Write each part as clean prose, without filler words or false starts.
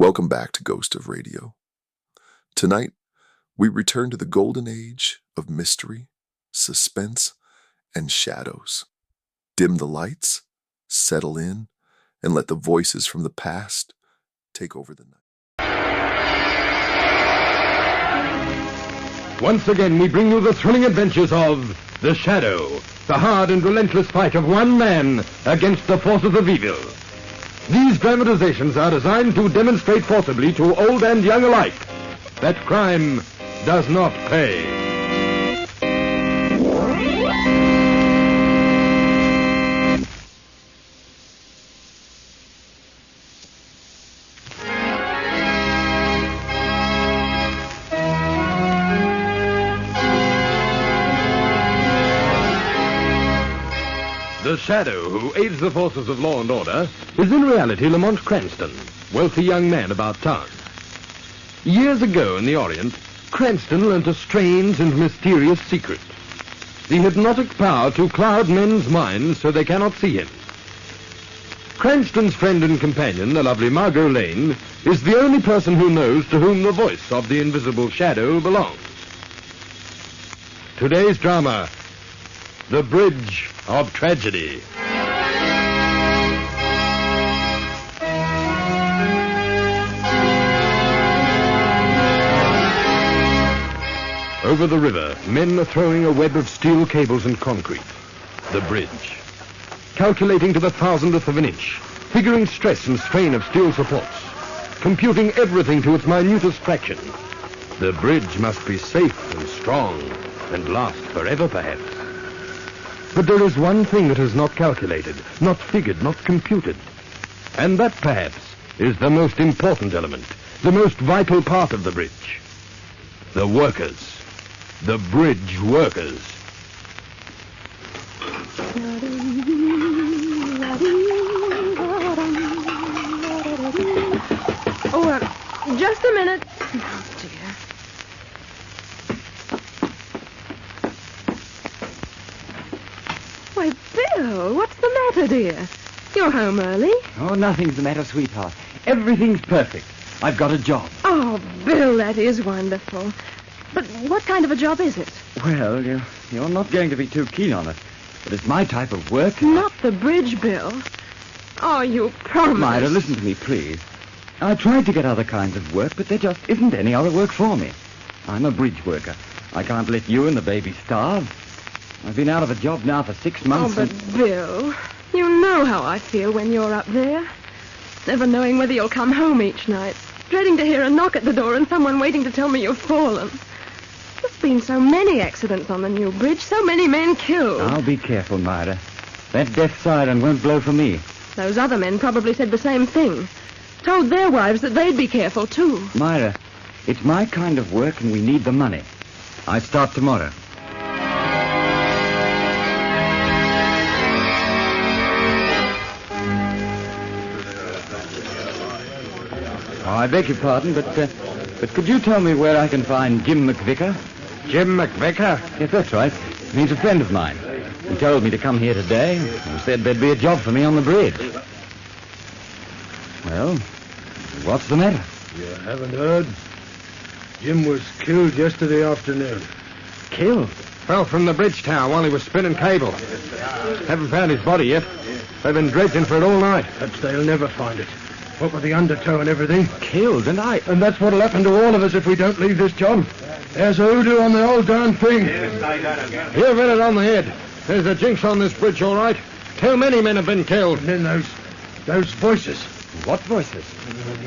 Welcome back to Ghost of Radio. Tonight, we return to the golden age of mystery, suspense, and shadows. Dim the lights, settle in, and let the voices from the past take over the night. Once again, we bring you the thrilling adventures of The Shadow, the hard and relentless fight of one man against the forces of evil. These dramatizations are designed to demonstrate forcibly to old and young alike that crime does not pay. The Shadow, who aids the forces of law and order, is in reality Lamont Cranston, wealthy young man about town. Years ago in the Orient, Cranston learnt a strange and mysterious secret. The hypnotic power to cloud men's minds so they cannot see him. Cranston's friend and companion, the lovely Margot Lane, is the only person who knows to whom the voice of the invisible Shadow belongs. Today's drama, The Bridge of Tragedy. Over the river, men are throwing a web of steel cables and concrete. The bridge. Calculating to the thousandth of an inch, figuring stress and strain of steel supports, computing everything to its minutest fraction. The bridge must be safe and strong and last forever, perhaps. But there is one thing that is not calculated, not figured, not computed. And that, perhaps, is the most important element, the most vital part of the bridge. The workers. The bridge workers. Oh, just a minute. Oh, dear. Why, Bill, what's the matter, dear? You're home early. Oh, nothing's the matter, sweetheart. Everything's perfect. I've got a job. Oh, Bill, that is wonderful. But what kind of a job is it? Well, you're not going to be too keen on it. But it's my type of work. Not the bridge, Bill. Oh, you promised. Myra, listen to me, please. I tried to get other kinds of work, but there just isn't any other work for me. I'm a bridge worker. I can't let you and the baby starve. I've been out of a job now for 6 months. Oh, but Bill, you know how I feel when you're up there. Never knowing whether you'll come home each night. Dreading to hear a knock at the door and someone waiting to tell me you've fallen. There's been so many accidents on the new bridge, so many men killed. I'll be careful, Myra. That death siren won't blow for me. Those other men probably said the same thing. Told their wives that they'd be careful, too. Myra, it's my kind of work and we need the money. I start tomorrow. Oh, I beg your pardon, but could you tell me where I can find Jim McVicker? Jim McVicker? Yes, that's right. He's a friend of mine. He told me to come here today and said there'd be a job for me on the bridge. Well, what's the matter? You haven't heard? Jim was killed yesterday afternoon. Killed? Fell from the bridge tower while he was spinning cable. Haven't found his body yet. They've been dredging for it all night. Perhaps they'll never find it. What with the undertow and everything. Killed, and that's what'll happen to all of us if we don't leave this job. There's a hoodoo on the whole darn thing. You've hit it on the head. There's a jinx on this bridge, all right. Too many men have been killed. And then those voices. What voices?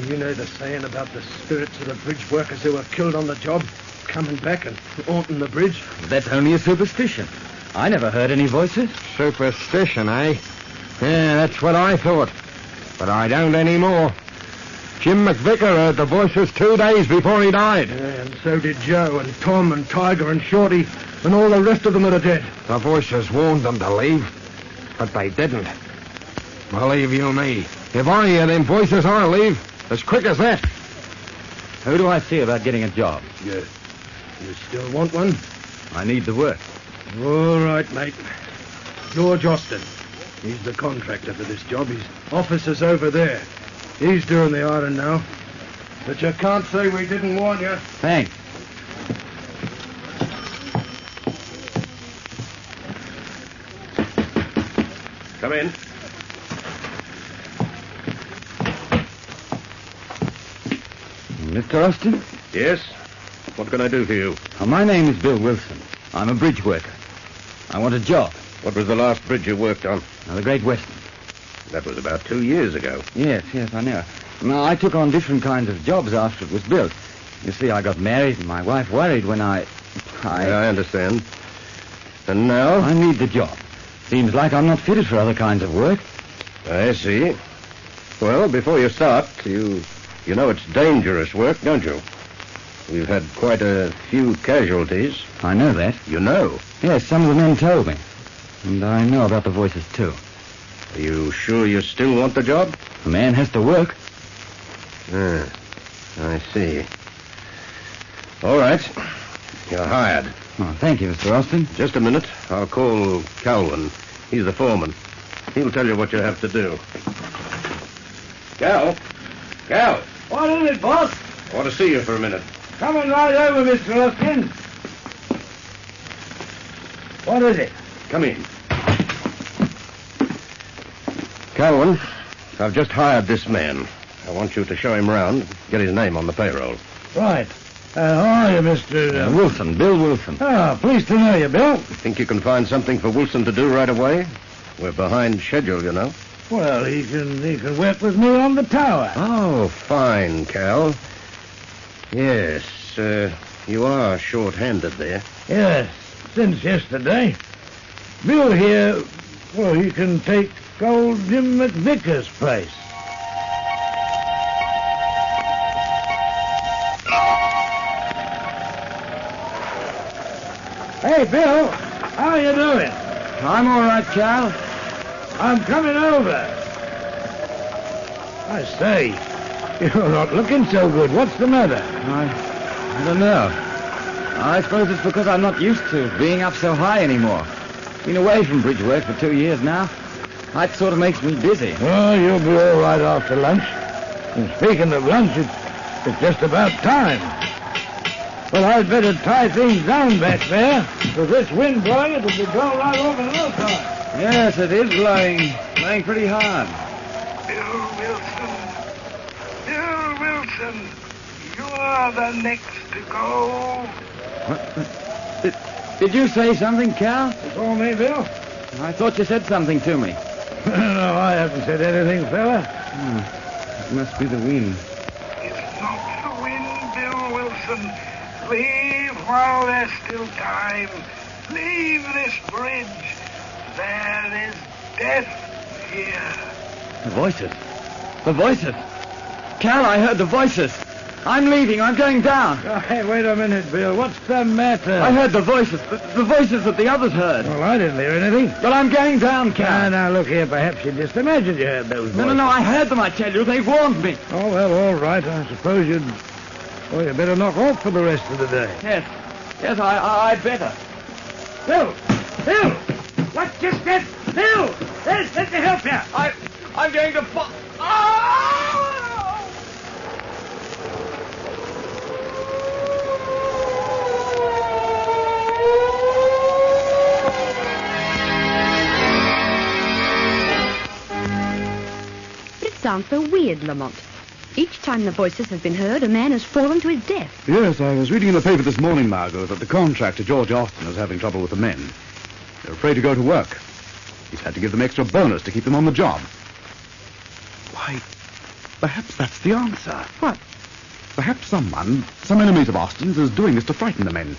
You know the saying about the spirits of the bridge workers who were killed on the job, coming back and haunting the bridge? That's only a superstition. I never heard any voices. Superstition, eh? Yeah, that's what I thought. But I don't anymore. Jim McVicker heard the voices 2 days before he died. Yeah, and so did Joe and Tom and Tiger and Shorty and all the rest of them that are dead. The voices warned them to leave, but they didn't. Believe you me, if I hear them voices, I'll leave as quick as that. Who do I see about getting a job? You still want one? I need the work. All right, mate. George Austin. He's the contractor for this job. His office is over there. He's doing the iron now. But you can't say we didn't warn you. Thanks. Come in. Mr. Austin? Yes? What can I do for you? My name is Bill Wilson. I'm a bridge worker. I want a job. What was the last bridge you worked on? The Great Western. That was about 2 years ago. Yes, I know. Now, I took on different kinds of jobs after it was built. You see, I got married, and my wife worried when I understand. And now? I need the job. Seems like I'm not fitted for other kinds of work. I see. Well, before you start, you know it's dangerous work, don't you? We've had quite a few casualties. I know that. You know? Yes, some of the men told me. And I know about the voices, too. Are you sure you still want the job? A man has to work. I see. All right. You're hired. Oh, thank you, Mr. Austin. Just a minute. I'll call Calvin. He's the foreman. He'll tell you what you have to do. Cal? What is it, boss? I want to see you for a minute. Coming right over, Mr. Austin. What is it? Come in. Calvin, I've just hired this man. I want you to show him round, get his name on the payroll. Right. How are you, Mr. Wilson, Bill Wilson. Pleased to know you, Bill. Think you can find something for Wilson to do right away? We're behind schedule, you know. Well, he can work with me on the tower. Oh, fine, Cal. Yes, you are short-handed there. Yes, since yesterday. Bill here, well, he can take old Jim McVicker's place. Hey, Bill, how are you doing? I'm all right, Cal. I'm coming over. I say, you're not looking so good. What's the matter? I don't know. I suppose it's because I'm not used to being up so high anymore. Been away from bridge work for 2 years now. That sort of makes me dizzy. Oh, you'll be all right after lunch. And speaking of lunch, it's just about time. Well, I'd better tie things down back there. With this wind blowing, it'll be blown right over in no time. Yes, it is blowing pretty hard. Bill Wilson, you are the next to go. What? Did you say something, Cal? You call me, Bill? I thought you said something to me. No, I haven't said anything, fella. It must be the wind. It's not the wind, Bill Wilson. Leave while there's still time. Leave this bridge. There is death here. The voices. The voices. Cal, I heard the voices. I'm leaving. I'm going down. Oh, hey, wait a minute, Bill. What's the matter? I heard the voices. The voices that the others heard. Well, I didn't hear anything. Well, I'm going down, Cal. Now, look here. Perhaps you just imagined you heard those voices. No, I heard them, I tell you. They warned me. Oh, well, all right. I suppose you'd better knock off for the rest of the day. Yes, I'd better. Bill! What's just that? Bill! Let me help you. I'm going to fall. It sounds so weird, Lamont. Each time the voices have been heard, a man has fallen to his death. Yes, I was reading in the paper this morning, Margot, that the contractor, George Austin, is having trouble with the men. They're afraid to go to work. He's had to give them extra bonus to keep them on the job. Why, perhaps that's the answer. What? Perhaps some enemies of Austin's, is doing this to frighten the men.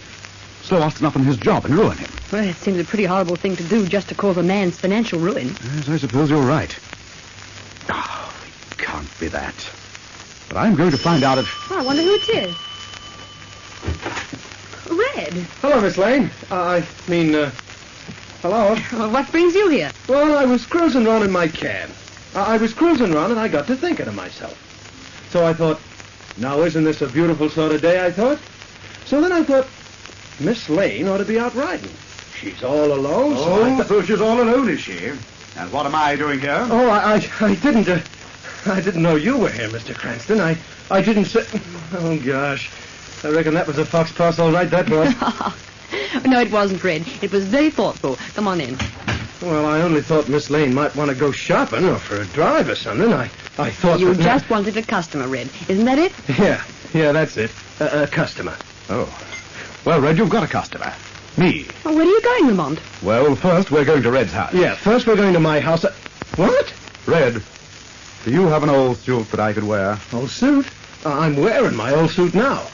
Slow Austin up on his job and ruin him. Well, it seems a pretty horrible thing to do just to cause a man's financial ruin. Yes, I suppose you're right. Oh, it can't be that. But I'm going to find out if... Oh, I wonder who it is. Red. Hello, Miss Lane. Hello. Well, what brings you here? Well, I was cruising around in my cab. I was cruising around and I got to thinking to myself. So I thought, now isn't this a beautiful sort of day, I thought? So then I thought, Miss Lane ought to be out riding. She's all alone, so so she's all alone, is she? And what am I doing here? Oh, I didn't... I didn't know you were here, Mr. Cranston. I didn't say... Oh, gosh. I reckon that was a fox pass, all right, that was. No, it wasn't, Red. It was very thoughtful. Come on in. Well, I only thought Miss Lane might want to go shopping or for a drive or something. I thought... You that... just wanted a customer, Red. Isn't that it? Yeah, that's it. A customer. Oh. Well, Red, you've got a customer. Me. Oh, where are you going, Lamont? Well, first we're going to Red's house. Yeah, first we're going to my house. What? Red, do you have an old suit that I could wear? Old suit? I'm wearing my old suit now.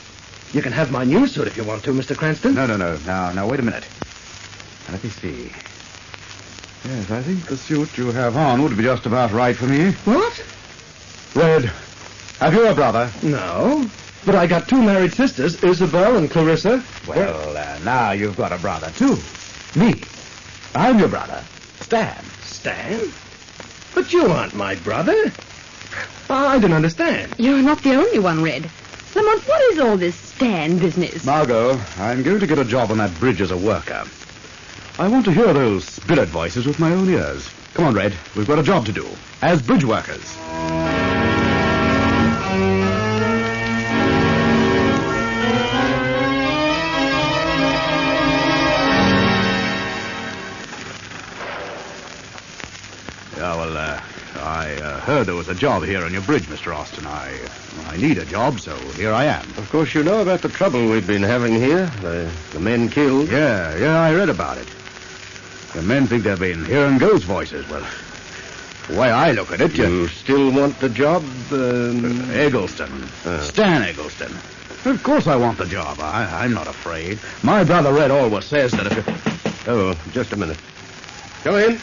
You can have my new suit if you want to, Mr. Cranston. No. Now, wait a minute. Let me see. Yes, I think the suit you have on would be just about right for me. What? Red, have you a brother? No. But I got two married sisters, Isabel and Clarissa. Well, now you've got a brother, too. Me. I'm your brother. Stan. Stan? But you aren't my brother. I didn't understand. You're not the only one, Red. Lamont, what is all this Stan business? Margot, I'm going to get a job on that bridge as a worker. I want to hear those spirit voices with my own ears. Come on, Red. We've got a job to do. As bridge workers. I heard there was a job here on your bridge, Mr. Austin. I need a job, so here I am. Of course, you know about the trouble we've been having here. The men killed. Yeah, I read about it. The men think they've been hearing ghost voices. Well, the way I look at it, You still want the job? Eggleston. Stan Eggleston. Of course I want the job. I'm not afraid. My brother Red always says that if you... Oh, just a minute. Come in.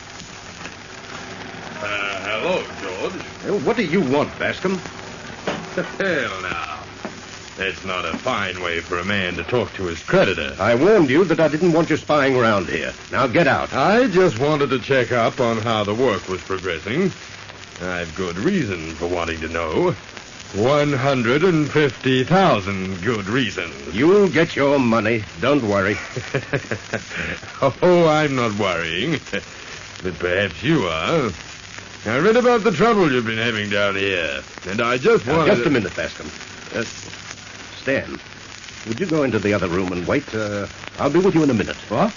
Hello, George. What do you want, Bascom? Hell, now. That's not a fine way for a man to talk to his creditor. I warned you that I didn't want you spying around here. Now get out. I just wanted to check up on how the work was progressing. I've good reason for wanting to know. 150,000 good reasons. You'll get your money. Don't worry. Oh, I'm not worrying. But perhaps you are. I read about the trouble you've been having down here, and I just wanted... Just a minute, Bascom. Stan, would you go into the other room and wait? I'll be with you in a minute. What?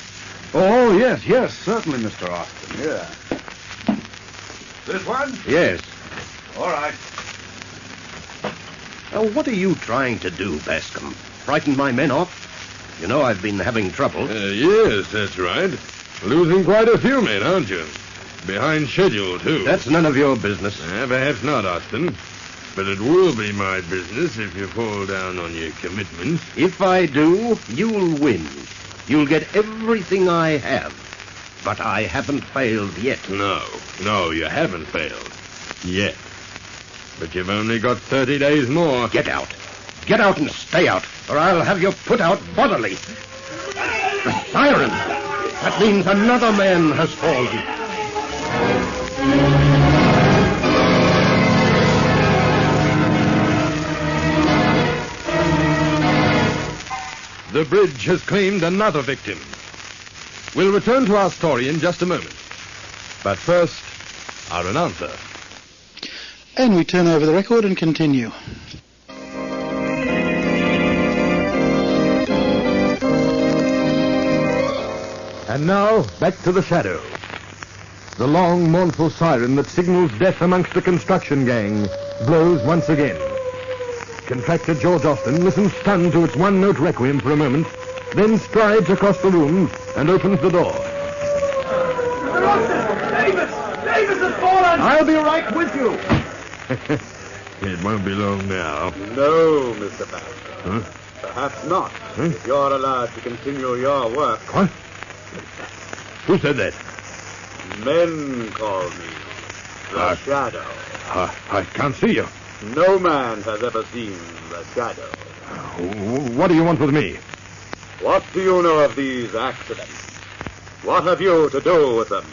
Oh, yes, certainly, Mr. Austin. Yeah. This one? Yes. All right. Now, what are you trying to do, Bascom? Frighten my men off? You know I've been having trouble. Yes, that's right. Losing quite a few men, aren't you? Behind schedule, too. That's none of your business. Perhaps not, Austin. But it will be my business if you fall down on your commitments. If I do, you'll win. You'll get everything I have. But I haven't failed yet. No, you haven't failed. Yet. But you've only got 30 days more. Get out. Get out and stay out, or I'll have you put out bodily. The siren! That means another man has fallen. The bridge has claimed another victim. We'll return to our story in just a moment. But first, our announcer. And we turn over the record and continue. And now, back to the shadow. The long, mournful siren that signals death amongst the construction gang blows once again. Contractor George Austin listens stunned to its one-note requiem for a moment, then strides across the room and opens the door. Mr. Austin! Davis has fallen! I'll be right with you. It won't be long now. No, Mr. Baxter. Huh? Perhaps not. If you're allowed to continue your work. What? Who said that? Men call me the Shadow. I can't see you. No man has ever seen the Shadow. What do you want with me? What do you know of these accidents? What have you to do with them?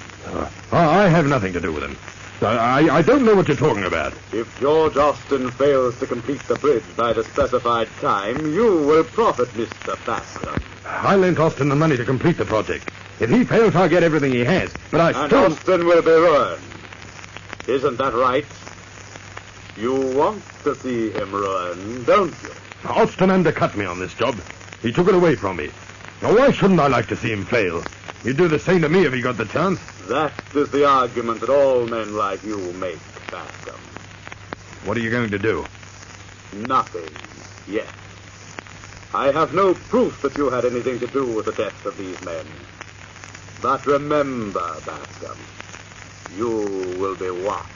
I have nothing to do with them. I don't know what you're talking about. If George Austin fails to complete the bridge by the specified time, you will profit, Mr. Bascom. I lent Austin the money to complete the project. If he fails, I'll get everything he has. But And Austin will be ruined. Isn't that right? You want to see him ruin, don't you? Austin undercut me on this job. He took it away from me. Now, why shouldn't I like to see him fail? He'd do the same to me if he got the chance. That is the argument that all men like you make, Bascom. What are you going to do? Nothing yet. I have no proof that you had anything to do with the deaths of these men. But remember, Bascom, you will be watched.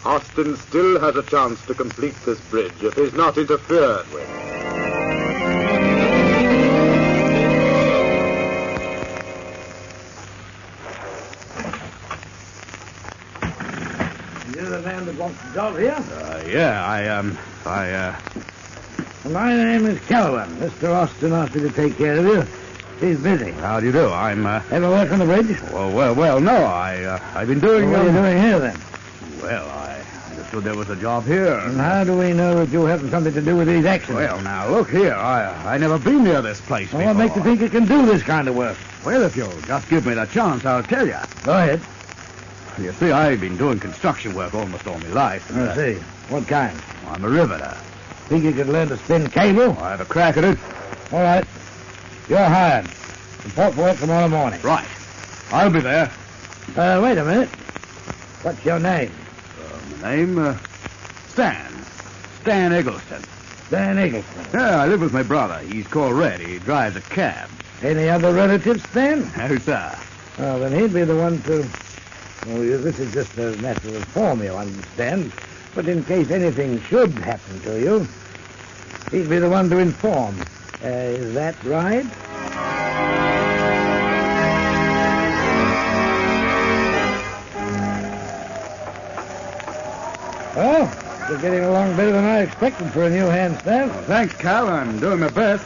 Austin still has a chance to complete this bridge if he's not interfered with. You're the man that wants the job here? My name is Calvin. Mr. Austin asked me to take care of you. He's busy. How do you do? Ever work on the bridge? Well, no, I've been doing... What are you doing here, then? Well, I understood there was a job here. And how do we know that you haven't something to do with these accidents? Well, now, look here. I never been near this place before. What makes you think you can do this kind of work? Well, if you'll just give me the chance, I'll tell you. Go ahead. You see, I've been doing construction work almost all my life. And, I see. What kind? I'm a riveter. Think you could learn to spin cable? I have a crack at it. All right. You're hired. Report for work tomorrow morning. Right. I'll be there. Wait a minute. What's your name? My name, Stan. Stan Eggleston. Stan Eggleston. Yeah, I live with my brother. He's called Red. He drives a cab. Any other relatives, Stan? No, sir. Oh, then he'd be the one to... Well, this is just a matter of form, you understand. But in case anything should happen to you, he'd be the one to inform. Is that right? Well, you're getting along better than I expected for a new hand, Stan. Well, thanks, Cal. I'm doing my best.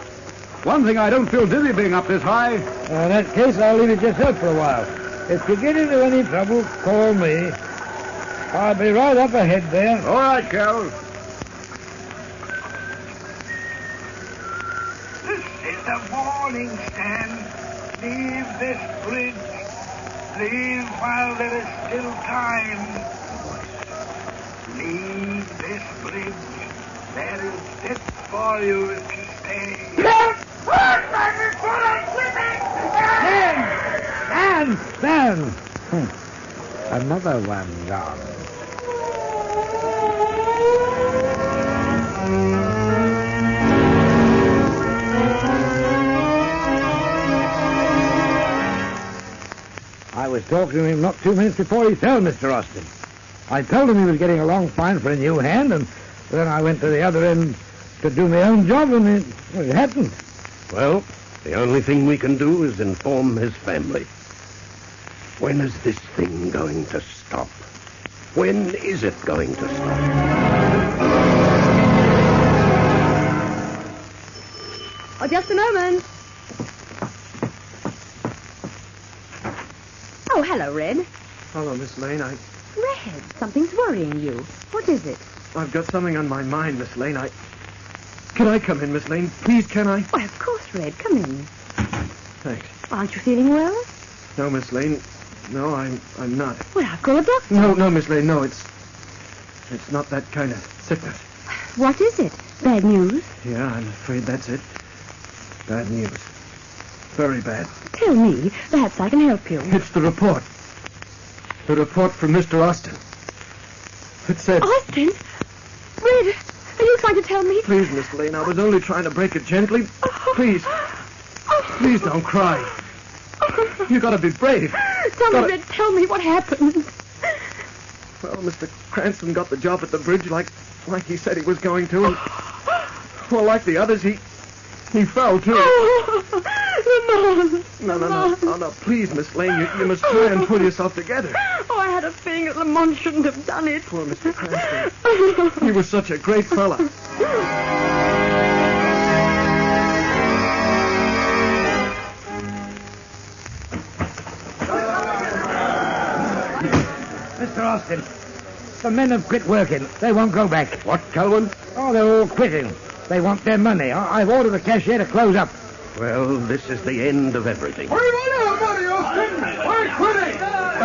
One thing, I don't feel dizzy being up this high. In that case, I'll leave it yourself for a while. If you get into any trouble, call me. I'll be right up ahead there. All right, Cal. This is a warning, Stan. Leave this bridge. Leave while there is still time. Leave this bridge. There is death for you if you stay. Stan! Another one gone. I was talking to him not 2 minutes before he fell, Mr. Austin. I told him he was getting along fine for a new hand, and then I went to the other end to do my own job, and it happened. Well, the only thing we can do is inform his family. When is this thing going to stop? When is it going to stop? Oh, just a moment. Oh, hello, Red. Hello, Miss Lane. Red, something's worrying you. What is it? I've got something on my mind, Miss Lane. Can I come in, Miss Lane? Please, can I? Why, of course, Red. Come in. Thanks. Aren't you feeling well? No, Miss Lane. No, I'm not. Well, I'll call a doctor. No, Miss Lane, no, it's not that kind of sickness. What is it? Bad news? Yeah, I'm afraid that's it. Bad news. Very bad. Tell me. Perhaps I can help you. It's the report. The report from Mr. Austin. It said... Austin? Red, are you trying to tell me? Please, Miss Lane, I was only trying to break it gently. Please. Please don't cry. You gotta be brave. Tell me, Red, tell me what happened. Well, Mr. Cranston got the job at the bridge like he said he was going to. And, well, like the others, he fell, too. No, please, Miss Lane, you must try and pull yourself together. Oh, I had a feeling that Lamont shouldn't have done it. Poor Mr. Cranston. He was such a great fella. Mr. Austin, the men have quit working. They won't go back. What, Calvin? Oh, they're all quitting. They want their money. I've ordered the cashier to close up. Well, this is the end of everything. What do you want now, Money Austin? Why quitting?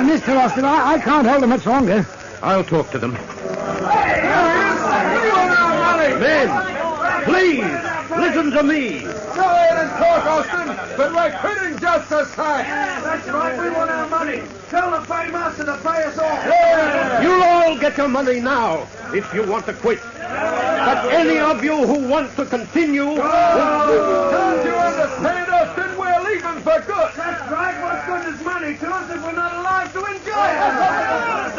Mr. Austin, I can't hold them much longer. I'll talk to them. Hey! Please, listen to me. Go ahead and talk, Austin, but we're quitting just the same. That's right. We want our money. Tell the paymaster to pay us all. You'll all get your money now if you want to quit. But any of you who want to continue... Don't you understand, Austin? We're leaving for good. That's right. What good is money to us if we're not alive to enjoy it?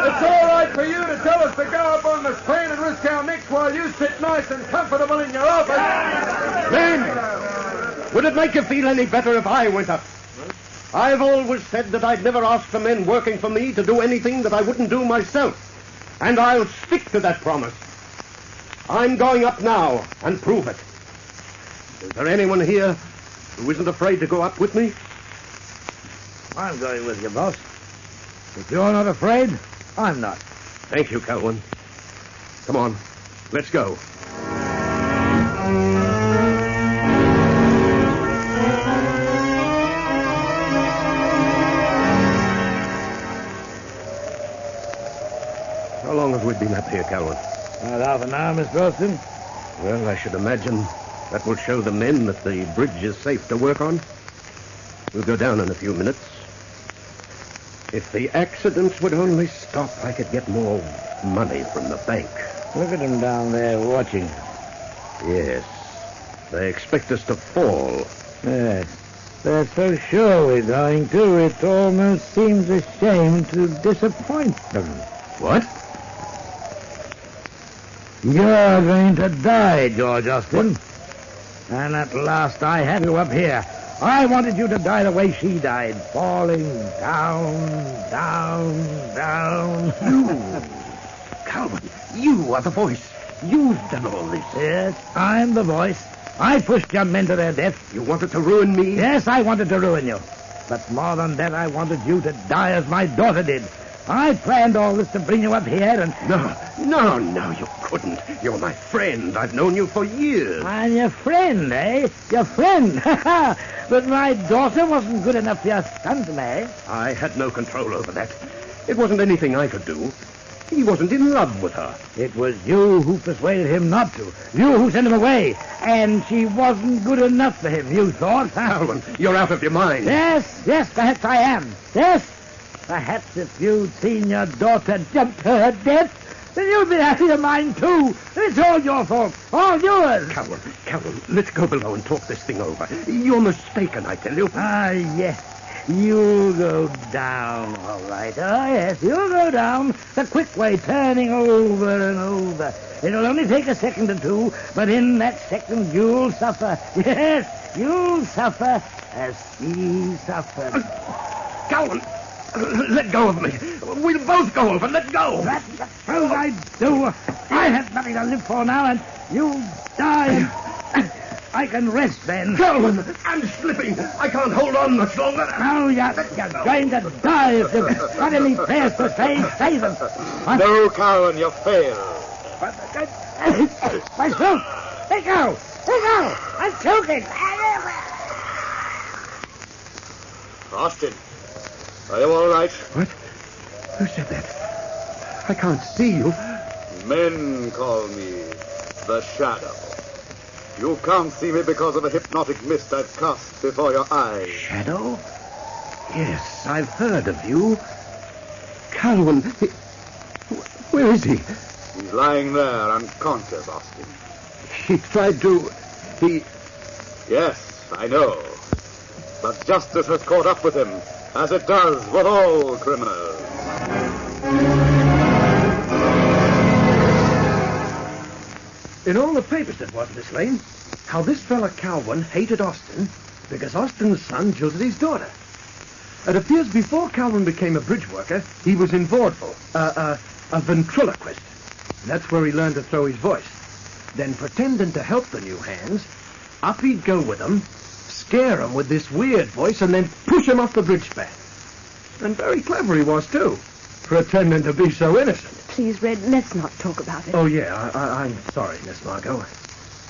It's all right for you to tell us to go up on the train and risk our necks while you sit nice and comfortable in your office. Men, would it make you feel any better if I went up? I've always said that I'd never ask the men working for me to do anything that I wouldn't do myself. And I'll stick to that promise. I'm going up now and prove it. Is there anyone here who isn't afraid to go up with me? I'm going with you, boss. If you're not afraid, I'm not. Thank you, Calvin. Come on, let's go. How long have we been up here, Calvin? About half an hour, Mr. Austin. Well, I should imagine that will show the men that the bridge is safe to work on. We'll go down in a few minutes. If the accidents would only stop, I could get more money from the bank. Look at them down there watching. Yes. They expect us to fall. Yes. They're so sure we're going to, it almost seems a shame to disappoint them. What? You're going to die, George Austin. And at last I have you up here. I wanted you to die the way she died, falling down, down, down. Calvin, you are the voice. You've done all this. Yes, I'm the voice. I pushed young men to their death. You wanted to ruin me? Yes, I wanted to ruin you. But more than that, I wanted you to die as my daughter did. I planned all this to bring you up here and... No, you couldn't. You're my friend. I've known you for years. I'm your friend, eh? Your friend. But my daughter wasn't good enough for your son to marry. I had no control over that. It wasn't anything I could do. He wasn't in love with her. It was you who persuaded him not to. You who sent him away. And she wasn't good enough for him, you thought. Calvin, you're out of your mind. Yes, perhaps I am. Yes. Perhaps if you'd seen your daughter jump to her death, then you'd be out of your mind, too. It's all your fault. All yours. Calvin, let's go below and talk this thing over. You're mistaken, I tell you. Ah, yes. You'll go down, all right. Oh, yes, you'll go down the quick way, turning over and over. It'll only take a second or two, but in that second you'll suffer. Yes, you'll suffer as she suffered. Calvin! Let go of me. We'll both go over. Let go. That's the truth I do. I have nothing to live for now, and you'll die. I can rest then. Calvin, I'm slipping. I can't hold on much longer. No, you're going to die if you've got any prayers to say. Say them. No, Calvin, you fail. My throat. Let go. I'm choking. Austin. Are you all right? What? Who said that? I can't see you. Men call me the Shadow. You can't see me because of the hypnotic mist I've cast before your eyes. Shadow? Yes, I've heard of you. Calvin, where is he? He's lying there, unconscious, Austin. He tried to... Yes, I know. But justice has caught up with him, as it does with all criminals. In all the papers that was, Miss Lane, how this fella Calvin hated Austin because Austin's son jilted his daughter. It appears before Calvin became a bridge worker, he was in vaudeville, a ventriloquist. That's where he learned to throw his voice. Then, pretending to help the new hands, up he'd go with them, scare them with this weird voice, and then push him off the bridge span. And very clever he was, too, pretending to be so innocent. Please, Red, let's not talk about it. Oh, yeah, I'm sorry, Miss Margot.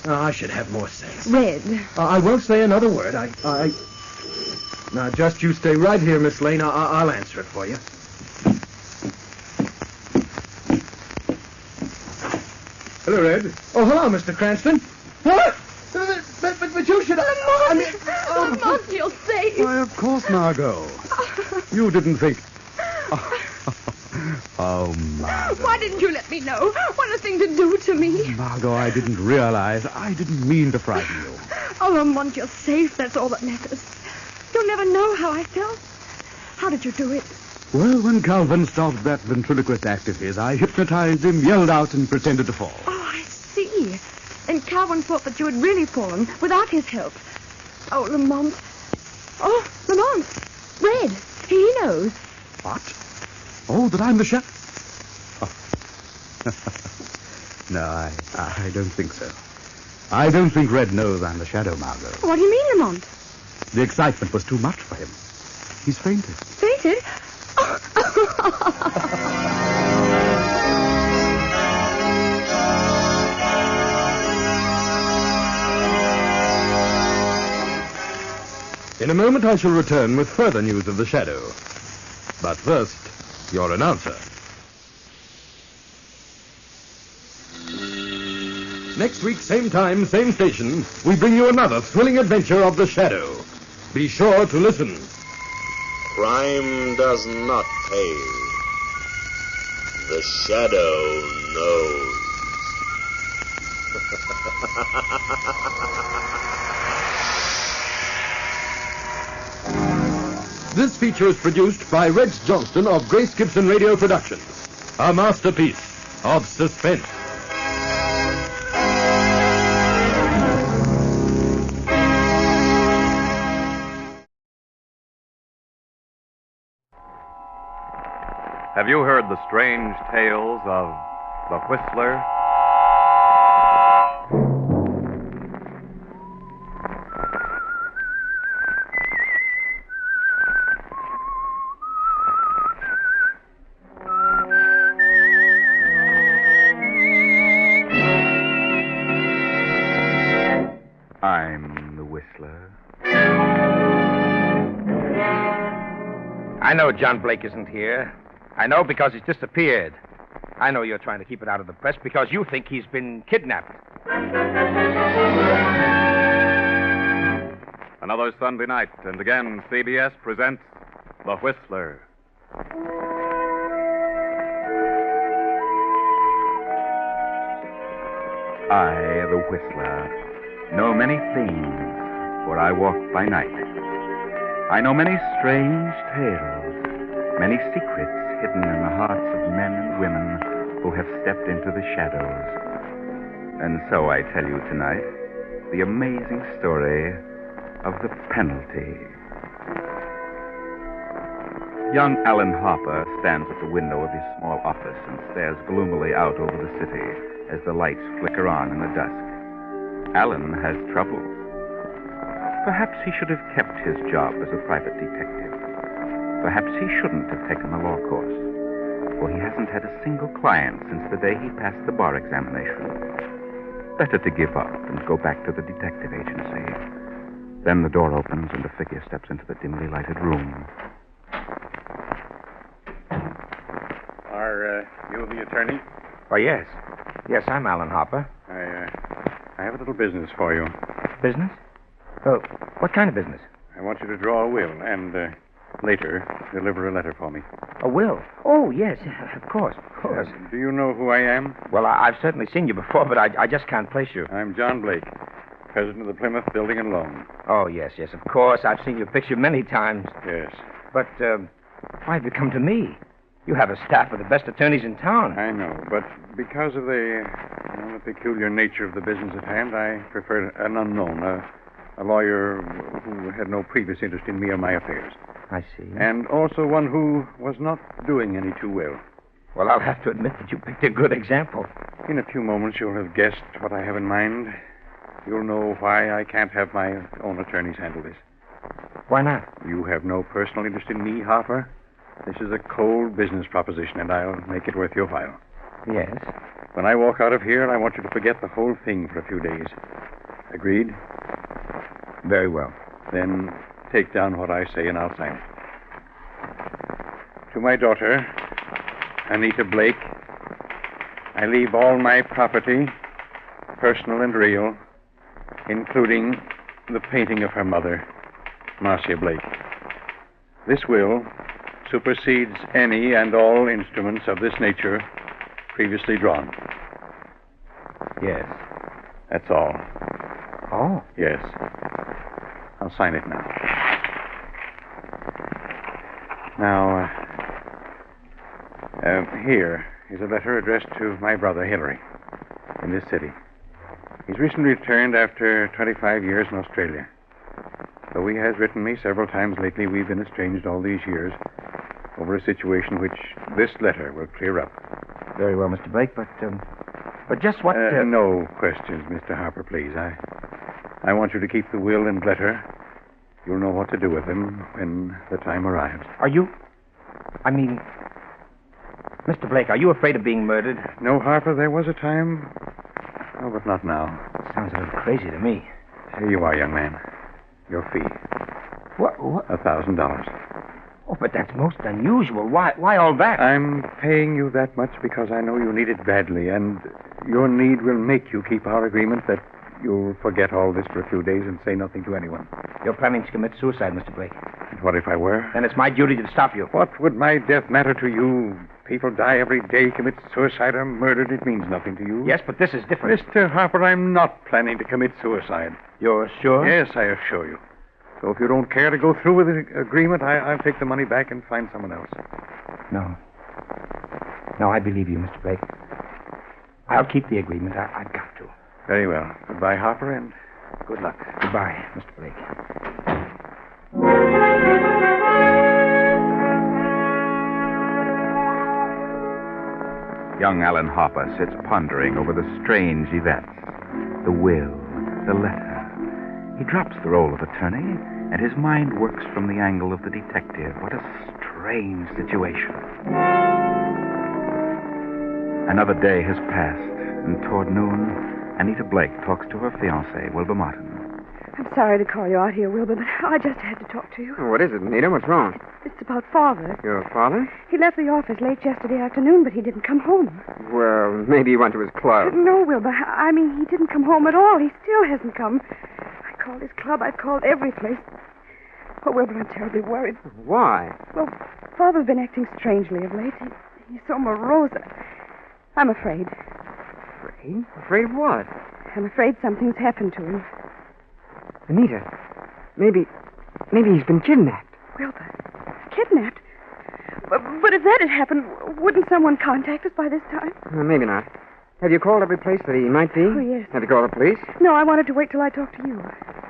I should have more sense. Red. I won't say another word. Now, just you stay right here, Miss Lane. I'll answer it for you. Hello, Red. Oh, hello, Mr. Cranston. What? But you should... Lamont, you're safe. Why, of course, Margot. You didn't think... Oh, Margot. Why didn't you let me know? What a thing to do to me. Margot, I didn't realize. I didn't mean to frighten you. Oh, Lamont, you're safe. That's all that matters. You'll never know how I felt. How did you do it? Well, when Calvin started that ventriloquist act of his, I hypnotized him, yelled out, and pretended to fall. Oh, I see. And Calvin thought that you had really fallen without his help. Oh, Lamont. Oh, Lamont. Red. He knows. What? Oh, that I'm the chef? Oh. No, I don't think so. I don't think Red knows I'm the Shadow, Margot. What do you mean, Lamont? The excitement was too much for him. He's fainted. Fainted? In a moment I shall return with further news of the Shadow. But first, your announcer. Next week, same time, same station, we bring you another thrilling adventure of the Shadow. Be sure to listen. Crime does not pay. The Shadow knows. This feature is produced by Rex Johnston of Grace Gibson Radio Productions. A masterpiece of suspense. Have you heard the strange tales of the Whistler? I'm the Whistler. I know John Blake isn't here. I know because he's disappeared. I know you're trying to keep it out of the press because you think he's been kidnapped. Another Sunday night, and again, CBS presents The Whistler. I, the Whistler, know many things, for I walk by night. I know many strange tales, many secrets hidden in the hearts of men and women who have stepped into the shadows. And so I tell you tonight the amazing story of the penalty. Young Alan Harper stands at the window of his small office and stares gloomily out over the city as the lights flicker on in the dusk. Alan has troubles. Perhaps he should have kept his job as a private detective. Perhaps he shouldn't have taken the law course, for he hasn't had a single client since the day he passed the bar examination. Better to give up and go back to the detective agency. Then the door opens and a figure steps into the dimly lighted room. Are you the attorney? Oh, yes. Yes, I'm Alan Harper. I have a little business for you. Business? Oh, what kind of business? I want you to draw a will and later deliver a letter for me. A will? Oh, yes, of course. Do you know who I am? Well, I've certainly seen you before, but I just can't place you. I'm John Blake, president of the Plymouth Building and Loan. Oh, yes, of course. I've seen your picture many times. Yes. But why have you come to me? You have a staff of the best attorneys in town. I know, but because of the peculiar nature of the business at hand, I prefer an unknown, a lawyer who had no previous interest in me or my affairs. I see. And also one who was not doing any too well. Well, I'll have to admit that you picked a good example. In a few moments, you'll have guessed what I have in mind. You'll know why I can't have my own attorneys handle this. Why not? You have no personal interest in me, Harper. This is a cold business proposition, and I'll make it worth your while. Yes? When I walk out of here, I want you to forget the whole thing for a few days. Agreed? Very well. Then take down what I say, and I'll sign it. To my daughter, Anita Blake, I leave all my property, personal and real, including the painting of her mother, Marcia Blake. This will supersedes any and all instruments of this nature previously drawn. Yes. That's all. Oh? Yes. I'll sign it now. Now, here is a letter addressed to my brother, Hilary, in this city. He's recently returned after 25 years in Australia. Though he has written me several times lately, we've been estranged all these years over a situation which this letter will clear up. Very well, Mr. Blake, but just what... No questions, Mr. Harper, please. I want you to keep the will and letter. You'll know what to do with them when the time arrives. Are you... I mean... Mr. Blake, are you afraid of being murdered? No, Harper, there was a time... Oh, but not now. Sounds a little crazy to me. Here you are, young man. Your fee. What? $1,000. Oh, but that's most unusual. Why all that? I'm paying you that much because I know you need it badly, and your need will make you keep our agreement that you'll forget all this for a few days and say nothing to anyone. You're planning to commit suicide, Mr. Blake. And what if I were? Then it's my duty to stop you. What would my death matter to you? People die every day, commit suicide, or murdered. It means nothing to you. Yes, but this is different. Mr. Harper, I'm not planning to commit suicide. You're sure? Yes, I assure you. So if you don't care to go through with the agreement, I'll take the money back and find someone else. No. No, I believe you, Mr. Blake. I'll keep the agreement. I've got to. Very well. Goodbye, Harper, and good luck. Goodbye, Mr. Blake. Young Alan Harper sits pondering over the strange events. The will, the letter. He drops the role of attorney, and his mind works from the angle of the detective. What a strange situation. Another day has passed, and toward noon, Anita Blake talks to her fiancé, Wilbur Martin. I'm sorry to call you out here, Wilbur, but I just had to talk to you. What is it, Anita? What's wrong? It's about Father. Your father? He left the office late yesterday afternoon, but he didn't come home. Well, maybe he went to his club. No, Wilbur. I mean, he didn't come home at all. He still hasn't come. I called his club. I called every place. Oh, Wilbur, I'm terribly worried. Why? Well, Father's been acting strangely of late. He's so morose. I'm afraid. Afraid? Afraid of what? I'm afraid something's happened to him. Anita, maybe he's been kidnapped. Wilbur, kidnapped? But if that had happened, wouldn't someone contact us by this time? Maybe not. Have you called every place that he might be? Oh, yes. Have you called the police? No, I wanted to wait till I talked to you.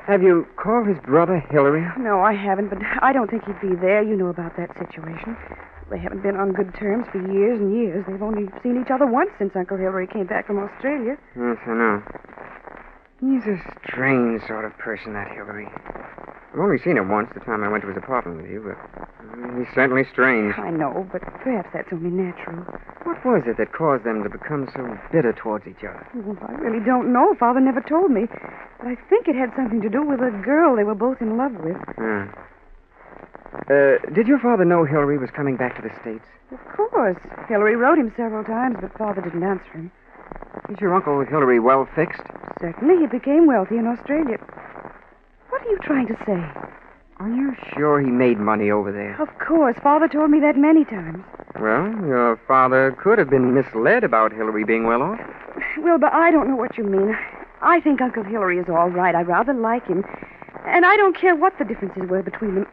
Have you called his brother, Hilary? No, I haven't, but I don't think he'd be there. You know about that situation. They haven't been on good terms for years and years. They've only seen each other once since Uncle Hilary came back from Australia. Yes, I know. He's a strange sort of person, that Hilary. I've only seen him once, the time I went to his apartment with you, but he's certainly strange. I know, but perhaps that's only natural. What was it that caused them to become so bitter towards each other? Well, I really don't know. Father never told me. But I think it had something to do with a girl they were both in love with. Did your father know Hilary was coming back to the States? Of course. Hilary wrote him several times, but Father didn't answer him. Is your Uncle Hilary well fixed? Certainly. He became wealthy in Australia. What are you trying to say? Are you sure he made money over there? Of course. Father told me that many times. Well, your father could have been misled about Hilary being well off. Wilbur, I don't know what you mean. I think Uncle Hilary is all right. I rather like him. And I don't care what the differences were between them.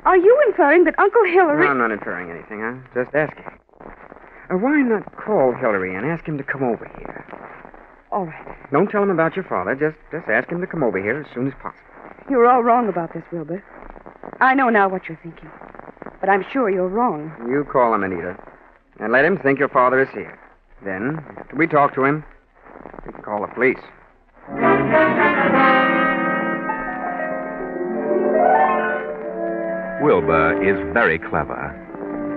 Are you inferring that Uncle Hilary... No, I'm not inferring anything. I'm just asking. Why not call Hilary and ask him to come over here? All right. Don't tell him about your father. Just ask him to come over here as soon as possible. You're all wrong about this, Wilbur. I know now what you're thinking. But I'm sure you're wrong. You call him, Anita. And let him think your father is here. Then, after we talk to him, we can call the police. Wilbur is very clever.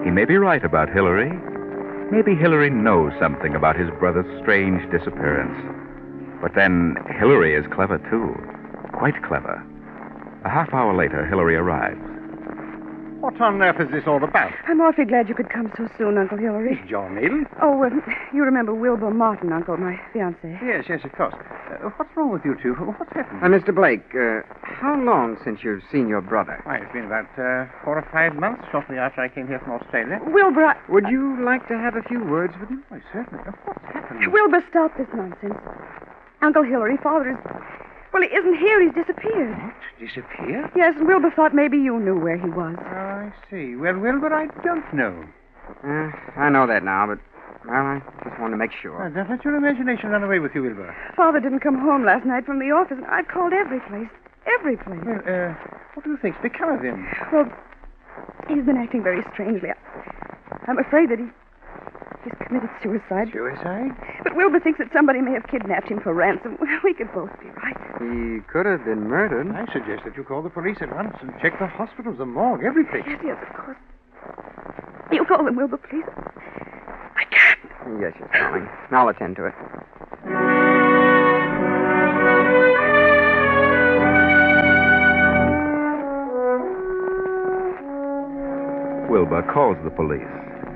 He may be right about Hilary. Maybe Hilary knows something about his brother's strange disappearance. But then Hilary is clever, too. Quite clever. A half hour later, Hilary arrives. What on earth is this all about? I'm awfully glad you could come so soon, Uncle Hilary. John Needle? Oh, you remember Wilbur Martin, Uncle, my fiancé. Yes, of course. What's wrong with you two? What's happened? Mr. Blake, how long since you've seen your brother? Why, it's been about 4 or 5 months, shortly after I came here from Australia. Wilbur, Would you like to have a few words with him? Why, certainly. What's happened? Wilbur, stop this nonsense. Uncle Hilary, Father is... Well, he isn't here. He's disappeared. What? Disappeared? Yes, and Wilbur thought maybe you knew where he was. Oh, I see. Well, Wilbur, I don't know. I know that now, but, well, I just wanted to make sure. Don't let your imagination run away with you, Wilbur. Father didn't come home last night from the office, and I've called every place. Every place. Well, what do you think's become of him? Well, he's been acting very strangely. I'm afraid that he's committed suicide. Suicide? But Wilbur thinks that somebody may have kidnapped him for ransom. We could both be right. He could have been murdered. I suggest that you call the police at once and check the hospitals, the morgue, every place. Yes, of course. You call them, Wilbur, please. I can't. Yes, yes, darling. I'll attend to it. Wilbur calls the police,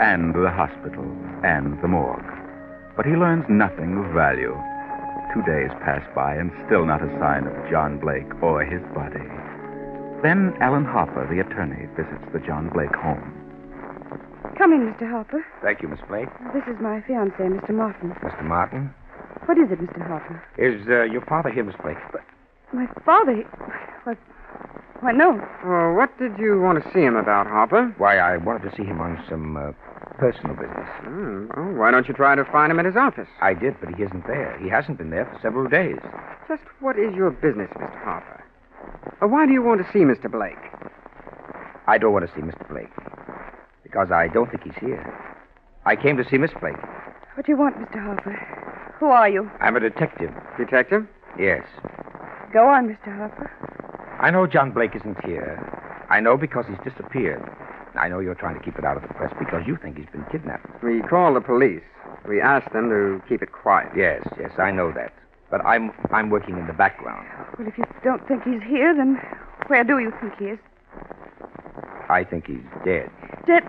and the hospital, and the morgue. But he learns nothing of value. 2 days pass by, and still not a sign of John Blake or his body. Then Alan Harper, the attorney, visits the John Blake home. Come in, Mr. Harper. Thank you, Miss Blake. This is my fiancé, Mr. Martin. Mr. Martin? What is it, Mr. Harper? Is your father here, Miss Blake? My father? Why, no. What did you want to see him about, Harper? Why, I wanted to see him on some personal business. Well, why don't you try to find him at his office? I did, but he isn't there. He hasn't been there for several days. Just what is your business, Mr. Harper? Why do you want to see Mr. Blake? I don't want to see Mr. Blake. Because I don't think he's here. I came to see Miss Blake. What do you want, Mr. Harper? Who are you? I'm a detective. Detective? Yes. Go on, Mr. Harper. I know John Blake isn't here. I know because he's disappeared. I know you're trying to keep it out of the press because you think he's been kidnapped. We called the police. We asked them to keep it quiet. Yes, I know that. But I'm working in the background. Well, if you don't think he's here, then where do you think he is? I think he's dead. Dead?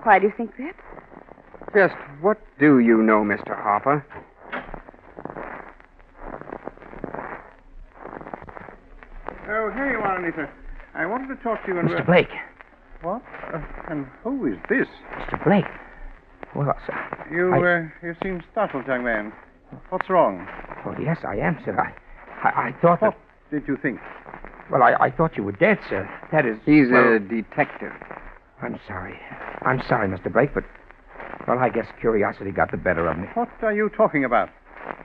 Why do you think that? Just what do you know, Mr. Harper? Oh, here you are, Anita. I wanted to talk to you and... Mr. Blake. What? And who is this? Mr. Blake. Well, sir. You seem startled, young man. What's wrong? Oh, yes, I am, sir. I thought that... What did you think? Well, I thought you were dead, sir. That is... He's a detective. I'm sorry. I'm sorry, Mr. Blake, but... Well, I guess curiosity got the better of me. What are you talking about?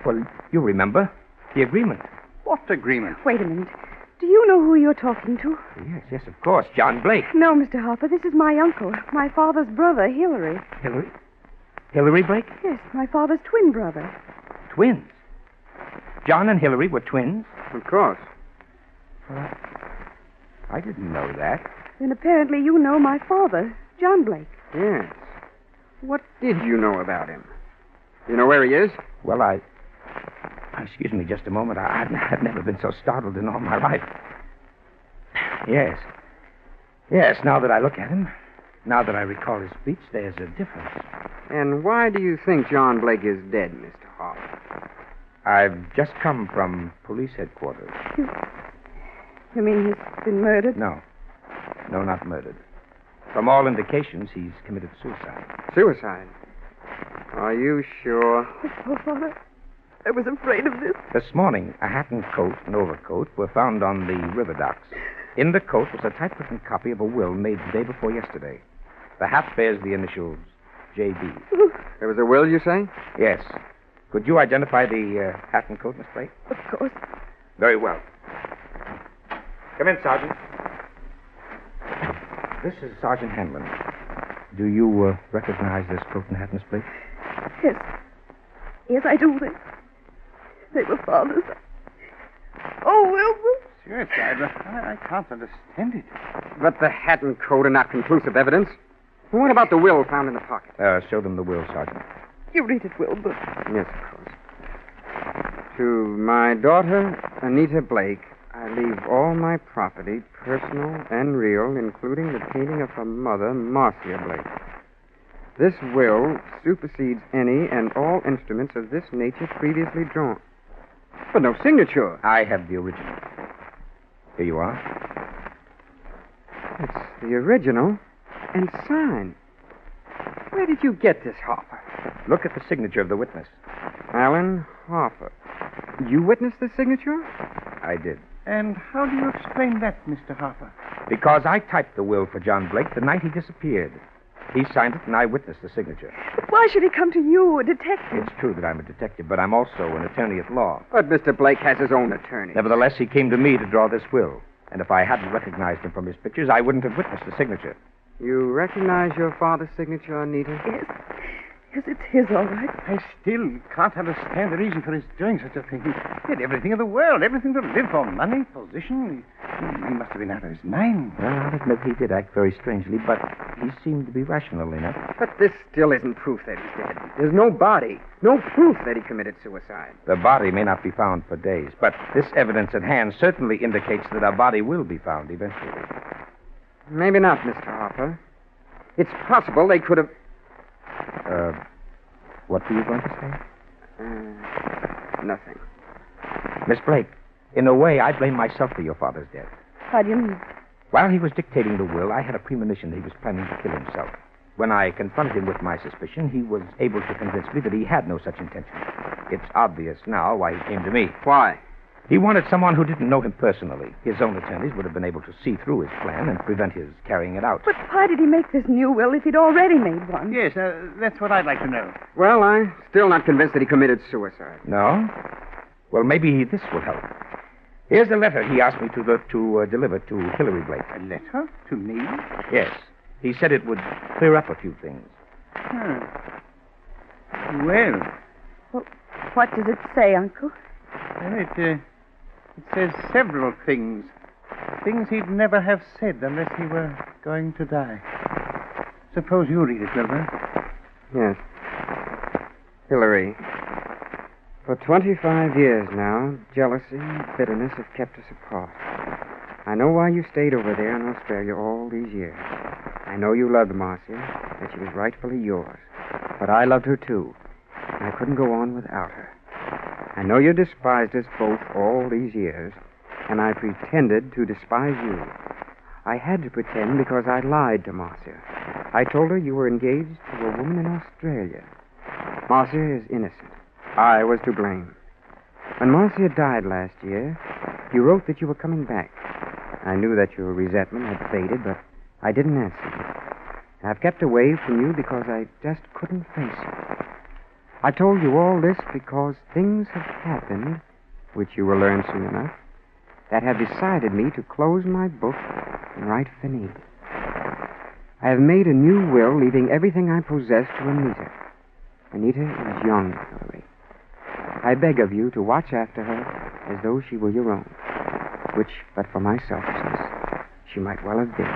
Well, you remember. The agreement. What agreement? Wait a minute. Do you know who you're talking to? Yes, of course. John Blake. No, Mr. Harper. This is my uncle. My father's brother, Hilary. Hilary? Hilary Blake? Yes, my father's twin brother. Twins? John and Hilary were twins? Of course. Well, I didn't know that. Then apparently you know my father, John Blake. Yes. What did you know about him? You know where he is? Well, excuse me just a moment. I've never been so startled in all my life. Yes. Yes, now that I look at him, now that I recall his speech, there's a difference. And why do you think John Blake is dead, Mr. Harper? I've just come from police headquarters. You mean he's been murdered? No, not murdered. From all indications, he's committed suicide. Suicide? Are you sure? Oh, Father, I was afraid of this. This morning, a hat and coat and overcoat were found on the river docks. In the coat was a typewritten copy of a will made the day before yesterday. The hat bears the initials J.B. There was a will, you say? Yes. Could you identify the hat and coat, Miss Blake? Of course. Very well. Come in, Sergeant. This is Sergeant Hanlon. Do you recognize this coat and hat, Miss Blake? Yes. Yes, I do. They were father's. Oh, Wilbur. Suicide? I can't understand it. But the hat and coat are not conclusive evidence. What about the will found in the pocket? Show them the will, Sergeant. You read it, Wilbur. Yes, of course. To my daughter, Anita Blake, I I leave all my property, personal and real, including the painting of her mother, Marcia Blake. This will supersedes any and all instruments of this nature previously drawn. But no signature. I have the original. Here you are. It's the original and signed. Where did you get this, Harper? Look at the signature of the witness. Alan Harper. You witnessed the signature? I did. And how do you explain that, Mr. Harper? Because I typed the will for John Blake the night he disappeared. He signed it, and I witnessed the signature. But why should he come to you, a detective? It's true that I'm a detective, but I'm also an attorney at law. But Mr. Blake has his own attorney. Nevertheless, he came to me to draw this will. And if I hadn't recognized him from his pictures, I wouldn't have witnessed the signature. You recognize your father's signature, Anita? Yes. Yes, it's his, all right. I still can't understand the reason for his doing such a thing. He had everything in the world, everything to live for, money, position. He must have been out of his mind. Well, I'll admit he did act very strangely, but he seemed to be rational enough. But this still isn't proof that he's dead. There's no body, no proof that he committed suicide. The body may not be found for days, but this evidence at hand certainly indicates that a body will be found eventually. Maybe not, Mr. Harper. It's possible they could have... What were you going to say? Nothing. Miss Blake, in a way, I blame myself for your father's death. How do you mean? While he was dictating the will, I had a premonition that he was planning to kill himself. When I confronted him with my suspicion, he was able to convince me that he had no such intention. It's obvious now why he came to me. Why? He wanted someone who didn't know him personally. His own attorneys would have been able to see through his plan and prevent his carrying it out. But why did he make this new will if he'd already made one? Yes, that's what I'd like to know. Well, I'm still not convinced that he committed suicide. No? Well, maybe this will help. Here's the letter he asked me to deliver to Hillary Blake. A letter? To me? Yes. He said it would clear up a few things. Well, what does it say, Uncle? Well, it says several things. Things he'd never have said unless he were going to die. Suppose you read it, Wilbur. Yes. Hillary, for 25 years now, jealousy and bitterness have kept us apart. I know why you stayed over there in Australia all these years. I know you loved Marcia, that she was rightfully yours. But I loved her too. And I couldn't go on without her. I know you despised us both all these years, and I pretended to despise you. I had to pretend because I lied to Marcia. I told her you were engaged to a woman in Australia. Marcia is innocent. I was to blame. When Marcia died last year, you wrote that you were coming back. I knew that your resentment had faded, but I didn't answer you. I've kept away from you because I just couldn't face it. I told you all this because things have happened, which you will learn soon enough, that have decided me to close my book and write finis. I have made a new will, leaving everything I possess to Anita. Anita is young, Hillary. I beg of you to watch after her as though she were your own, which, but for my selfishness, she might well have been.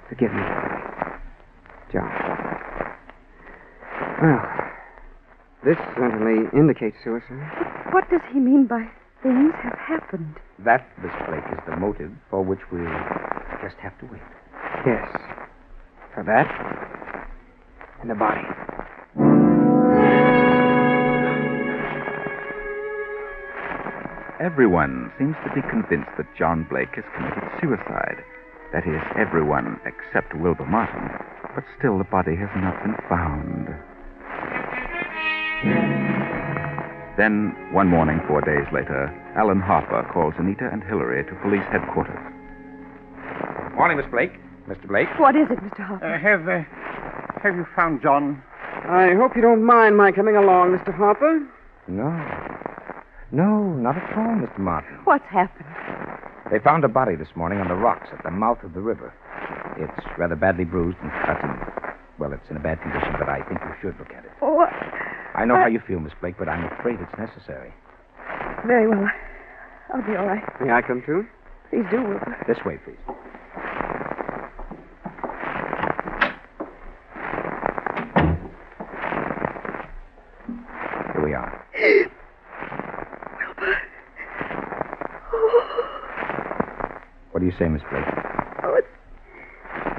Forgive me, Hillary. John. Well, this certainly indicates suicide. What does he mean by things have happened? That, Miss Blake, is the motive for which we'll just have to wait. Yes. For that and the body. Everyone seems to be convinced that John Blake has committed suicide. That is, everyone except Wilbur Martin. But still the body has not been found. Then, one morning 4 days later, Alan Harper calls Anita and Hillary to police headquarters. Morning, Miss Blake. Mr. Blake? What is it, Mr. Harper? Have you found John? I hope you don't mind my coming along, Mr. Harper. No. No, not at all, Mr. Martin. What's happened? They found a body this morning on the rocks at the mouth of the river. It's rather badly bruised and cut, and, well, it's in a bad condition, but I think you should look at it. Oh, I know how you feel, Miss Blake, but I'm afraid it's necessary. Very well. I'll be all right. May I come too? Please do, Wilbur. This way, please. Here we are. Wilbur. Oh. What do you say, Miss Blake? Oh, it's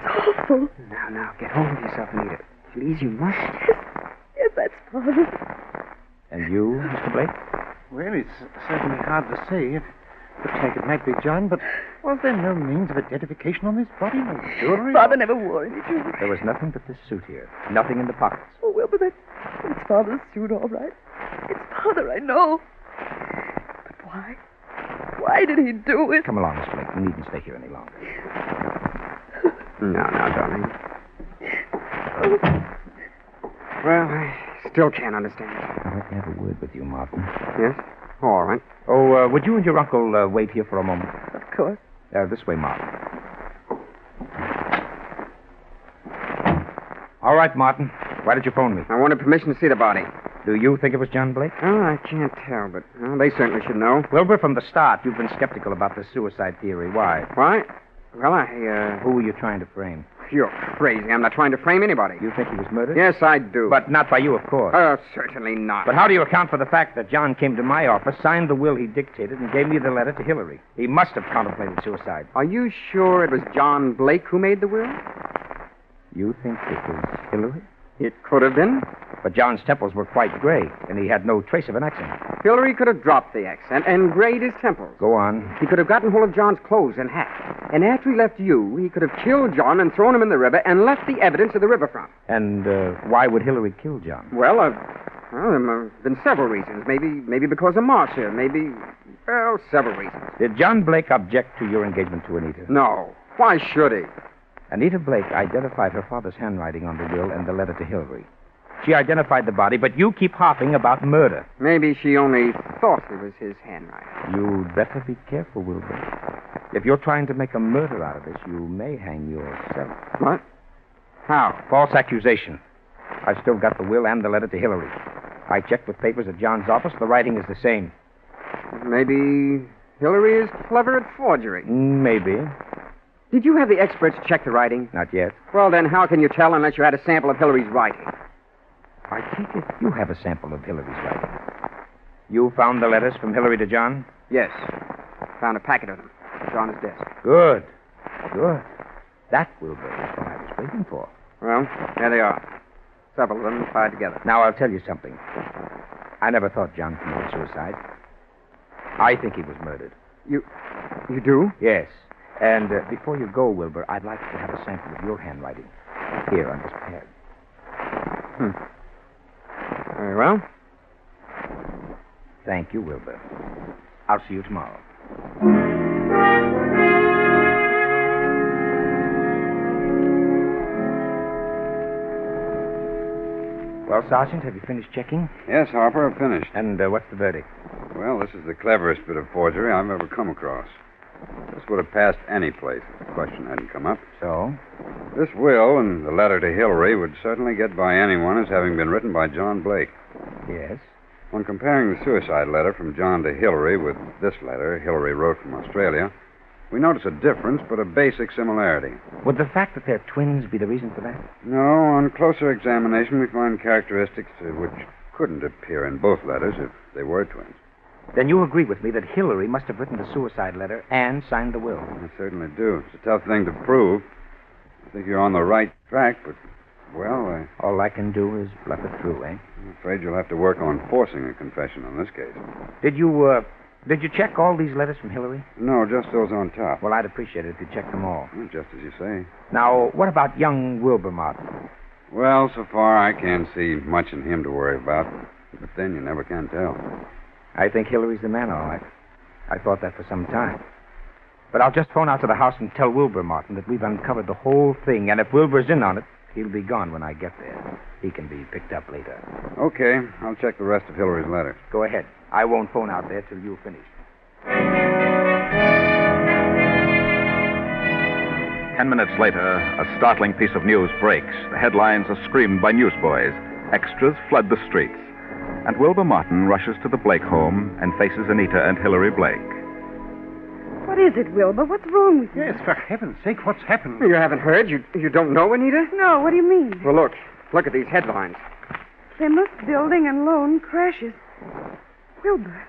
awful. Now, get hold of yourself, Anita. Please, you must. Yes, that's Father. And you, Mr. Blake? Well, it's certainly hard to say. It looks like it might be John, but was there no means of identification on this body? No jewelry? Father never wore any jewelry. There was nothing but this suit here. Nothing in the pockets. Oh, well, but it's Father's suit, all right. It's Father, I know. But why? Why did he do it? Come along, Miss Blake. You needn't stay here any longer. Now, darling. Well, I still can't understand. I'd like to have a word with you, Martin. Yes? All right. Oh, would you and your uncle wait here for a moment? Of course. This way, Martin. All right, Martin. Why did you phone me? I wanted permission to see the body. Do you think it was John Blake? Oh, I can't tell, but they certainly should know. Wilbur, from the start, you've been skeptical about this suicide theory. Why? Why? Well, Who were you trying to frame? You're crazy. I'm not trying to frame anybody. You think he was murdered? Yes, I do. But not by you, of course. Oh, certainly not. But how do you account for the fact that John came to my office, signed the will he dictated, and gave me the letter to Hillary? He must have contemplated suicide. Are you sure it was John Blake who made the will? You think it was Hillary? It could have been. But John's temples were quite gray, and he had no trace of an accent. Hillary could have dropped the accent and grayed his temples. Go on. He could have gotten hold of John's clothes and hat. And after he left you, he could have killed John and thrown him in the river and left the evidence at the riverfront. And why would Hillary kill John? Well, there have been several reasons. Maybe because of Marcia. Several reasons. Did John Blake object to your engagement to Anita? No. Why should he? Anita Blake identified her father's handwriting on the will and the letter to Hillary. She identified the body, but you keep harping about murder. Maybe she only thought it was his handwriting. You'd better be careful, Wilbur. If you're trying to make a murder out of this, you may hang yourself. What? How? False accusation. I've still got the will and the letter to Hillary. I checked with papers at John's office. The writing is the same. Maybe Hillary is clever at forgery. Maybe. Did you have the experts check the writing? Not yet. Well, then how can you tell unless you had a sample of Hillary's writing? I take it you have a sample of Hillary's writing. You found the letters from Hillary to John? Yes. Found a packet of them on his desk. Good. That, Wilbur, is what I was waiting for. Well, there they are. Several of them tied together. Now, I'll tell you something. I never thought John committed suicide. I think he was murdered. You do? Yes. And before you go, Wilbur, I'd like to have a sample of your handwriting. Here on this pad. Very well. Thank you, Wilbur. I'll see you tomorrow. Well, Sergeant, have you finished checking? Yes, Harper, I've finished. And what's the verdict? Well, this is the cleverest bit of forgery I've ever come across. This would have passed any place if the question hadn't come up. So? This will and the letter to Hillary would certainly get by anyone as having been written by John Blake. Yes? When comparing the suicide letter from John to Hillary with this letter Hillary wrote from Australia, we notice a difference, but a basic similarity. Would the fact that they're twins be the reason for that? No, on closer examination, we find characteristics which couldn't appear in both letters if they were twins. Then you agree with me that Hillary must have written the suicide letter and signed the will. I certainly do. It's a tough thing to prove. I think you're on the right track, but, well, all I can do is bluff it through, eh? I'm afraid you'll have to work on forcing a confession on this case. Did you check all these letters from Hillary? No, just those on top. Well, I'd appreciate it if you checked them all. Well, just as you say. Now, what about young Wilbur Martin? Well, so far I can't see much in him to worry about. But then you never can tell. I think Hillary's the man, all right. I thought that for some time. But I'll just phone out to the house and tell Wilbur Martin that we've uncovered the whole thing, and if Wilbur's in on it, he'll be gone when I get there. He can be picked up later. Okay, I'll check the rest of Hillary's letters. Go ahead. I won't phone out there till you've finished. 10 minutes later, a startling piece of news breaks. The headlines are screamed by newsboys. Extras flood the streets. And Wilbur Martin rushes to the Blake home and faces Anita and Hillary Blake. What is it, Wilbur? What's wrong with you? Yes, for heaven's sake, what's happened? You haven't heard? You don't know, Anita? No, what do you mean? Well, look at these headlines. Plymouth building and loan crashes. Wilbur,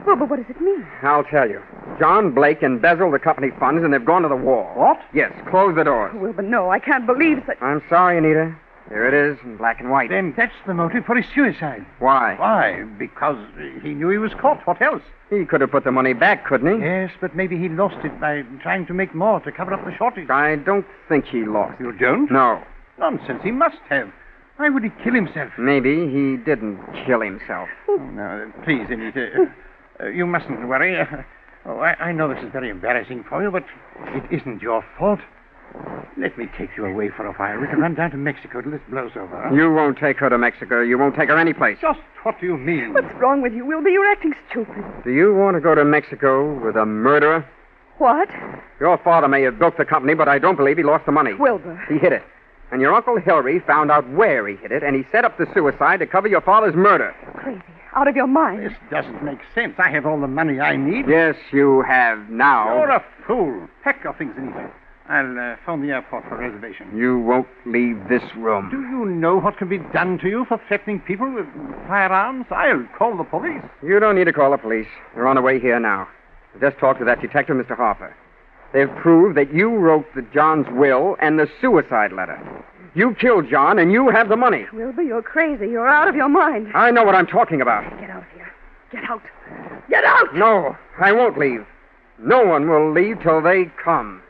Well, but what does it mean? I'll tell you. John Blake embezzled the company funds and they've gone to the wall. What? Yes, close the doors. Wilbur, no, I can't believe such... I'm sorry, Anita. Here it is in black and white. Then that's the motive for his suicide. Why? Why? Because he knew he was caught. What else? He could have put the money back, couldn't he? Yes, but maybe he lost it by trying to make more to cover up the shortage. I don't think he lost. You don't? No. Nonsense. He must have. Why would he kill himself? Maybe he didn't kill himself. Oh, no, please, Anita. You mustn't worry. I know this is very embarrassing for you, but it isn't your fault. Let me take you away for a while. We can run down to Mexico till this blows over. Huh? You won't take her to Mexico. You won't take her anyplace. Just what do you mean? What's wrong with you, Wilbur? You're acting stupid. Do you want to go to Mexico with a murderer? What? Your father may have built the company, but I don't believe he lost the money. Wilbur. He hid it. And your Uncle Hilary found out where he hid it, and he set up the suicide to cover your father's murder. Crazy. Out of your mind. This doesn't make sense. I have all the money I need. Yes, you have now. You're a fool. Pack your things, Anita. I'll phone the airport for a reservation. You won't leave this room. Do you know what can be done to you for threatening people with firearms? I'll call the police. You don't need to call the police. They're on the way here now. I just talked to that detective, Mr. Harper. They've proved that you wrote John's will and the suicide letter. You killed John, and you have the money. Wilbur, you're crazy. You're out of your mind. I know what I'm talking about. Get out of here. Get out. Get out! No, I won't leave. No one will leave till they come.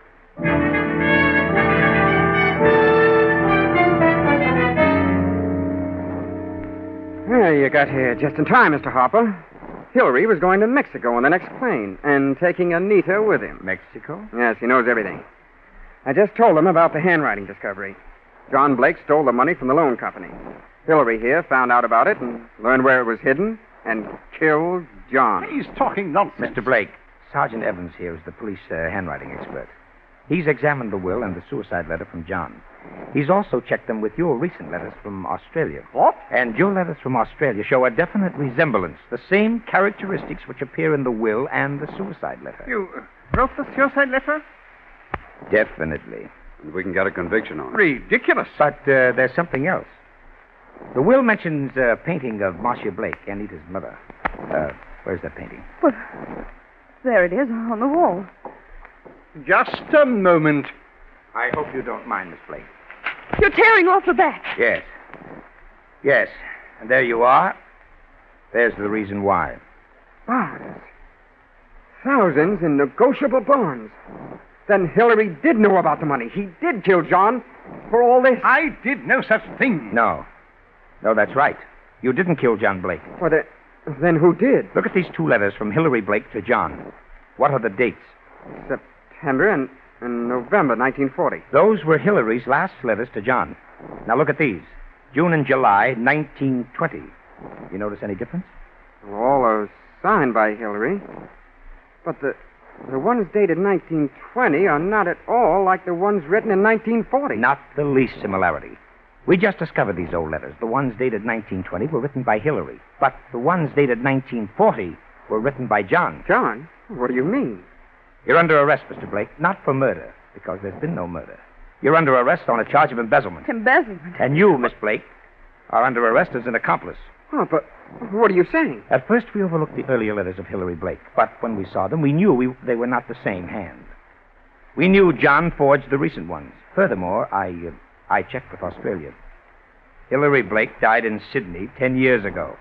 Well, you got here just in time, Mr. Harper. Hilary was going to Mexico on the next plane and taking Anita with him. Mexico? Yes, he knows everything. I just told him about the handwriting discovery. John Blake stole the money from the loan company. Hilary here found out about it and learned where it was hidden and killed John. He's talking nonsense. Mr. Blake, Sergeant Evans here is the police handwriting expert. He's examined the will and the suicide letter from John. He's also checked them with your recent letters from Australia. What? And your letters from Australia show a definite resemblance, the same characteristics which appear in the will and the suicide letter. You wrote the suicide letter? Definitely. And we can get a conviction on it. Ridiculous. But there's something else. The will mentions a painting of Marcia Blake, Anita's mother. Where's that painting? Well, there it is on the wall. Just a moment. I hope you don't mind, Miss Blake. You're tearing off the back. Yes. Yes. And there you are. There's the reason why. Bonds. Thousands in negotiable bonds. Then Hilary did know about the money. He did kill John for all this. I did no such thing. No. No, that's right. You didn't kill John Blake. Well, then who did? Look at these two letters from Hilary Blake to John. What are the dates? September and November 1940. Those were Hilary's last letters to John. Now look at these. June and July 1920. You notice any difference? Well, all are signed by Hilary. But the ones dated 1920 are not at all like the ones written in 1940. Not the least similarity. We just discovered these old letters. The ones dated 1920 were written by Hilary. But the ones dated 1940 were written by John. John? What do you mean? You're under arrest, Mr. Blake. Not for murder, because there's been no murder. You're under arrest on a charge of embezzlement. Embezzlement? And you, Miss Blake, are under arrest as an accomplice. Oh, but what are you saying? At first, we overlooked the earlier letters of Hilary Blake. But when we saw them, we knew they were not the same hand. We knew John forged the recent ones. Furthermore, I checked with Australia. Hilary Blake died in Sydney 10 years ago.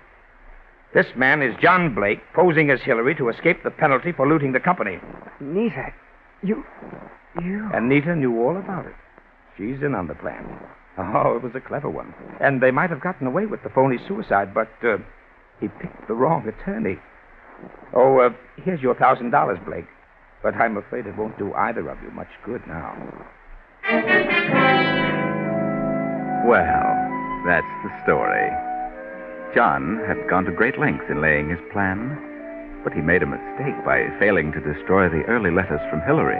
This man is John Blake, posing as Hilary to escape the penalty for looting the company. Nita, you... And Nita knew all about it. She's in on the plan. Oh, it was a clever one. And they might have gotten away with the phony suicide, but he picked the wrong attorney. Oh, here's your $1,000, Blake. But I'm afraid it won't do either of you much good now. Well, that's the story. John had gone to great lengths in laying his plan, but he made a mistake by failing to destroy the early letters from Hilary,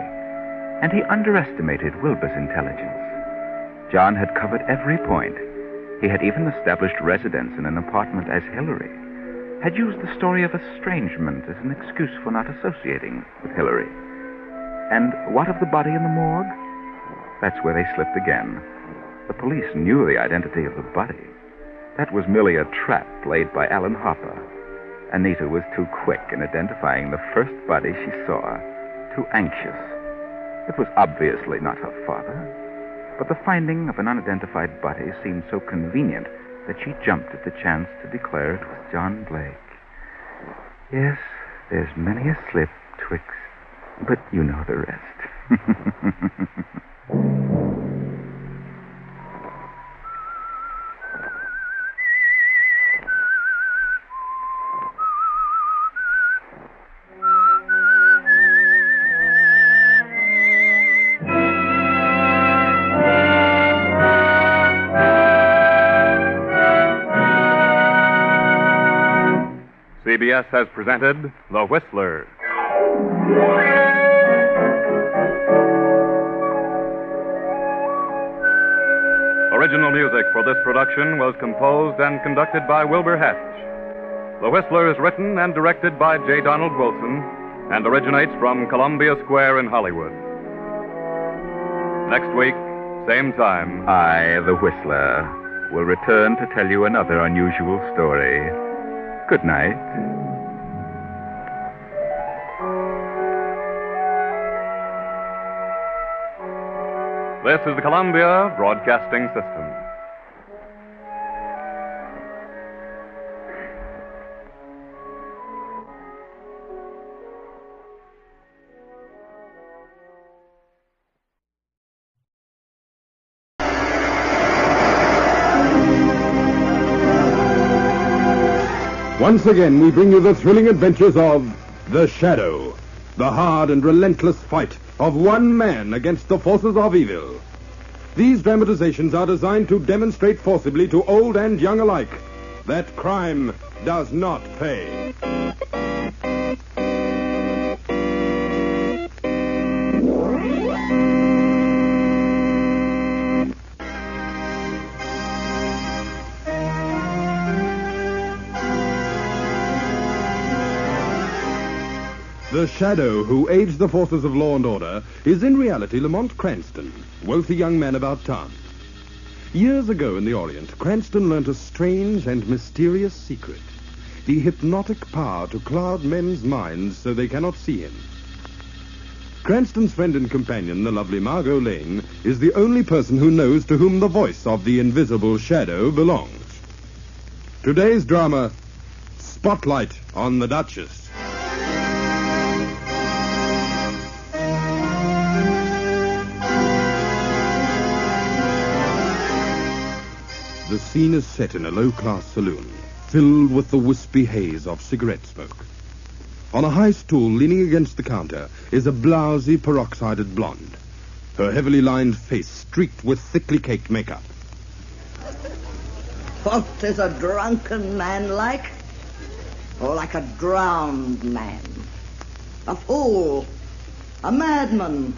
and he underestimated Wilbur's intelligence. John had covered every point. He had even established residence in an apartment as Hilary, had used the story of estrangement as an excuse for not associating with Hilary. And what of the body in the morgue? That's where they slipped again. The police knew the identity of the body. That was merely a trap laid by Alan Harper. Anita was too quick in identifying the first body she saw, too anxious. It was obviously not her father, but the finding of an unidentified body seemed so convenient that she jumped at the chance to declare it was John Blake. Yes, there's many a slip twixt, but you know the rest. CBS has presented The Whistler. Original music for this production was composed and conducted by Wilbur Hatch. The Whistler is written and directed by J. Donald Wilson and originates from Columbia Square in Hollywood. Next week, same time, I, the Whistler, will return to tell you another unusual story. Good night. This is the Columbia Broadcasting System. Once again, we bring you the thrilling adventures of The Shadow, the hard and relentless fight of one man against the forces of evil. These dramatizations are designed to demonstrate forcibly to old and young alike that crime does not pay. The Shadow who aids the forces of law and order is in reality Lamont Cranston, wealthy young man about town. Years ago in the Orient, Cranston learnt a strange and mysterious secret, the hypnotic power to cloud men's minds so they cannot see him. Cranston's friend and companion, the lovely Margot Lane, is the only person who knows to whom the voice of the invisible Shadow belongs. Today's drama, Spotlight on the Duchess. The scene is set in a low-class saloon, filled with the wispy haze of cigarette smoke. On a high stool leaning against the counter is a blousy, peroxided blonde, her heavily lined face streaked with thickly caked makeup. What is a drunken man like? Or like a drowned man? A fool. A madman.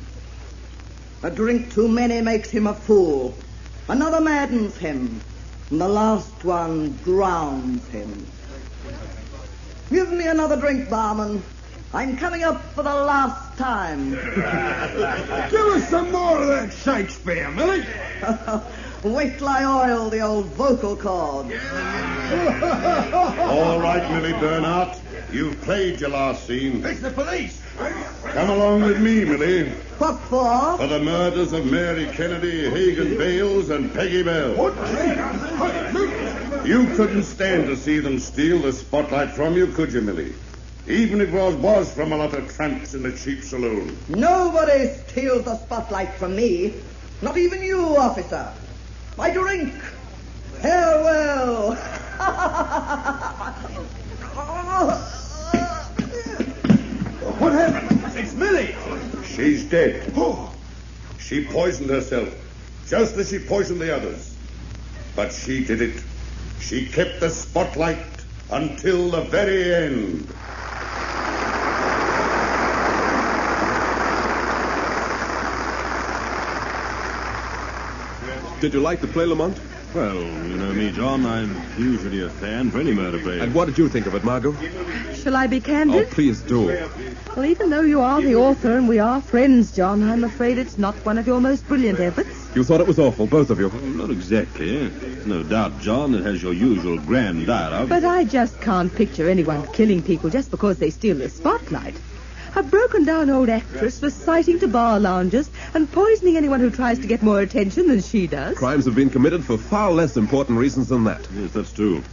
A drink too many makes him a fool. Another maddens him. And the last one drowns him. Give me another drink, barman. I'm coming up for the last time. Give us some more of that Shakespeare, Millie. Wait till I oil the old vocal cord. All right, Millie Bernhardt. You've played your last scene. It's the police. Come along with me, Millie. What for? For the murders of Mary Kennedy, Hagan Bales, and Peggy Bell. What? You couldn't stand to see them steal the spotlight from you, could you, Millie? Even if it was from a lot of tramps in a cheap saloon. Nobody steals the spotlight from me. Not even you, officer. I drink. Farewell. What happened? It's Millie. She's dead. She poisoned herself, just as she poisoned the others. But she did it. She kept the spotlight until the very end. Did you like the play, Lamont? Well, you know me, John. I'm usually a fan for any murder play. And what did you think of it, Margot? Shall I be candid? Oh, please do. Well, even though you are the author and we are friends, John, I'm afraid it's not one of your most brilliant efforts. You thought it was awful, both of you. Not exactly. No doubt, John, it has your usual grand dialogue. But I just can't picture anyone killing people just because they steal the spotlight. A broken-down old actress for citing to bar loungers and poisoning anyone who tries to get more attention than she does. Crimes have been committed for far less important reasons than that. Yes, that's true.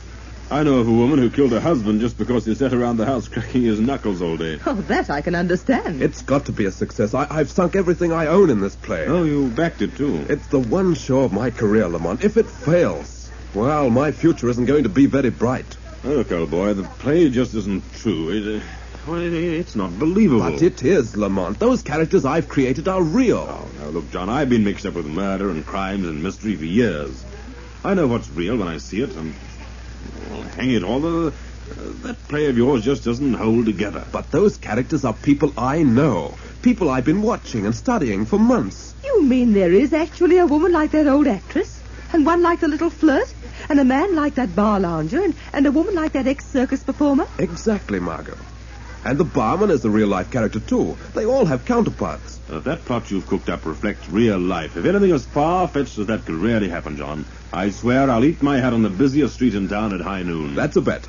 I know of a woman who killed her husband just because he sat around the house cracking his knuckles all day. Oh, that I can understand. It's got to be a success. I've sunk everything I own in this play. Oh, you backed it, too. It's the one show of my career, Lamont. If it fails, well, my future isn't going to be very bright. Look, old boy, the play just isn't true. It's not believable. But it is, Lamont. Those characters I've created are real. Oh, now, look, John, I've been mixed up with murder and crimes and mystery for years. I know what's real when I see it, and... well, hang it all, that play of yours just doesn't hold together. But those characters are people I know. People I've been watching and studying for months. You mean there is actually a woman like that old actress? And one like the little flirt? And a man like that bar lounger? And a woman like that ex-circus performer? Exactly, Margot. And the barman is a real-life character, too. They all have counterparts. That plot you've cooked up reflects real life. If anything as far-fetched as that could really happen, John, I swear I'll eat my hat on the busiest street in town at high noon. That's a bet.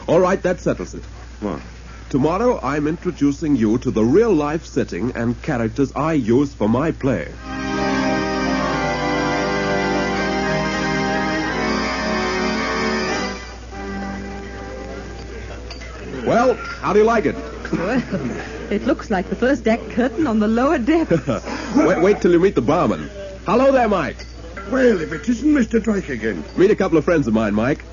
All right, that settles it. What? Tomorrow I'm introducing you to the real-life setting and characters I use for my play. Well, how do you like it? Well, it looks like the first act curtain on the lower depths. wait till you meet the barman. Hello there, Mike. Well, if it isn't Mr. Drake again. Meet a couple of friends of mine, Mike.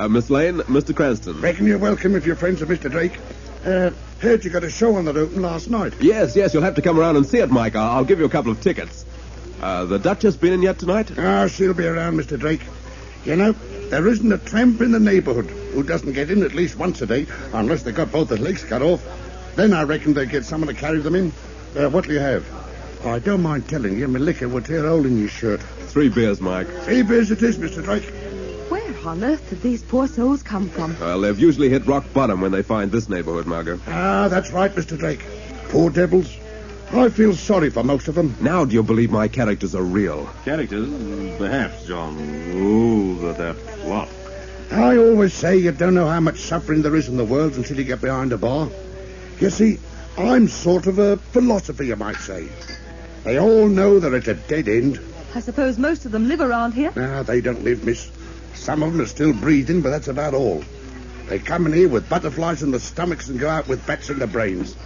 Miss Lane, Mr. Cranston. Reckon you're welcome if you're friends of Mr. Drake. Heard you got a show on that open last night. Yes, you'll have to come around and see it, Mike. I'll give you a couple of tickets. The Duchess been in yet tonight? She'll be around, Mr. Drake. You know, there isn't a tramp in the neighborhood who doesn't get in at least once a day, unless they got both their legs cut off. Then I reckon they get someone to carry them in. What'll you have? I don't mind telling you, my liquor will tear a hole in your shirt. 3 beers, Mike. 3 beers it is, Mr. Drake. Where on earth did these poor souls come from? Well, they've usually hit rock bottom when they find this neighborhood, Margot. That's right, Mr. Drake. Poor devils. I feel sorry for most of them. Now do you believe my characters are real? Characters? Perhaps, John. Oh, that plot. I always say you don't know how much suffering there is in the world until you get behind a bar. You see, I'm sort of a philosopher, you might say. They all know they're at a dead end. I suppose most of them live around here? They don't live, miss. Some of them are still breathing, but that's about all. They come in here with butterflies in their stomachs and go out with bats in their brains.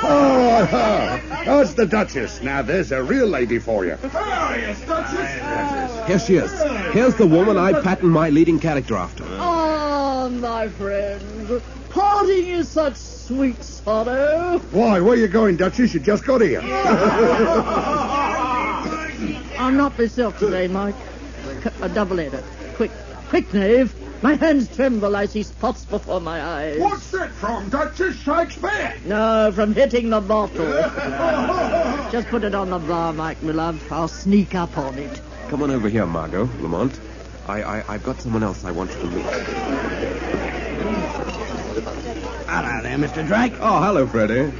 Oh, it's the Duchess. Now, there's a real lady for you. Oh, yes, Duchess. Here she is. Here's the woman I patterned my leading character after. Ah, my friend. Parting is such sweet sorrow. Why, where you going, Duchess? You just got here. I'm not myself today, Mike. A double-header. Quick, knave. My hands tremble. I see spots before my eyes. What's that from, Duchess? Shakespeare? No, from hitting the bottle. Just put it on the bar, Mike, my love. I'll sneak up on it. Come on over here, Margot, Lamont. I've got someone else I want you to meet. Hello there, Mr. Drake. Oh, hello, Freddie.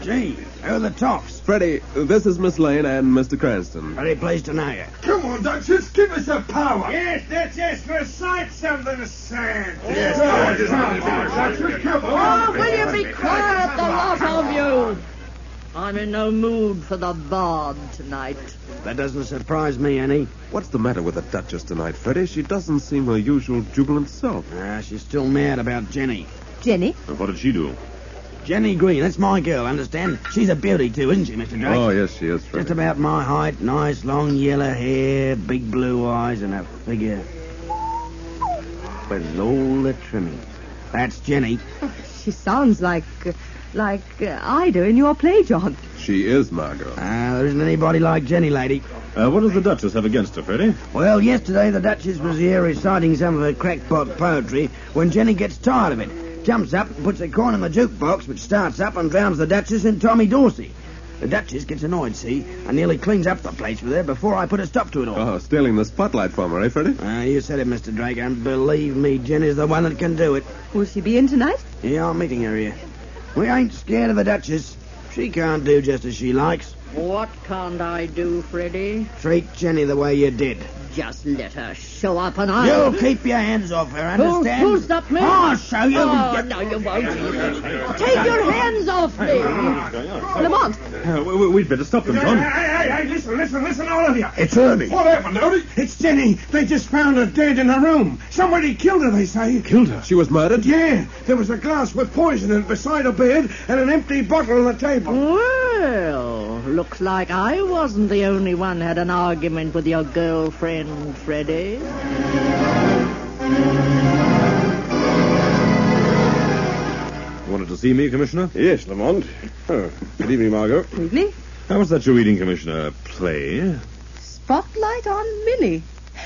Gee, who are the tops? Freddie, this is Miss Lane and Mr. Cranston. Very pleased to know you. Come on, Duchess, give us a power. Yes, Duchess, recite something sad. Yes, Duchess, come on. Oh, will you be quiet, the lot of you? I'm in no mood for the bard tonight. That doesn't surprise me any. What's the matter with the Duchess tonight, Freddie? She doesn't seem her usual jubilant self. She's still mad about Jenny. Jenny? What did she do? Jenny Green, that's my girl, understand? She's a beauty, too, isn't she, Mr. Drake? Oh, yes, she is, Freddie. Just about my height, nice long yellow hair, big blue eyes, and a figure with all the trimmings. That's Jenny. She sounds like Ida in your play, John. She is, Margot. There isn't anybody like Jenny, lady. What does the Duchess have against her, Freddie? Well, yesterday the Duchess was here reciting some of her crackpot poetry when Jenny gets tired of it. Jumps up and puts a coin in the jukebox, which starts up and drowns the Duchess and Tommy Dorsey. The Duchess gets annoyed, see, and nearly cleans up the place with her before I put a stop to it all. Oh, stealing the spotlight from her, eh, Freddie? You said it, Mr. Drake, and believe me, Jenny's the one that can do it. Will she be in tonight? Yeah, I'm meeting her here. We ain't scared of the Duchess. She can't do just as she likes. What can't I do, Freddy? Treat Jenny the way you did. Just let her show up and I'll... You keep your hands off her, understand? Who'll stop me? I'll show you. Oh, no, you won't. Take your hands off me. Lamont. We'd better stop them, John. Hey, listen, all of you. It's Ernie. What happened, Ernie? It's Jenny. They just found her dead in her room. Somebody killed her, they say. Killed her? She was murdered? Yeah. There was a glass with poison in it beside her bed and an empty bottle on the table. Well, looks like I wasn't the only one had an argument with your girlfriend, Freddy. Wanted to see me, Commissioner? Yes, Lamont. Oh, good evening, Margot. Evening. How was that you're reading, Commissioner? Play? Spotlight on Millie.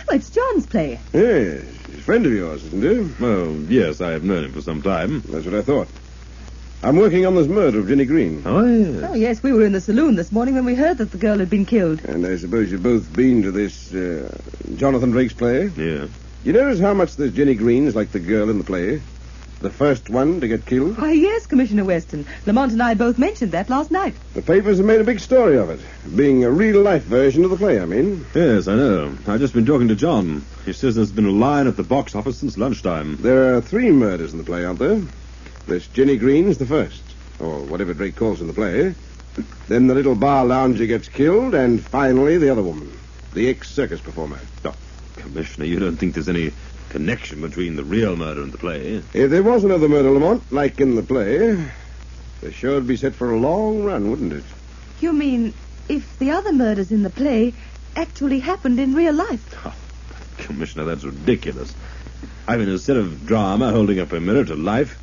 Oh, it's John's play. Yes, he's a friend of yours, isn't he? Oh, yes, I have known him for some time. That's what I thought. I'm working on this murder of Jenny Green. Oh, yes. Oh, yes, we were in the saloon this morning when we heard that the girl had been killed. And I suppose you've both been to this Jonathan Drake's play? Yeah. You notice how much this Jenny Green is like the girl in the play? The first one to get killed? Why, yes, Commissioner Weston. Lamont and I both mentioned that last night. The papers have made a big story of it. Being a real-life version of the play, I mean. Yes, I know. I've just been talking to John. He says there's been a line at the box office since lunchtime. There are 3 murders in the play, aren't there? This Jenny Green's the first, or whatever Drake calls in the play. Then the little bar lounger gets killed, and finally the other woman, the ex-circus performer. Oh, Commissioner, you don't think there's any connection between the real murder and the play? If there was another murder, Lamont, like in the play, the show would be set for a long run, wouldn't it? You mean if the other murders in the play actually happened in real life? Oh, Commissioner, that's ridiculous. I mean, instead of drama holding up a mirror to life,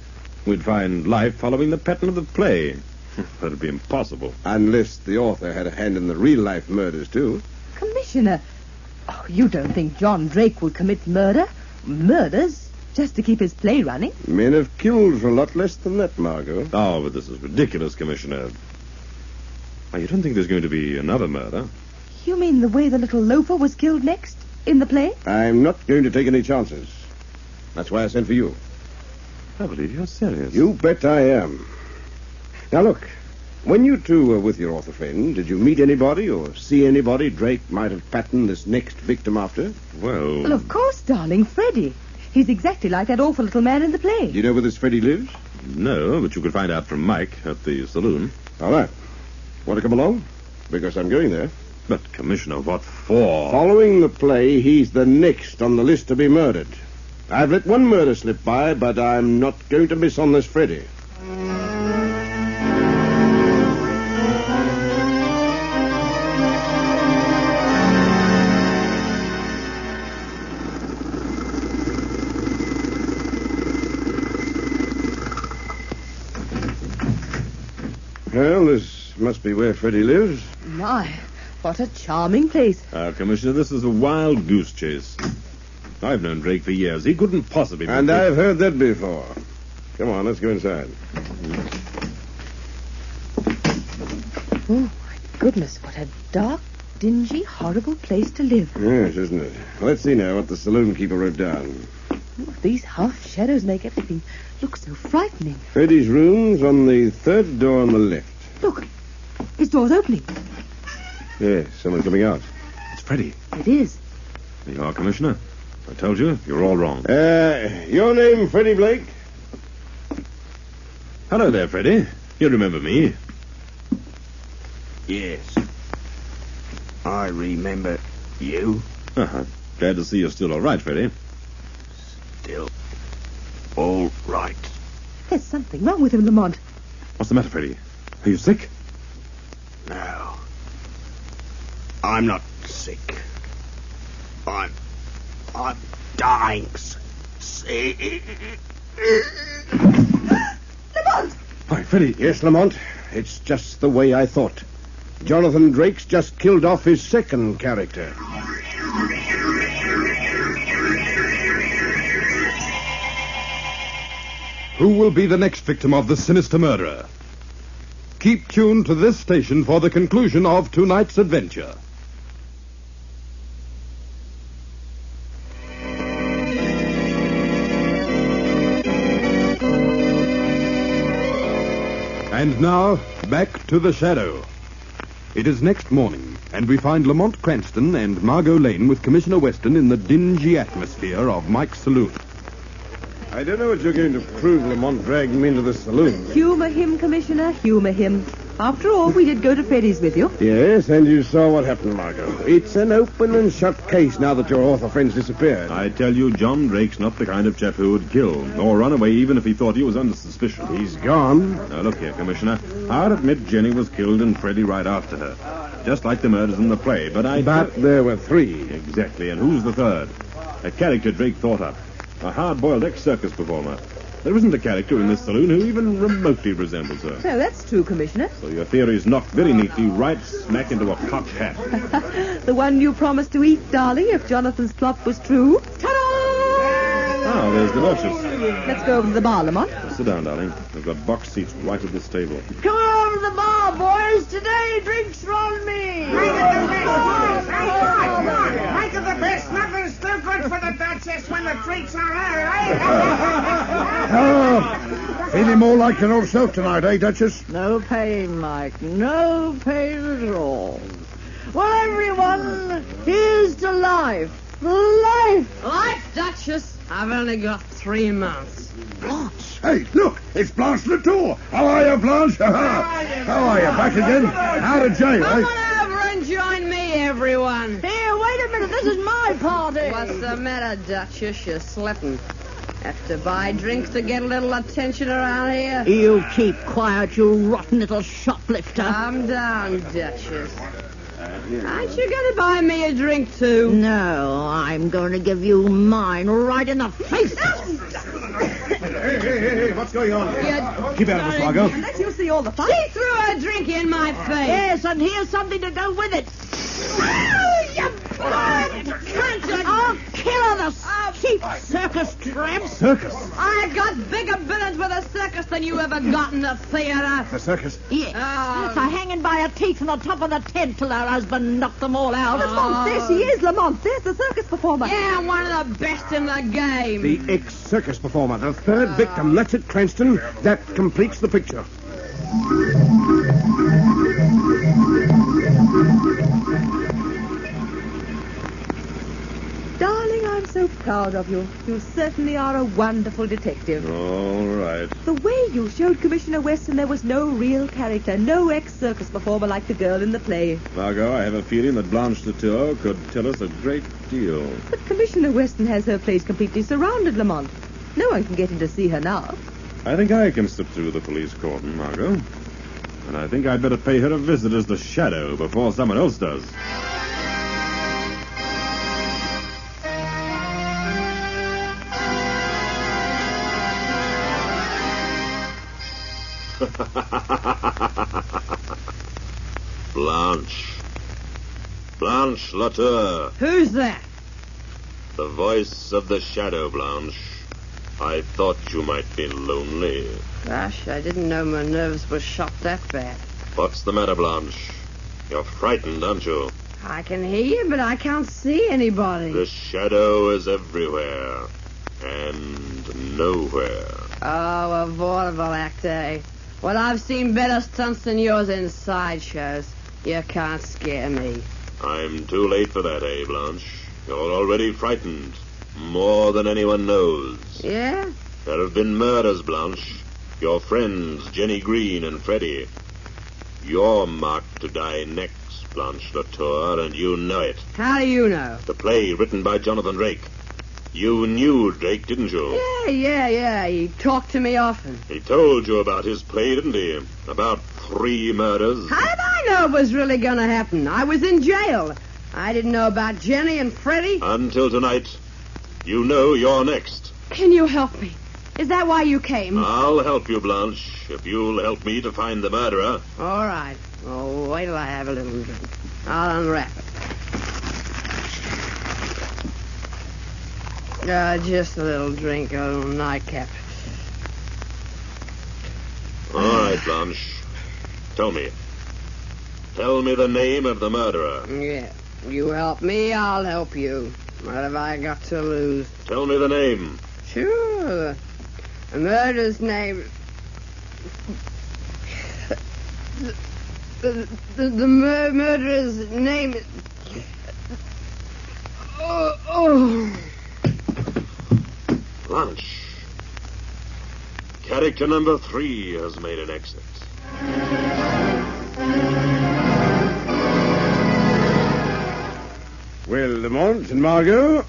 we'd find life following the pattern of the play. That'd be impossible. Unless the author had a hand in the real-life murders, too. Commissioner, oh, you don't think John Drake would commit murders, just to keep his play running? Men have killed for a lot less than that, Margot. Oh, but this is ridiculous, Commissioner. Oh, you don't think there's going to be another murder? You mean the way the little loafer was killed next, in the play? I'm not going to take any chances. That's why I sent for you. I believe you're serious. You bet I am. Now, look, when you two were with your author friend, did you meet anybody or see anybody Drake might have patterned this next victim after? Well, of course, darling, Freddie. He's exactly like that awful little man in the play. Do you know where this Freddie lives? No, but you could find out from Mike at the saloon. All right. Want to come along? Because I'm going there. But, Commissioner, what for? Following the play, he's the next on the list to be murdered. I've let one murder slip by, but I'm not going to miss on this Freddie. Well, this must be where Freddie lives. My, what a charming place. Commissioner, this is a wild goose chase. I've known Drake for years. He couldn't possibly be... And I've heard that before. Come on, let's go inside. Oh, my goodness, what a dark, dingy, horrible place to live. Yes, isn't it? Let's see now what the saloon keeper wrote down. Oh, these half shadows make everything look so frightening. Freddie's room's on the 3rd door on the left. Look, his door's opening. Yes, someone's coming out. It's Freddie. It is. There you are, Commissioner. I told you, you're all wrong. Your name, Freddie Blake? Hello there, Freddie. You remember me? Yes. I remember you. Uh-huh. Glad to see you're still all right, Freddie. Still all right. There's something wrong with him, Lamont. What's the matter, Freddie? Are you sick? No. I'm not sick. I'm dying. Sick. Lamont! Hi, Freddie. Yes, Lamont. It's just the way I thought. Jonathan Drake's just killed off his second character. Who will be the next victim of the sinister murderer? Keep tuned to this station for the conclusion of tonight's adventure. And now, back to the shadow. It is next morning, and we find Lamont Cranston and Margot Lane with Commissioner Weston in the dingy atmosphere of Mike's saloon. I don't know what you're going to prove, Lamont, dragging me into the saloon. Humor him, Commissioner, humor him. After all, we did go to Freddy's with you. Yes, and you saw what happened, Margot. It's an open and shut case now that your author friend's disappeared. I tell you, John Drake's not the kind of chap who would kill or run away even if he thought he was under suspicion. He's gone. Now, look here, Commissioner. I'll admit Jenny was killed and Freddy right after her. Just like the murders in the play, but there were 3. Exactly, and who's the third? A character Drake thought up. A hard-boiled ex-circus performer. There isn't a character in this saloon who even remotely resembles her. So that's true, Commissioner. So your theory's knocked very neatly right smack into a cocked hat. The one you promised to eat, darling, if Jonathan's plot was true. Ta-da! Ah, there's the Duchess. Let's go over to the bar, Lamont. Sit down, darling. We've got box seats right at this table. Come on over to the bar, boys. Today, drinks on me. Make it the best. Nothing's too good for the Duchess when the treats are her, Oh, feeling more like your old self tonight, eh, Duchess? No pain, Mike. No pain at all. Well, everyone, here's to life. Life! Life, Duchess. I've only got 3 months. Blanche! Hey, look, it's Blanche Latour. How are you, Blanche? How are you? Back again? Out of jail, Come eh? on over and join me, everyone. Here, wait a minute. This is my party. What's the matter, Duchess? You're slipping. Have to buy drinks to get a little attention around here? You keep quiet, you rotten little shoplifter. Calm down, Duchess. Aren't you going to buy me a drink, too? No, I'm going to give you mine right in the face. Hey, what's going on here? Keep out of this, Margot. And let you see all the fun. She threw her drink in my face. Yes, and here's something to go with it. You blood cancer! I'll kill her, the cheap circus tramps. Circus? I've got bigger billets with a circus than you ever got in the theater. The circus? Yes. Oh. Hanging by her teeth on the top of the tent till her husband knocked them all out. Lamont, there she is, Lamont. There's the circus performer. Yeah, one of the best in the game. The ex-circus performer, the third victim. That's it, Cranston. That completes the picture. Darling, I'm so proud of you. You certainly are a wonderful detective. All right. The way you showed Commissioner Weston there was no real character, no ex-circus performer like the girl in the play. Margot, I have a feeling that Blanche Latour could tell us a great deal. But Commissioner Weston has her place completely surrounded, Lamont. No one can get in to see her now. I think I can slip through the police cordon, Margot. And I think I'd better pay her a visit as the Shadow before someone else does. Blanche Latour. Who's that? The voice of the Shadow, Blanche. I thought you might be lonely. Gosh, I didn't know my nerves were shot that bad. What's the matter, Blanche? You're frightened, aren't you? I can hear you, but I can't see anybody. The Shadow is everywhere. And nowhere. Oh, a vaudeville act, eh? Well, I've seen better stunts than yours in sideshows. You can't scare me. I'm too late for that, eh, Blanche? You're already frightened. More than anyone knows. Yeah? There have been murders, Blanche. Your friends, Jenny Green and Freddy. You're marked to die next, Blanche Latour, and you know it. How do you know? The play written by Jonathan Drake. You knew Drake, didn't you? Yeah. He talked to me often. He told you about his play, didn't he? About 3 murders. How did I know it was really going to happen? I was in jail. I didn't know about Jenny and Freddy. Until tonight. You know you're next. Can you help me? Is that why you came? I'll help you, Blanche, if you'll help me to find the murderer. All right. Oh, wait till I have a little drink. I'll unwrap it. Just a little drink, a little nightcap. All right, Blanche. Tell me. Tell me the name of the murderer. Yeah. You help me, I'll help you. What have I got to lose? Tell me the name. Sure. The murderer's name... The murderer's name is... Oh. Lunch. Character number 3 has made an exit. Well, Lamont and Margot,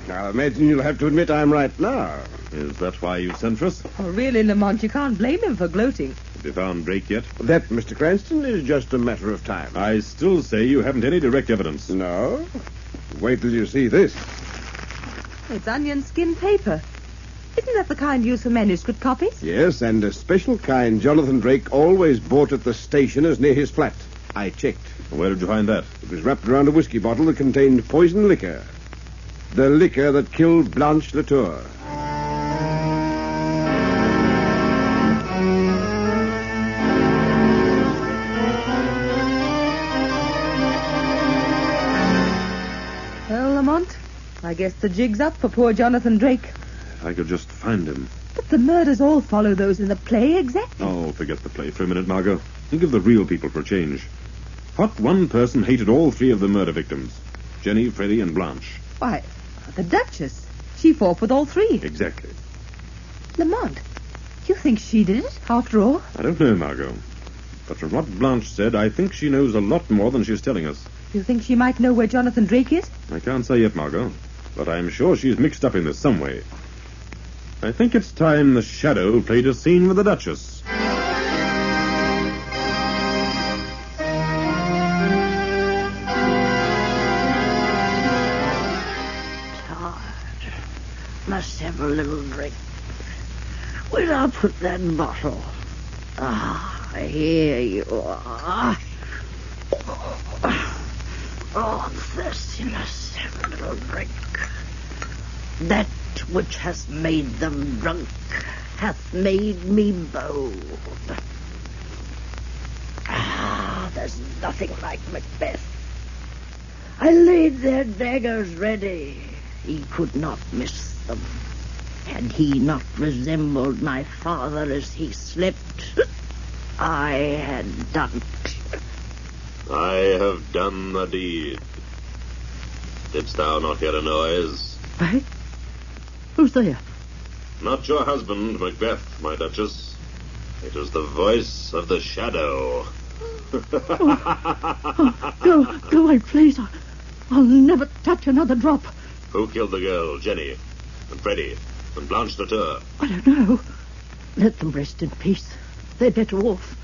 I imagine you'll have to admit I'm right now. Is that why you sent for us? Oh, really, Lamont, you can't blame him for gloating. Have you found Drake yet? That, Mr. Cranston, is just a matter of time. I still say you haven't any direct evidence. No? Wait till you see this. It's onion skin paper. Isn't that the kind used for manuscript copies? Yes, and a special kind Jonathan Drake always bought at the stationer's near his flat. I checked. Where did you find that? It was wrapped around a whiskey bottle that contained poison liquor. The liquor that killed Blanche Latour. Well, Lamont, I guess the jig's up for poor Jonathan Drake. If I could just find him. But the murders all follow those in the play exactly. Oh, forget the play for a minute, Margot. Think of the real people for a change. What one person hated all 3 of the murder victims? Jenny, Freddie, and Blanche. Why, the Duchess. She fought with all 3. Exactly. Lamont, you think she did it, after all? I don't know, Margot. But from what Blanche said, I think she knows a lot more than she's telling us. You think she might know where Jonathan Drake is? I can't say yet, Margot. But I'm sure she's mixed up in this some way. I think it's time the Shadow played a scene with the Duchess. Must have a little drink. Where'd I put that bottle? Here you are. Oh, I'm thirsty. Must have a little drink. That which has made them drunk hath made me bold. There's nothing like Macbeth. I laid their daggers ready. He could not miss them. Had he not resembled my father as he slept, I had done it. I have done the deed. Didst thou not hear a noise? Eh? Who's there? Not your husband, Macbeth, my Duchess. It is the voice of the Shadow. Go away, please. I'll never touch another drop. Who killed the girl, Jenny, and Freddie, and Blanche Latour? I don't know. Let them rest in peace. They're better off.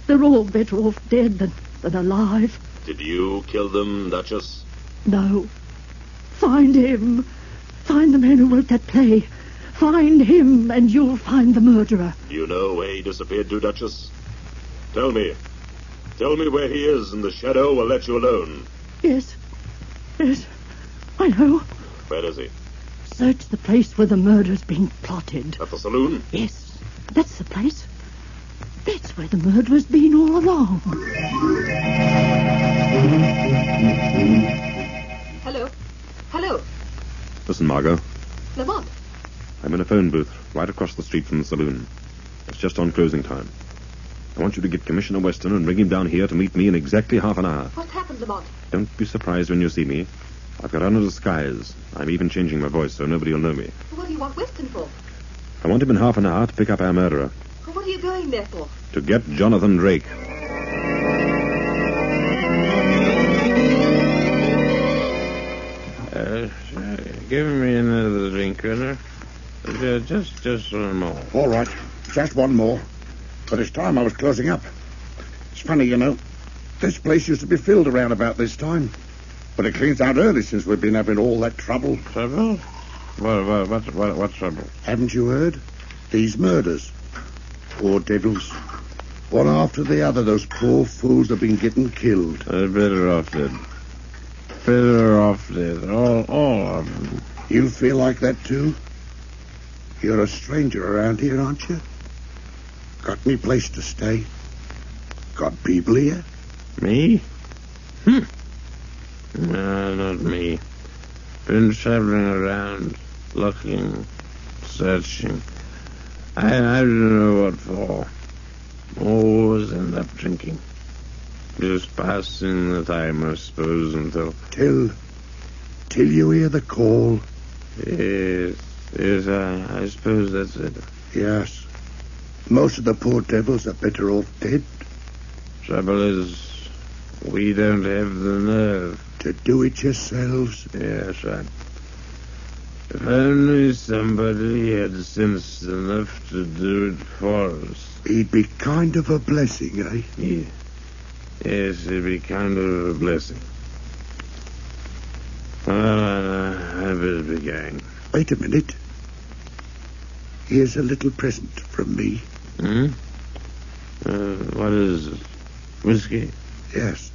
They're all better off dead than alive. Did you kill them, Duchess? No. Find him. Find the man who wrote that play. Find him, and you'll find the murderer. You know where he disappeared to, Duchess? Tell me. Tell me where he is, and the Shadow will let you alone. Yes, I know. Where is he? Search the place where the murder's been plotted. At the saloon? Yes, that's the place. That's where the murderer's been all along. Hello. Listen, Margot. Lamont. I'm in a phone booth right across the street from the saloon. It's just on closing time. I want you to get Commissioner Weston and bring him down here to meet me in exactly half an hour. What happened, Lamont? Don't be surprised when you see me. I've got on a disguise. I'm even changing my voice so nobody will know me. What do you want Weston for? I want him in half an hour to pick up our murderer. What are you going there for? To get Jonathan Drake. Give me another drink, Gunner. Just one more. All right. Just one more. But it's time I was closing up. It's funny, you know. This place used to be filled around about this time. But it cleans out early since we've been having all that trouble. Trouble? What trouble? Haven't you heard? These murders. Poor devils. One after the other, those poor fools have been getting killed. They're better off dead. Better off dead. All of them. You feel like that, too? You're a stranger around here, aren't you? Got any place to stay? Got people here? Me? No, not me. Been traveling around, looking, searching. I don't know what for. Always end up drinking. Just passing the time, I suppose, until... Till you hear the call. Yes, I suppose that's it. Yes. Most of the poor devils are better off dead. Trouble is, we don't have the nerve. To do it yourselves? Yes, right. If only somebody had sense enough to do it for us. He'd be kind of a blessing, eh? Yeah. Yes, it'd be kind of a blessing. Well, I better be going. Wait a minute. Here's a little present from me. Hmm? What is it? Whiskey? Yes.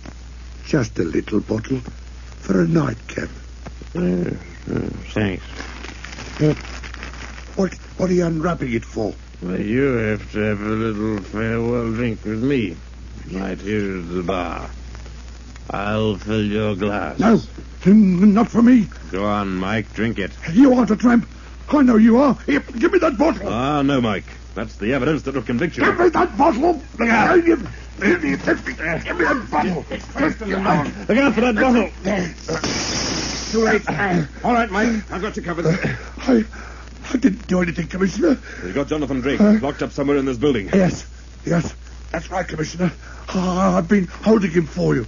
Just a little bottle for a nightcap. Thanks. What are you unwrapping it for? Well, you have to have a little farewell drink with me. Right here at the bar. I'll fill your glass. No, not for me. Go on, Mike, drink it. You aren't a tramp. I know you are. Here, give me that bottle. Ah, no, Mike. That's the evidence that will convict you. Give me that bottle. Look out. Give me that bottle. Look out for that bottle. Too late. All right, Mike. I've got you covered. I didn't do anything, Commissioner. We've got Jonathan Drake locked up somewhere in this building. Yes. That's right, Commissioner. I've been holding him for you.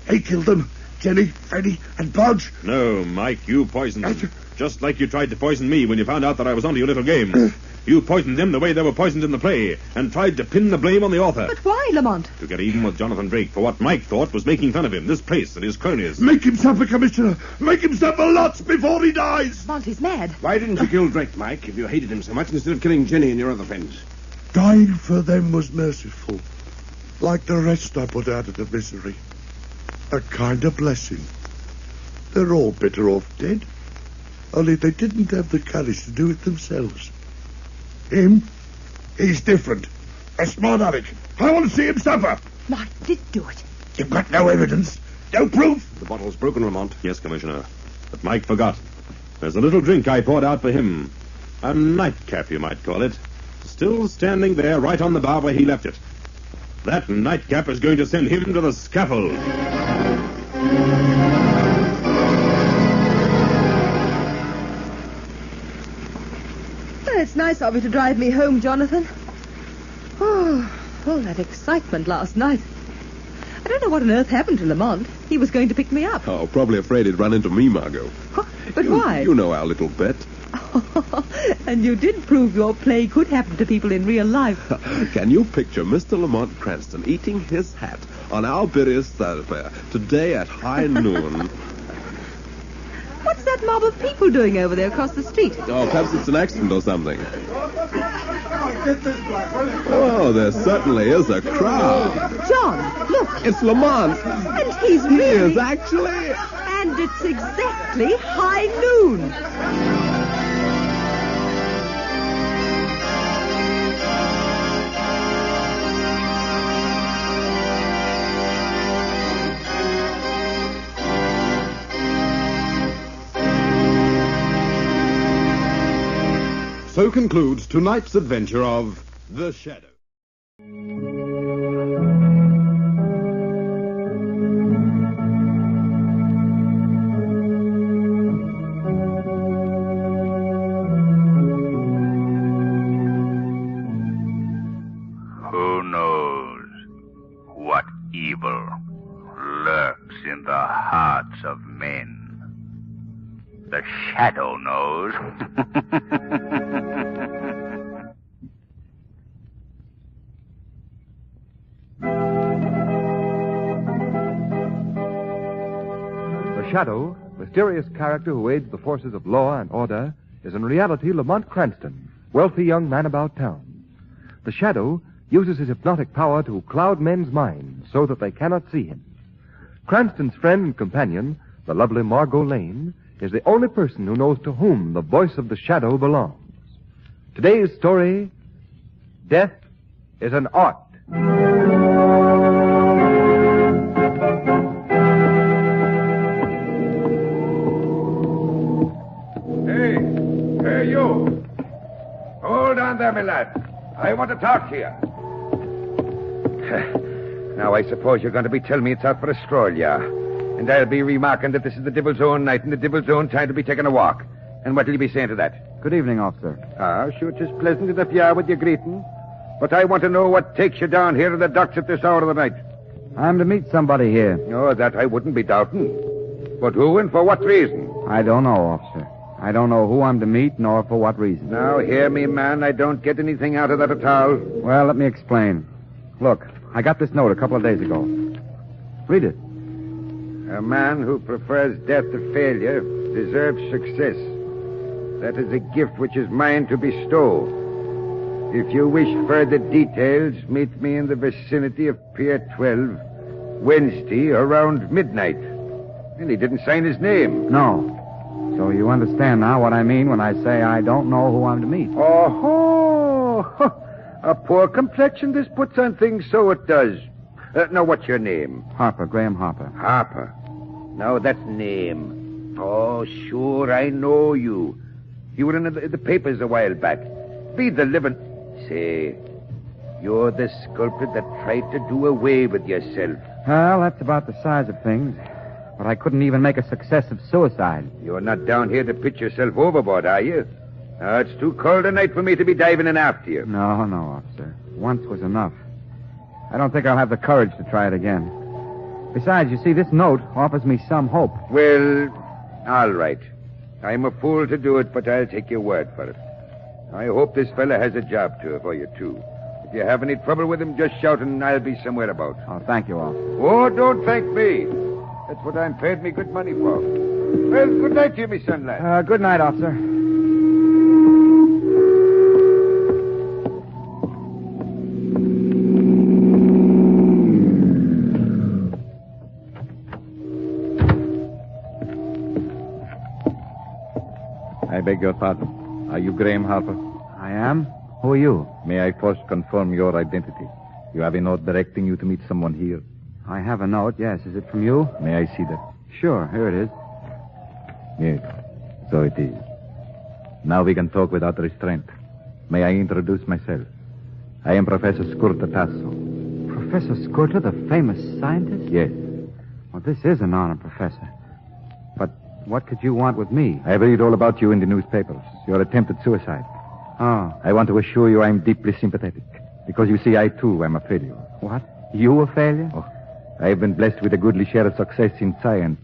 He killed them. Jenny, Freddie, and Budge. No, Mike, you poisoned them. Just like you tried to poison me when you found out that I was onto your little game. You poisoned them the way they were poisoned in the play, and tried to pin the blame on the author. But why, Lamont? To get even with Jonathan Drake for what Mike thought was making fun of him, this place and his cronies. Make him suffer, Commissioner. Make him suffer lots before he dies. Lamont is mad. Why didn't you kill Drake, Mike, if you hated him so much, instead of killing Jenny and your other friends? Dying for them was merciful. Like the rest I put out of the misery. A kind of blessing. They're all better off dead. Only they didn't have the courage to do it themselves. Him? He's different. A smart aleck. I want to see him suffer. Mike did do it. You've got no evidence. No proof. The bottle's broken, Lamont. Yes, Commissioner. But Mike forgot. There's a little drink I poured out for him. A nightcap, you might call it. Still standing there right on the bar where he left it. That nightcap is going to send him to the scaffold. It's nice of you to drive me home, Jonathan. Oh, all that excitement last night. I don't know what on earth happened to Lamont. He was going to pick me up. Oh, probably afraid he'd run into me, Margot. But why? You know our little bet. And you did prove your play could happen to people in real life. Can you picture Mr. Lamont Cranston eating his hat on our busiest thoroughfare today at high noon? What's that mob of people doing over there across the street? Oh, perhaps it's an accident or something. Oh, there certainly is a crowd. John, look. It's Lamont. And he's really... He is actually... And it's exactly high noon. So concludes tonight's adventure of The Shadow. Who knows what evil lurks in the hearts of men? The Shadow knows. The Shadow, mysterious character who aids the forces of law and order, is in reality Lamont Cranston, wealthy young man about town. The Shadow uses his hypnotic power to cloud men's minds so that they cannot see him. Cranston's friend and companion, the lovely Margot Lane, is the only person who knows to whom the voice of the Shadow belongs. Today's story, Death is an Art. Hey, you. Hold on there, my lad. I want to talk to you. Now, I suppose you're going to be telling me it's out for a stroll, yeah? And I'll be remarking that this is the devil's own night and the devil's own time to be taking a walk. And what'll you be saying to that? Good evening, officer. Sure, it's pleasant enough you are with your greeting. But I want to know what takes you down here to the docks at this hour of the night. I'm to meet somebody here. Oh, that I wouldn't be doubting. But who and for what reason? I don't know, officer. I don't know who I'm to meet, nor for what reason. Now, hear me, man. I don't get anything out of that at all. Well, let me explain. Look, I got this note a couple of days ago. Read it. A man who prefers death to failure deserves success. That is a gift which is mine to bestow. If you wish further details, meet me in the vicinity of Pier 12, Wednesday, around midnight. And he didn't sign his name. No. So you understand now what I mean when I say I don't know who I'm to meet. Oh, a poor complexion this puts on things, so it does. Now, what's your name? Harper, Graham Harper. Harper. Now, that's name. Oh, sure, I know you. You were in the papers a while back. Be the living... Say, you're the sculptor that tried to do away with yourself. Well, that's about the size of things. But I couldn't even make a success of suicide. You're not down here to pitch yourself overboard, are you? It's too cold a night for me to be diving in after you. No, officer. Once was enough. I don't think I'll have the courage to try it again. Besides, you see, this note offers me some hope. Well, all right. I'm a fool to do it, but I'll take your word for it. I hope this fella has a job for you, too. If you have any trouble with him, just shout and I'll be somewhere about. Oh, thank you, officer. Oh, don't thank me. That's what I'm paid me good money for. Well, good night to you, me son, lad. Good night, officer. I beg your pardon. Are you Graham Harper? I am. Who are you? May I first confirm your identity? You have a note directing you to meet someone here. I have a note, yes. Is it from you? May I see that? Sure, here it is. Yes, so it is. Now we can talk without restraint. May I introduce myself? I am Professor Skurta Tasso. Professor Skurta, the famous scientist? Yes. Well, this is an honor, Professor. But what could you want with me? I read all about you in the newspapers. Your attempted suicide. Oh. I want to assure you I'm deeply sympathetic. Because you see, I too am a failure. What? You a failure? Oh. I have been blessed with a goodly share of success in science.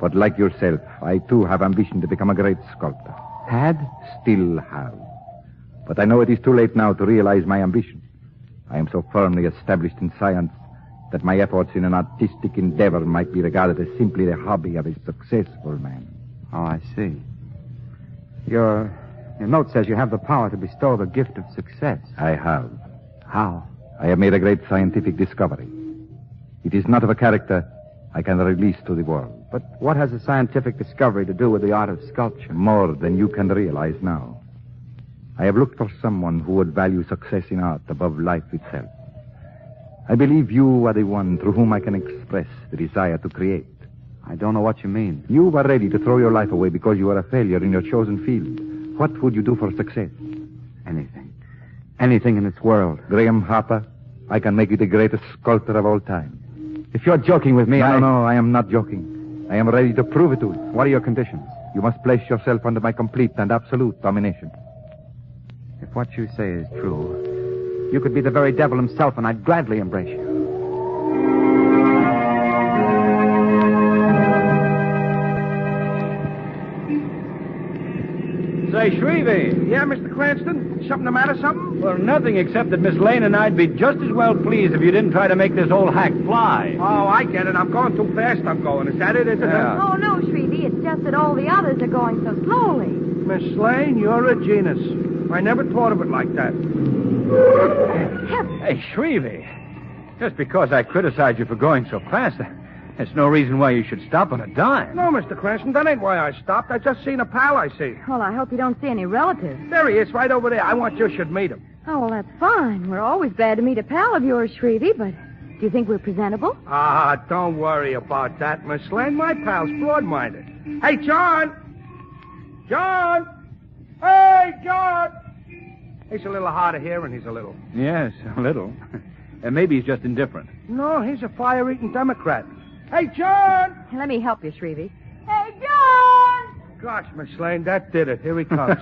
But like yourself, I too have ambition to become a great sculptor. Had? Still have. But I know it is too late now to realize my ambition. I am so firmly established in science that my efforts in an artistic endeavor might be regarded as simply the hobby of a successful man. Oh, I see. Your note says you have the power to bestow the gift of success. I have. How? I have made a great scientific discovery. It is not of a character I can release to the world. But what has a scientific discovery to do with the art of sculpture? More than you can realize now. I have looked for someone who would value success in art above life itself. I believe you are the one through whom I can express the desire to create. I don't know what you mean. You were ready to throw your life away because you were a failure in your chosen field. What would you do for success? Anything. Anything in this world. Graham Harper, I can make you the greatest sculptor of all time. If you're joking with me, No, I am not joking. I am ready to prove it to you. What are your conditions? You must place yourself under my complete and absolute domination. If what you say is true, you could be the very devil himself, and I'd gladly embrace you. Say, Shrevey. Yeah, Mr. Cranston? Something the matter, something? Well, nothing except that Miss Lane and I'd be just as well pleased if you didn't try to make this old hack fly. Oh, I get it. I'm going too fast, I'm going. Is that it? Is it? Oh, no, Shrevey. It's just that all the others are going so slowly. Miss Lane, you're a genius. I never thought of it like that. Hey, Shrevey. Just because I criticize you for going so fast, there's no reason why you should stop on a dime. No, Mr. Cranston, that ain't why I stopped. I just seen a pal I see. Well, I hope you don't see any relatives. There he is, right over there. I want you should meet him. Oh, well, that's fine. We're always glad to meet a pal of yours, Shrevey, but do you think we're presentable? Ah, don't worry about that, Miss Lane. My pal's broad-minded. Hey, John! John! Hey, John! He's a little hard of hearing, he's a little. Yes, a little. Maybe he's just indifferent. No, he's a fire-eating Democrat. Hey, John! Let me help you, Shrevey. Hey, John! Gosh, Miss Lane, that did it. Here he comes.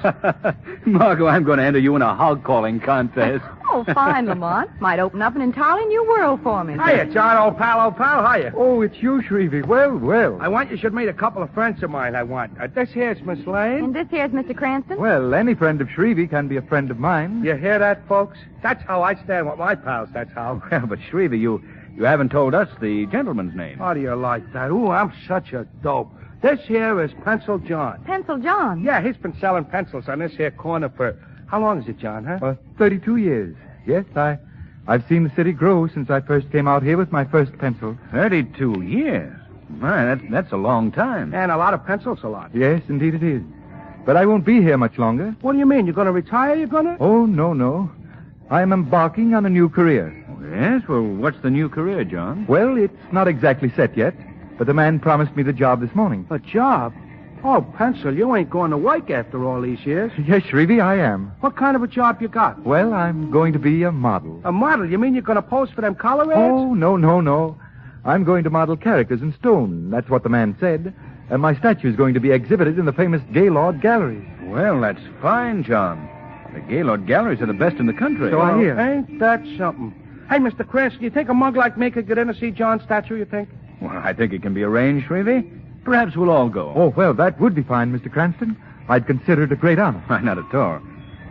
Margot, I'm going to enter you in a hog-calling contest. Oh, fine, Lamont. Might open up an entirely new world for me. Hiya, John, old pal, hiya. Oh, it's you, Shrevey. Well. I want you should meet a couple of friends of mine, this here's Miss Lane. And this here's Mr. Cranston. Well, any friend of Shrevey can be a friend of mine. You hear that, folks? That's how I stand with my pals, that's how. Well, but Shrevey, you haven't told us the gentleman's name. How do you like that? Ooh, I'm such a dope. This here is Pencil John. Pencil John? Yeah, he's been selling pencils on this here corner for... How long is it, John, huh? 32 years. Yes, I've seen the city grow since I first came out here with my first pencil. 32 years? My, that's a long time. And a lot of pencils, a lot. Yes, indeed it is. But I won't be here much longer. What do you mean? You're going to retire, Oh, no. I am embarking on a new career. Yes? Well, what's the new career, John? Well, it's not exactly set yet, but the man promised me the job this morning. A job? Oh, Pencil, you ain't going to work after all these years. Yes, Shrevey, I am. What kind of a job you got? Well, I'm going to be a model. A model? You mean you're going to pose for them color ads? Oh, no. I'm going to model characters in stone. That's what the man said. And my statue is going to be exhibited in the famous Gaylord Galleries. Well, that's fine, John. The Gaylord Galleries are the best in the country. So I hear. Ain't that something? Hey, Mr. Cranston, you think a mug like me could get in to see John's statue, you think? Well, I think it can be arranged, Shrevey. Perhaps we'll all go. Oh, well, that would be fine, Mr. Cranston. I'd consider it a great honor. Not at all.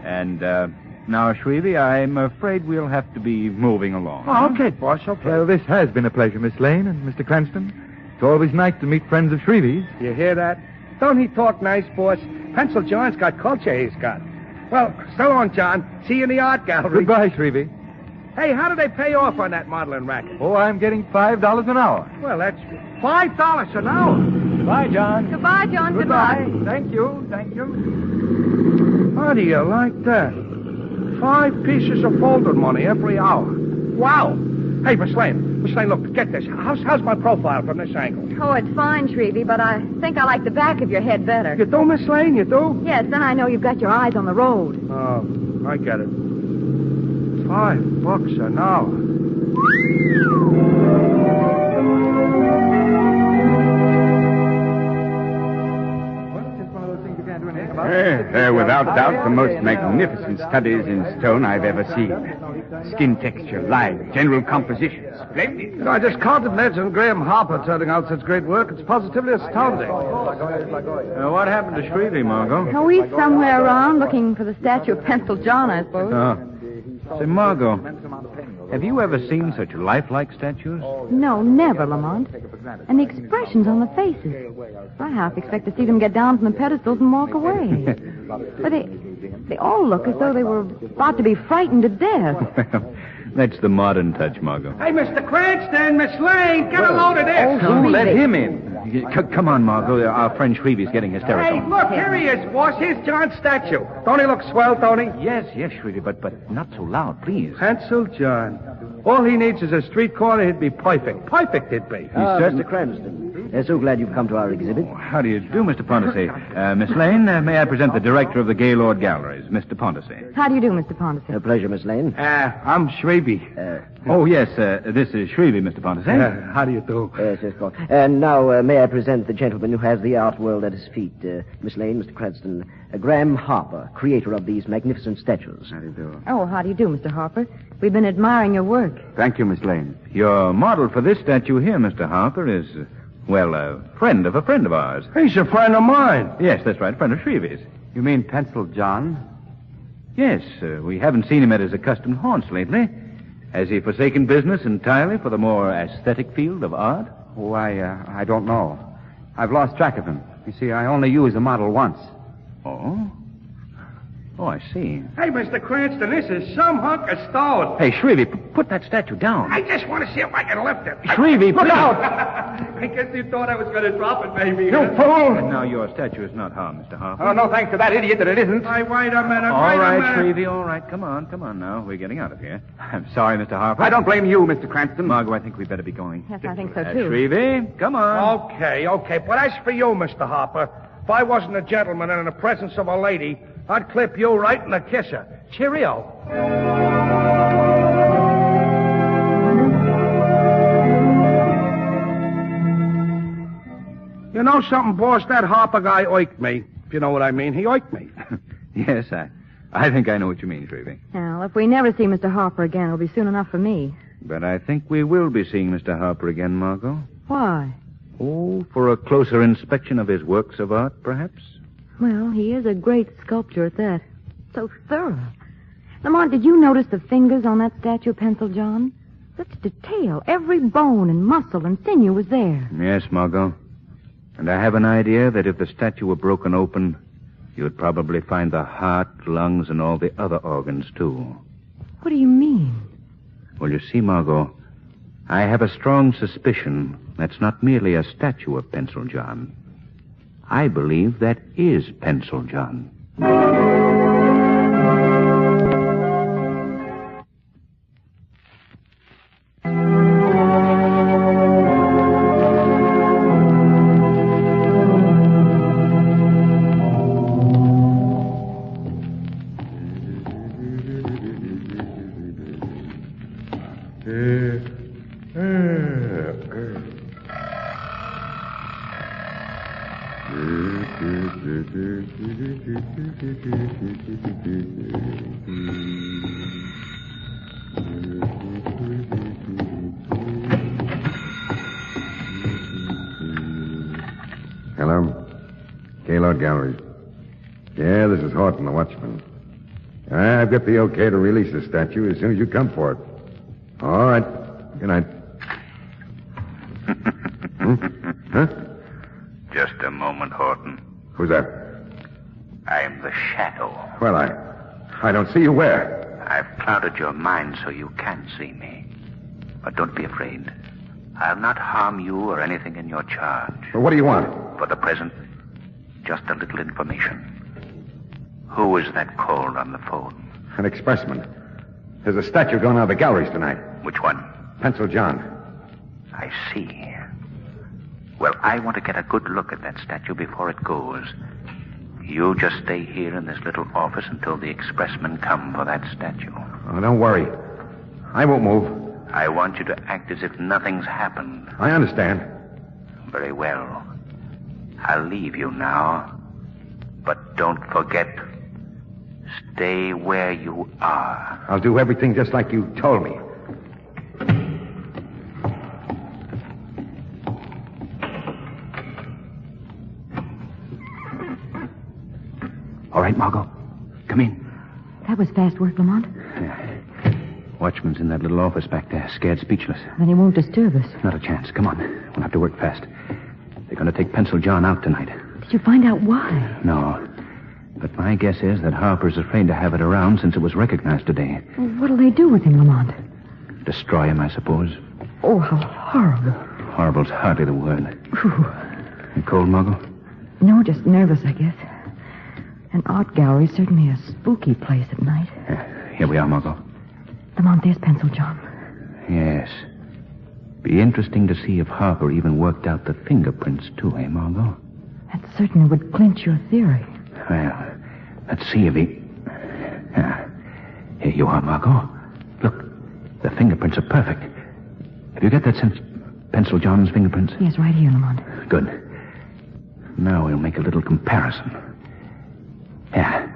And, now, Shrevey, I'm afraid we'll have to be moving along. Oh, okay, boss, okay. Well, this has been a pleasure, Miss Lane and Mr. Cranston. It's always nice to meet friends of Shrevey's. You hear that? Don't he talk nice, boss? Pencil John's got culture, he's got. Well, so long, John. See you in the art gallery. Goodbye, Shrevey. Hey, how do they pay off on that modeling racket? Oh, I'm getting $5 an hour. Well, that's $5 an hour. Goodbye, John. Goodbye, John. Goodbye. Thank you. How do you like that? 5 pieces of folded money every hour. Wow. Hey, Miss Lane, look, get this. How's my profile from this angle? Oh, it's fine, Shrevey, but I think I like the back of your head better. You do, Miss Lane? You do? Yes, then I know you've got your eyes on the road. Oh, I get it. $5 an hour. They're without doubt the most magnificent studies in stone I've ever seen. Skin texture, line, general composition. Splendid. I just counted Ned's and Graham Harper turning out such great work. It's positively astounding. What happened to Shrevey, Margot? Oh, he's somewhere around looking for the statue of Pencil John, I suppose. Say, Margot, have you ever seen such lifelike statues? No, never, Lamont. And the expressions on the faces. I half expect to see them get down from the pedestals and walk away. But they all look as though they were about to be frightened to death. That's the modern touch, Margot. Hey, Mr. Cranston, Miss Lane, get a load of this. Oh, let him in. Come on, Margot. Our friend Shrevey's getting hysterical. Hey, look, here he is, boss. Here's John's statue. Don't he look swell, Tony? Yes, Shrevey, but not so loud, please. Pencil John. All he needs is a street corner. He'd be perfect. Perfect, he'd be. Mr. Cranston. So glad you've come to our exhibit. How do you do, Mr. Pontisey? Miss Lane, may I present the director of the Gaylord Galleries, Mr. Pontisey. How do you do, Mr. Pontisey? A pleasure, Miss Lane. I'm Shrevey. This is Shrevey, Mr. Pontisey. How do you do? Yes, and now, may I present the gentleman who has the art world at his feet. Miss Lane, Mr. Cranston, Graham Harper, creator of these magnificent statues. How do you do? Oh, how do you do, Mr. Harper? We've been admiring your work. Thank you, Miss Lane. Your model for this statue here, Mr. Harper, is, a friend of a friend of ours. He's a friend of mine. Yes, that's right, a friend of Shrevey's. You mean Pencil John? Yes, we haven't seen him at his accustomed haunts lately. Has he forsaken business entirely for the more aesthetic field of art? Oh, I don't know. I've lost track of him. You see, I only used the model once. Oh? Oh, I see. Hey, Mr. Cranston, this is some hunk of stone. Hey, Shrevey, put that statue down. I just want to see if I can lift it. Shrevey, look please. out! I guess you thought I was going to drop it, maybe. You fool! Now, your statue is not harmed, Mr. Harper. Oh, no thanks to that idiot that it isn't. Wait a minute, All right, Shrevey, all right. Come on now. We're getting out of here. I'm sorry, Mr. Harper. I don't blame you, Mr. Cranston. Margot, I think we'd better be going. Yes, I think so, too. Shrevey, come on. Okay. But as for you, Mr. Harper, if I wasn't a gentleman and in the presence of a lady, I'd clip you right in the kisser. Cheerio. know something, boss? That Harper guy oiked me. If you know what I mean. He oiked me. Yes, I think I know what you mean, Shrevey. Well, if we never see Mr. Harper again, it'll be soon enough for me. But I think we will be seeing Mr. Harper again, Margot. Why? Oh, for a closer inspection of his works of art, perhaps? Well, he is a great sculptor at that. So thorough. Lamont, did you notice the fingers on that statue of Pencil John? Such detail. Every bone and muscle and sinew was there. Yes, Margot. And I have an idea that if the statue were broken open, you'd probably find the heart, lungs, and all the other organs, too. What do you mean? Well, you see, Margot, I have a strong suspicion that's not merely a statue of Pencil John. I believe that is Pencil John. Hello? Gaylord Galleries. Yeah, this is Horton, the watchman. I've got the okay to release the statue as soon as you come for it. All right. Good night. Huh? Just a moment, Horton. Who's that? I'm the Shadow. Well, I don't see you where. I've clouded your mind so you can't see me. But don't be afraid. I'll not harm you or anything in your charge. Well, what do you want? For the present, just a little information. Who is that called on the phone? An expressman. There's a statue going out of the galleries tonight. Which one? Pencil John. I see. Well, I want to get a good look at that statue before it goes. You just stay here in this little office until the expressmen come for that statue. Oh, don't worry. I won't move. I want you to act as if nothing's happened. I understand. Very well. I'll leave you now. But don't forget, stay where you are. I'll do everything just like you told me. All right, Margot. Come in. That was fast work, Lamont. Watchman's in that little office back there, scared speechless. Then he won't disturb us. Not a chance. Come on. We'll have to work fast. They're going to take Pencil John out tonight. Did you find out why? No. But my guess is that Harper's afraid to have it around since it was recognized today. Well, what'll they do with him, Lamont? Destroy him, I suppose. Oh, how horrible. Horrible's hardly the word. Whew. You cold, Margot? No, just nervous, I guess. An art gallery's certainly a spooky place at night. Here we are, Margot. Lamont, there's Pencil John. Yes. Be interesting to see if Harper even worked out the fingerprints, too, eh, Margot? That certainly would clinch your theory. Well, let's see if he... Here you are, Margot. Look, the fingerprints are perfect. Have you got that since Pencil John's fingerprints? Yes, right here, Lamont. Good. Now we'll make a little comparison. Yeah.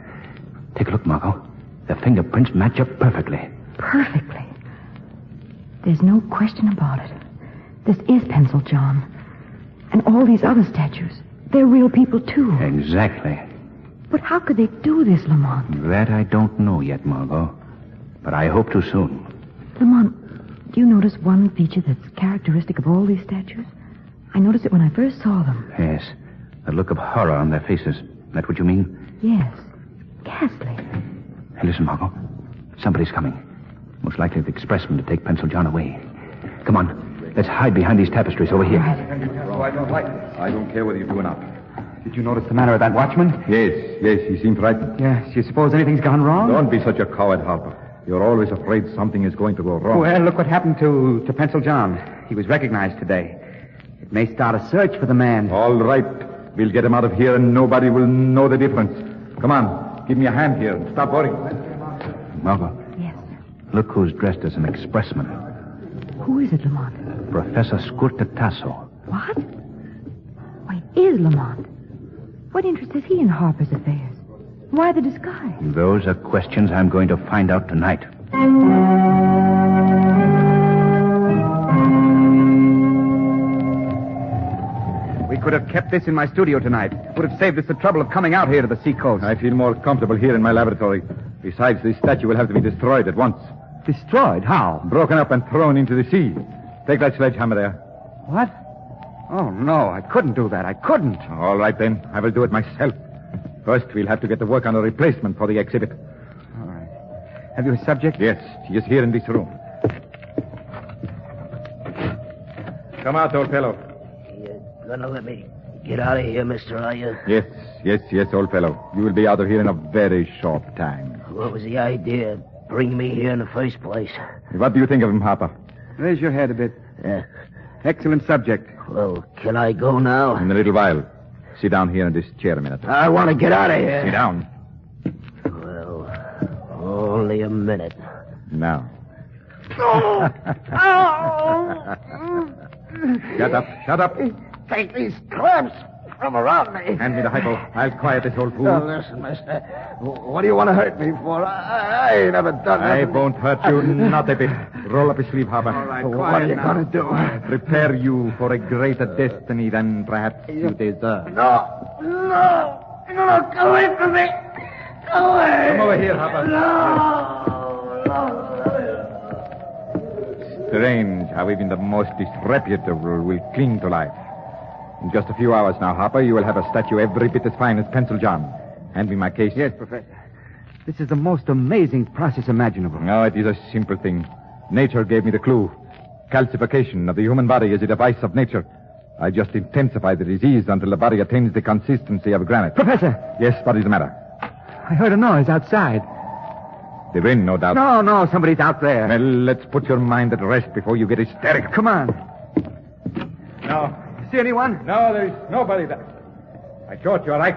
Take a look, Margot. The fingerprints match up perfectly. Perfectly. There's no question about it. This is Pencil John. And all these other statues, they're real people, too. Exactly. But how could they do this, Lamont? That I don't know yet, Margot. But I hope to soon. Lamont, do you notice one feature that's characteristic of all these statues? I noticed it when I first saw them. Yes. The look of horror on their faces. That what you mean? Yes. Ghastly. Hey, listen, Margot. Somebody's coming. Most likely the expressman to take Pencil John away. Come on. Let's hide behind these tapestries over here. Oh, I don't like it. I don't care whether you do or not. Did you notice the manner of that watchman? Yes, he seemed frightened. Yes. You suppose anything's gone wrong? Don't be such a coward, Harper. You're always afraid something is going to go wrong. Well, look what happened to Pencil John. He was recognized today. It may start a search for the man. All right. We'll get him out of here and nobody will know the difference. Come on. Give me a hand here. Stop worrying. Margot. Yes. Look who's dressed as an expressman. Who is it, Lamont? Professor Scurtatasso. What? Why, is Lamont? What interest has he in Harper's affairs? Why the disguise? Those are questions I'm going to find out tonight. We could have kept this in my studio tonight. Would have saved us the trouble of coming out here to the seacoast. I feel more comfortable here in my laboratory. Besides, this statue will have to be destroyed at once. Destroyed? How? Broken up and thrown into the sea. Take that sledgehammer there. What? Oh, no, I couldn't do that. I couldn't. All right, then. I will do it myself. First, we'll have to get to work on a replacement for the exhibit. All right. Have you a subject? Yes, he is here in this room. Come out, old fellow. You're gonna let me get out of here, mister, are you? Yes, old fellow. You will be out of here in a very short time. What was the idea of bringing me here in the first place? What do you think of him, Harper? Raise your head a bit. Excellent subject. Well, can I go now? In a little while. Sit down here in this chair a minute. I want to get out of here. Sit down. Well, only a minute. Now. Oh! Shut up. Take these clamps from around me. Hand me the hypo. I'll quiet this old fool. Oh, listen, mister. What do you want to hurt me for? I ain't never done I nothing. won't hurt you, not a bit. Roll up your sleeve, Harper. All right, What are you going to do? Prepare you for a greater destiny than perhaps you deserve. No, go away from me. Go away. Come over here, Harper. Strange how even the most disreputable will cling to life. In just a few hours now, Harper, you will have a statue every bit as fine as Pencil John. Hand me my case. Yes, Professor. This is the most amazing process imaginable. No, it is a simple thing. Nature gave me the clue. Calcification of the human body is a device of nature. I just intensify the disease until the body attains the consistency of granite. Professor! Yes, what is the matter? I heard a noise outside. The wind, no doubt. No, somebody's out there. Well, let's put your mind at rest before you get hysterical. Come on. No. See anyone? No, there is nobody there. I thought you were right.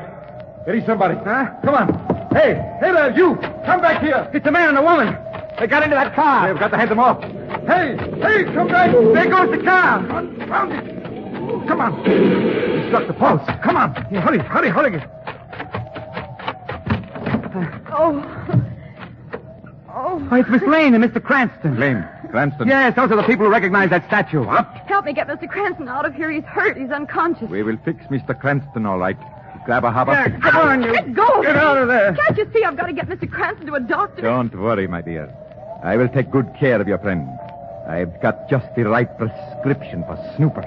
There is somebody. Huh? Come on. Hey there, you! Come back here! It's a man and a woman. They got into that car. We've got to head them off. Hey, come back! There goes the car. Found it. Come on. He struck the pulse. Come on. Yeah. Hurry. Oh, it's Miss Lane and Mr. Cranston. Lane. Cranston. Yes, those are the people who recognize that statue. What? Help me get Mr. Cranston out of here. He's hurt. He's unconscious. We will fix Mr. Cranston, all right. Grab a Harper. Yeah, come on, you. Let go. Get out of there. Can't you see I've got to get Mr. Cranston to a doctor? Don't worry, my dear. I will take good care of your friend. I've got just the right prescription for snoopers.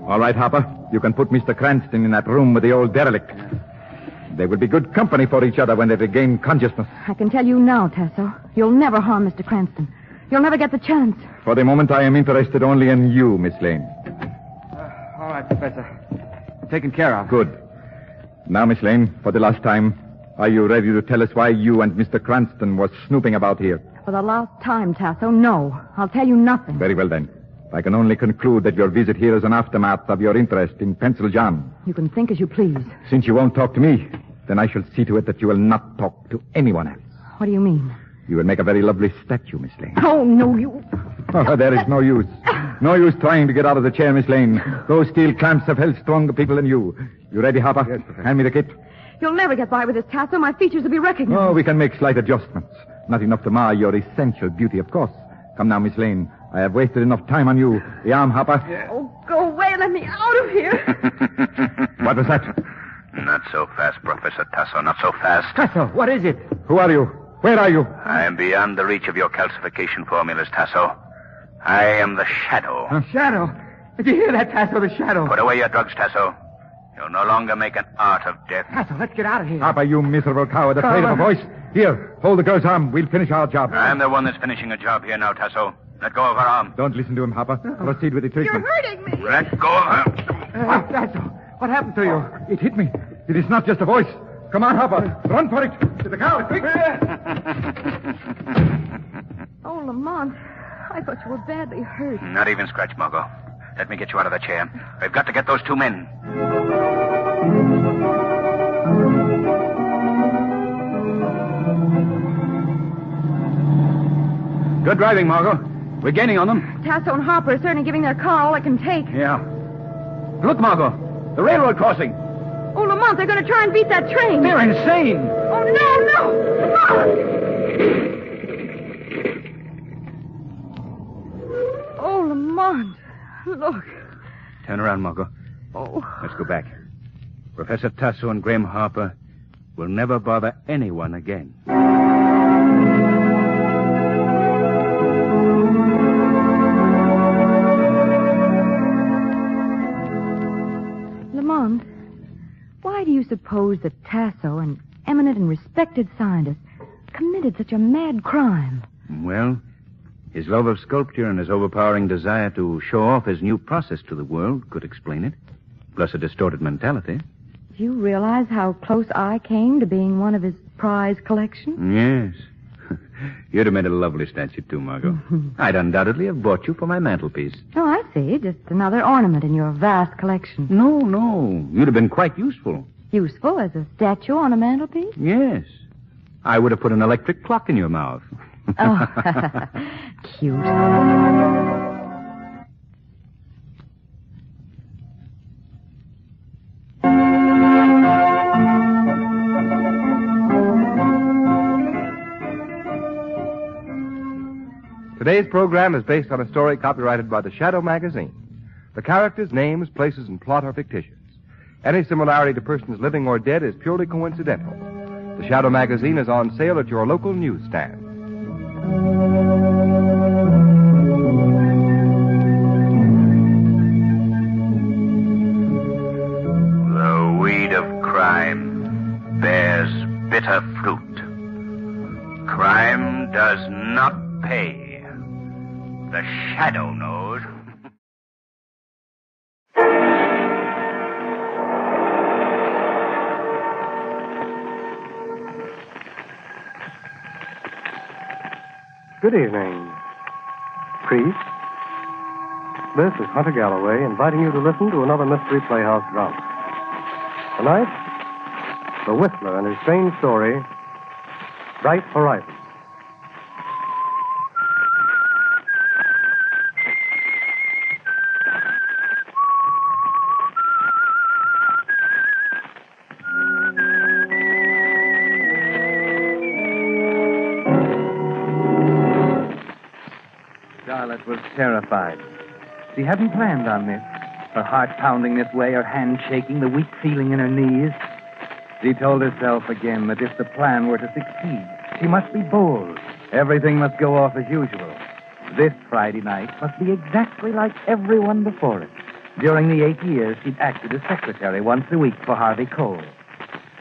All right, Harper. You can put Mr. Cranston in that room with the old derelict. They will be good company for each other when they regain consciousness. I can tell you now, Tasso, you'll never harm Mr. Cranston. You'll never get the chance. For the moment, I am interested only in you, Miss Lane. All right, Professor. Taken care of. Good. Now, Miss Lane, for the last time, are you ready to tell us why you and Mr. Cranston were snooping about here? For the last time, Tasso, no. I'll tell you nothing. Very well, then. I can only conclude that your visit here is an aftermath of your interest in Pencil John. You can think as you please. Since you won't talk to me, then I shall see to it that you will not talk to anyone else. What do you mean? You will make a very lovely statue, Miss Lane. Oh, no, you... Oh, there is no use. No use trying to get out of the chair, Miss Lane. Those steel clamps have held stronger people than you. You ready, Harper? Yes, Professor. Hand me the kit. You'll never get by with this, Tasso. My features will be recognized. Oh, we can make slight adjustments. Not enough to mar your essential beauty, of course. Come now, Miss Lane. I have wasted enough time on you. The arm, Harper. Oh, go away. Let me out of here. What was that? Not so fast, Professor Tasso, not so fast. Tasso, what is it? Who are you? Where are you? I am beyond the reach of your calcification formulas, Tasso. I am the Shadow. A shadow? Did you hear that, Tasso, the shadow? Put away your drugs, Tasso. You'll no longer make an art of death. Tasso, let's get out of here. Harper, you miserable coward, afraid of a voice. Here, hold the girl's arm. We'll finish our job. I'm the one that's finishing a job here now, Tasso. Let go of her arm. Don't listen to him, Harper. Proceed with the treatment. You're hurting me. Let go of her. Tasso, what happened to you? It hit me. It is not just a voice. Come on, Harper. Run for it. To the car, quick. Oh, Lamont. I thought you were badly hurt. Not even scratch, Margot. Let me get you out of the chair. We've got to get those two men. Good driving, Margot. We're gaining on them. Tasso and Harper are certainly giving their car all it can take. Yeah. Look, Margot. The railroad crossing. Oh, Lamont, they're going to try and beat that train. They're insane. Oh, no! Lamont! Oh, Lamont. Look. Turn around, Margot. Oh. Let's go back. Professor Tasso and Graham Harper will never bother anyone again. Lamont, why do you suppose that Tasso, an eminent and respected scientist, committed such a mad crime? Well, his love of sculpture and his overpowering desire to show off his new process to the world could explain it. Plus a distorted mentality. Do you realize how close I came to being one of his prize collection? Yes. You'd have made a lovely statue, too, Margot. I'd undoubtedly have bought you for my mantelpiece. Oh, I see. Just another ornament in your vast collection. No. You'd have been quite useful. Useful as a statue on a mantelpiece? Yes. I would have put an electric clock in your mouth. Oh, cute. Today's program is based on a story copyrighted by the Shadow magazine. The characters, names, places, and plot are fictitious. Any similarity to persons living or dead is purely coincidental. The Shadow magazine is on sale at your local newsstand. The weed of crime bears bitter fruit. Crime does not pay. The Shadow knows. Good evening, priest. This is Hunter Galloway inviting you to listen to another Mystery Playhouse drama. Tonight, The Whistler and his strange story, Bright Horizon. Charlotte was terrified. She hadn't planned on this. Her heart pounding this way, her hands shaking, the weak feeling in her knees. She told herself again that if the plan were to succeed, she must be bold. Everything must go off as usual. This Friday night must be exactly like everyone before it. During the 8 years, she'd acted as secretary once a week for Harvey Cole.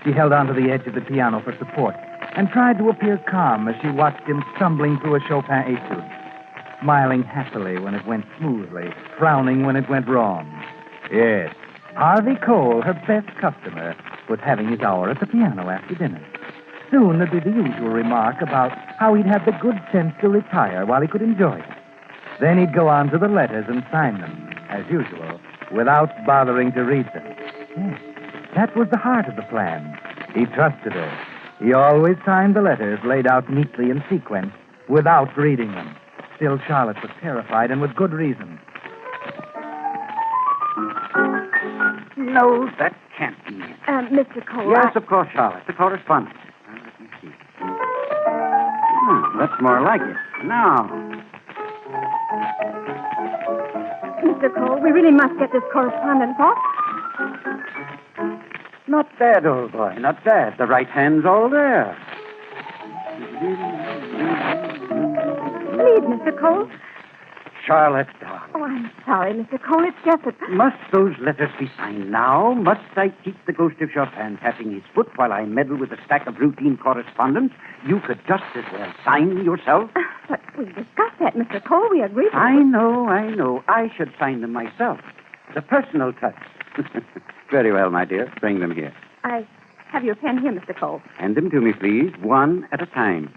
She held onto the edge of the piano for support and tried to appear calm as she watched him stumbling through a Chopin etude, smiling happily when it went smoothly, frowning when it went wrong. Yes, Harvey Cole, her best customer, was having his hour at the piano after dinner. Soon there'd be the usual remark about how he'd had the good sense to retire while he could enjoy it. Then he'd go on to the letters and sign them, as usual, without bothering to read them. Yes, that was the heart of the plan. He trusted her. He always signed the letters laid out neatly in sequence without reading them. Still, Charlotte was terrified, and with good reason. No, that can't be it. Mr. Cole. Yes, of course, Charlotte. The correspondence. Now, let me see. That's more like it. Now. Mr. Cole, we really must get this correspondence off. Not bad, old boy. Not bad. The right hand's all there. Please, Mr. Cole. Charlotte, darling. Oh, I'm sorry, Mr. Cole. It's just that... Must those letters be signed now? Must I keep the ghost of Chopin tapping his foot while I meddle with a stack of routine correspondence? You could just as well sign them yourself. But we discussed that, Mr. Cole. We agreed... I know. I should sign them myself. The personal touch. Very well, my dear. Bring them here. I have your pen here, Mr. Cole. Hand them to me, please. One at a time.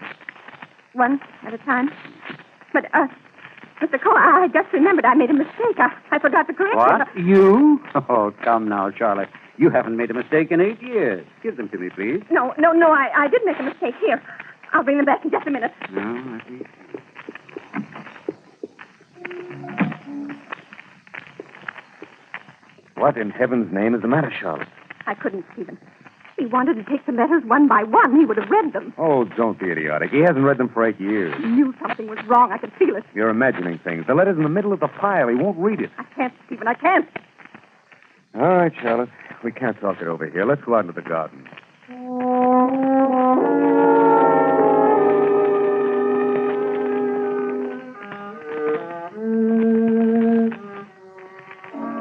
One at a time? But, Mr. Cole, I just remembered I made a mistake. I forgot to correct What? it. You? Oh, come now, Charlotte. You haven't made a mistake in 8 years. Give them to me, please. No, I did make a mistake. Here, I'll bring them back in just a minute. No, let me see. What in heaven's name is the matter, Charlotte? I couldn't, Stephen. He wanted to take the letters one by one. He would have read them. Oh, don't be idiotic. He hasn't read them for 8 years. He knew something was wrong. I could feel it. You're imagining things. The letter's in the middle of the pile. He won't read it. I can't, Stephen. I can't. All right, Charlotte. We can't talk it over here. Let's go out into the garden.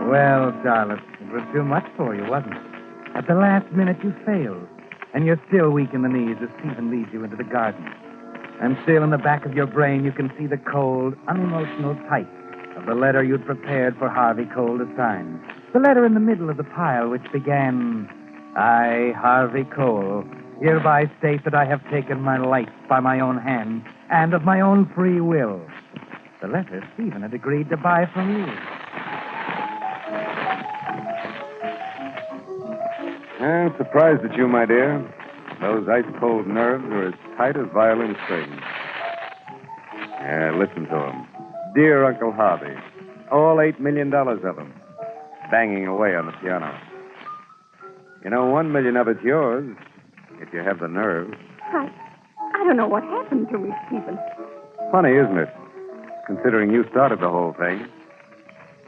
Well, Charlotte, it was too much for you, wasn't it? At the last minute, you failed. And you're still weak in the knees as Stephen leads you into the garden. And still in the back of your brain, you can see the cold, unemotional type of the letter you'd prepared for Harvey Cole to sign. The letter in the middle of the pile which began, I, Harvey Cole, hereby state that I have taken my life by my own hand and of my own free will. The letter Stephen had agreed to buy from you. I'm surprised at you, my dear. Those ice-cold nerves are as tight as violin strings. Yeah, listen to him. Dear Uncle Harvey, all $8 million of them, banging away on the piano. You know, $1 million of it's yours, if you have the nerve. I don't know what happened to me, Stephen. Funny, isn't it? Considering you started the whole thing.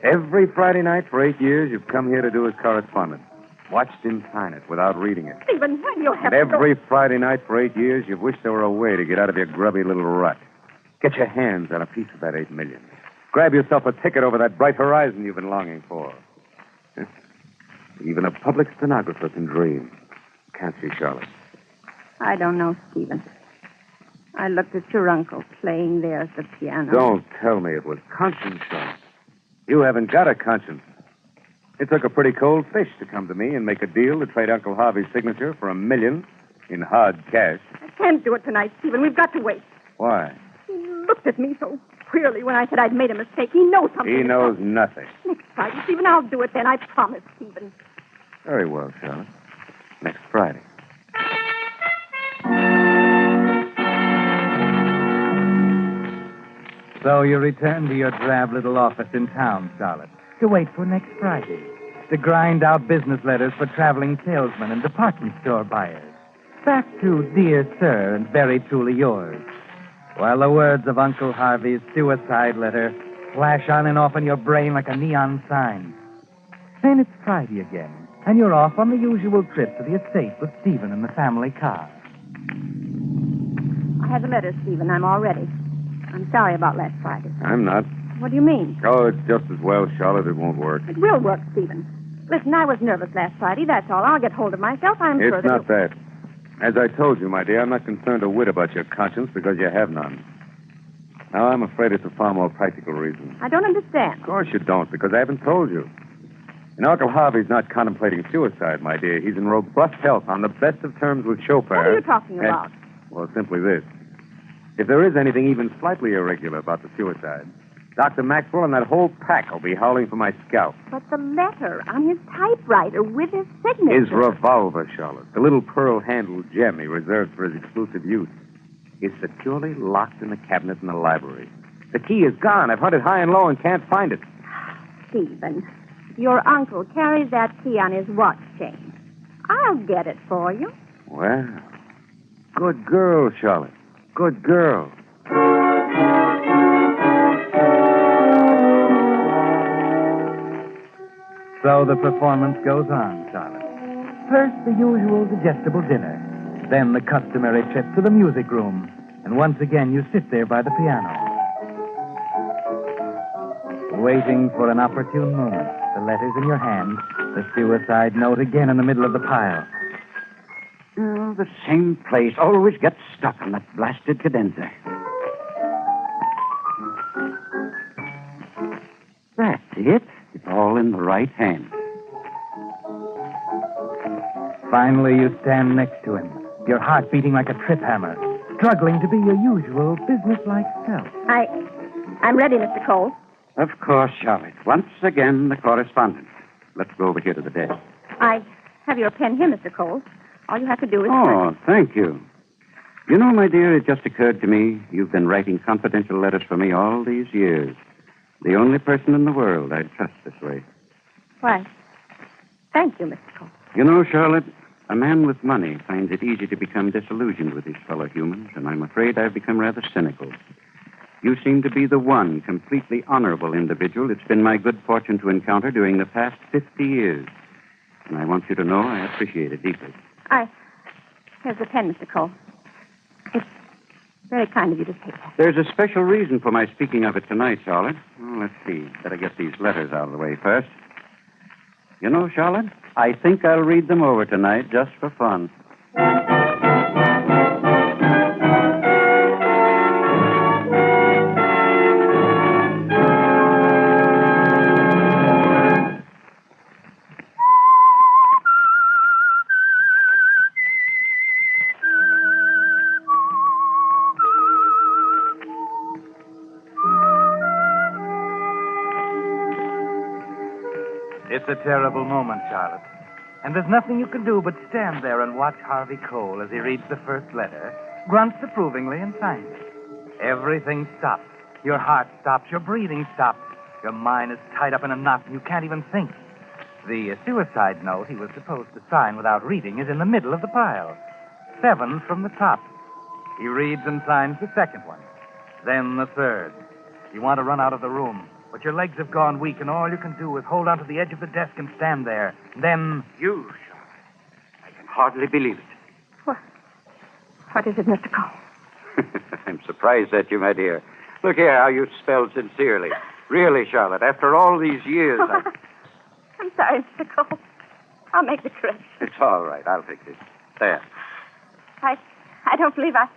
Every Friday night for 8 years, you've come here to do his correspondence. Watched him sign it without reading it. Stephen, why do you have And to every go... Friday night for 8 years, you've wished there were a way to get out of your grubby little rut. Get your hands on a piece of that $8 million. Grab yourself a ticket over that bright horizon you've been longing for. Even a public stenographer can dream. Can't she, Charlotte? I don't know, Stephen. I looked at your uncle playing there at the piano. Don't tell me it was conscience, Charlotte. You haven't got a conscience. It took a pretty cold fish to come to me and make a deal to trade Uncle Harvey's signature for $1 million in hard cash. I can't do it tonight, Stephen. We've got to wait. Why? He looked at me so queerly when I said I'd made a mistake. He knows something. He knows nothing. Next Friday, Stephen, I'll do it then. I promise, Stephen. Very well, Charlotte. Next Friday. So you return to your drab little office in town, Charlotte, to wait for next Friday, to grind out business letters for traveling salesmen and department store buyers. Back to Dear Sir and very truly yours. While the words of Uncle Harvey's suicide letter flash on and off in your brain like a neon sign. Then it's Friday again, and you're off on the usual trip to the estate with Stephen in the family car. I had the letter, Stephen. I'm all ready. I'm sorry about last Friday. I'm not. What do you mean? Oh, it's just as well, Charlotte. It won't work. It will work, Stephen. Listen, I was nervous last Friday. That's all. I'll get hold of myself. I'm sure It's that... not that. As I told you, my dear, I'm not concerned a whit about your conscience because you have none. Now, I'm afraid it's a far more practical reason. I don't understand. Of course you don't, because I haven't told you. And Uncle Harvey's not contemplating suicide, my dear. He's in robust health, on the best of terms with Chopin. What are you talking about? Well, simply this. If there is anything even slightly irregular about the suicide, Dr. Maxwell and that whole pack will be howling for my scalp. But the letter on his typewriter with his signature. His revolver, Charlotte, the little pearl-handled gem he reserved for his exclusive use, is securely locked in the cabinet in the library. The key is gone. I've hunted high and low and can't find it. Stephen, your uncle carries that key on his watch chain. I'll get it for you. Well, good girl, Charlotte. Good girl. So the performance goes on, Charlotte. First, the usual digestible dinner. Then the customary trip to the music room. And once again, you sit there by the piano. Waiting for an opportune moment. The letter's in your hand. The suicide note again in the middle of the pile. Oh, the same place. Always gets stuck on that blasted cadenza. That's it. It's all in the right hand. Finally, you stand next to him, your heart beating like a trip hammer, struggling to be your usual businesslike self. I'm ready, Mr. Cole. Of course, Charlotte. Once again, the correspondence. Let's go over here to the desk. I have your pen here, Mr. Cole. All you have to do is... Oh, thank you. You know, my dear, it just occurred to me you've been writing confidential letters for me all these years. The only person in the world I'd trust this way. Why? Thank you, Mr. Cole. You know, Charlotte, a man with money finds it easy to become disillusioned with his fellow humans, and I'm afraid I've become rather cynical. You seem to be the one completely honorable individual it's been my good fortune to encounter during the past 50 years. And I want you to know I appreciate it deeply. Here's the pen, Mr. Cole. It's very kind of you to take that. There's a special reason for my speaking of it tonight, Charlotte. Well, let's see. Better get these letters out of the way first. You know, Charlotte, I think I'll read them over tonight just for fun. It's a terrible moment, Charlotte. And there's nothing you can do but stand there and watch Harvey Cole as he reads the first letter, grunts approvingly, and signs it. Everything stops. Your heart stops. Your breathing stops. Your mind is tied up in a knot and you can't even think. The suicide note he was supposed to sign without reading is in the middle of the pile. 7 from the top. He reads and signs the second one. Then the third. You want to run out of the room. But your legs have gone weak, and all you can do is hold onto the edge of the desk and stand there. Then... You, Charlotte. I can hardly believe it. What is it, Mr. Cole? I'm surprised at you, my dear. Look here how you spell sincerely. Really, Charlotte, after all these years, I'm sorry, Mr. Cole. I'll make the correction. It's all right. I'll fix it. There. I don't believe I